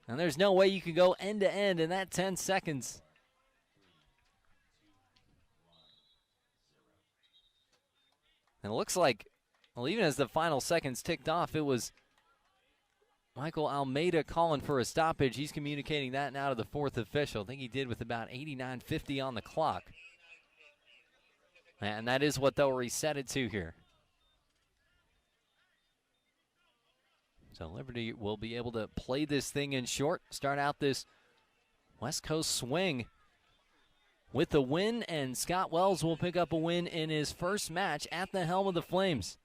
Speaker 1: And there's no way you can go end to end in that 10 seconds. And it looks like, well, even as the final seconds ticked off, it was Michael Almeida calling for a stoppage. He's communicating that now to the fourth official. I think he did with about 89:50 on the clock. And that is what they'll reset it to here. So Liberty will be able to play this thing in short, start out this West Coast swing with the win, and Scott Wells will pick up a win in his first match at the helm of the Flames.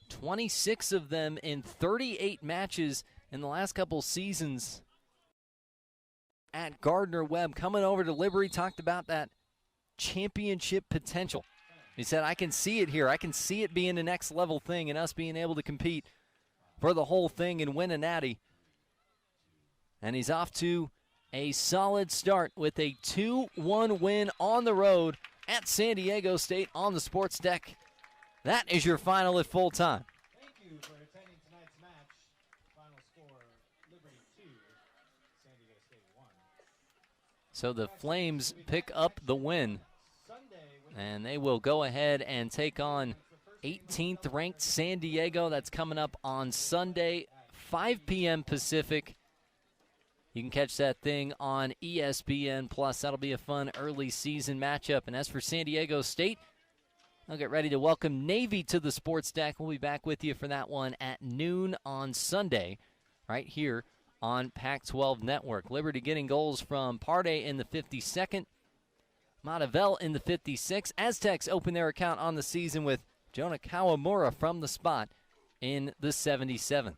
Speaker 1: "26 of them in 38 matches in the last couple seasons at Gardner-Webb. Coming over to Liberty, talked about that championship potential. He said, I can see it here. I can see it being the next level thing and us being able to compete for the whole thing and win a natty. And he's off to a solid start with a 2-1 win on the road at San Diego State on the sports deck. That is your final at full time.
Speaker 3: Thank you for attending tonight's match. Final score, Liberty 2, San Diego State 1.
Speaker 1: So the Flames pick up the win. And they will go ahead and take on 18th ranked San Diego. That's coming up on Sunday, 5 p.m. Pacific. You can catch that thing on ESPN+. That'll be a fun early season matchup. And as for San Diego State, they'll get ready to welcome Navy to the sports deck. We'll be back with you for that one at noon on Sunday, right here on Pac-12 Network. Liberty getting goals from Partey in the 52nd. Matavel in the 56th. Aztecs open their account on the season with Jonah Kawamura from the spot in the 77th.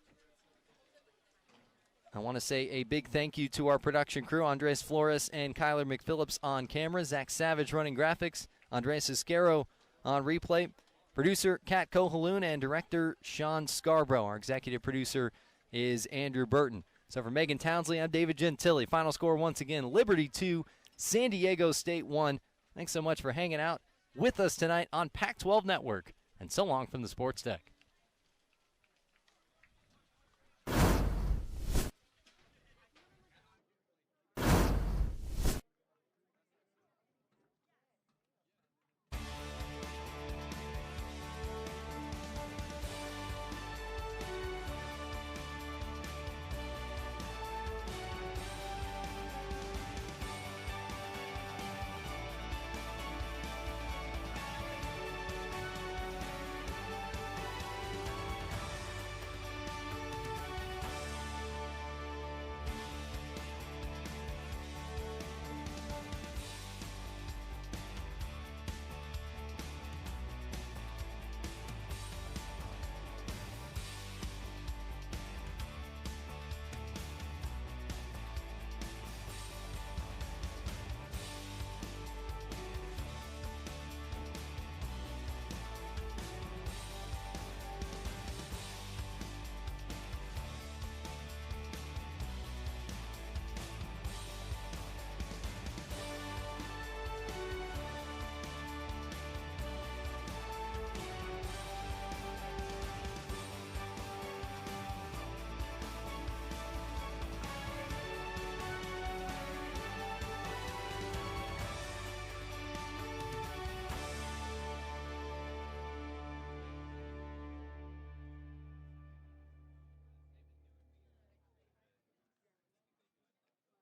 Speaker 1: I want to say a big thank you to our production crew, Andres Flores and Kyler McPhillips on camera, Zach Savage running graphics, Andres Iscaro on replay, producer Kat Kohaloon, and director Sean Scarborough. Our executive producer is Andrew Burton. So for Megan Townsley, I'm David Gentili. Final score once again, Liberty 2, San Diego State 1. Thanks so much for hanging out with us tonight on Pac-12 Network, and so long from the sports deck.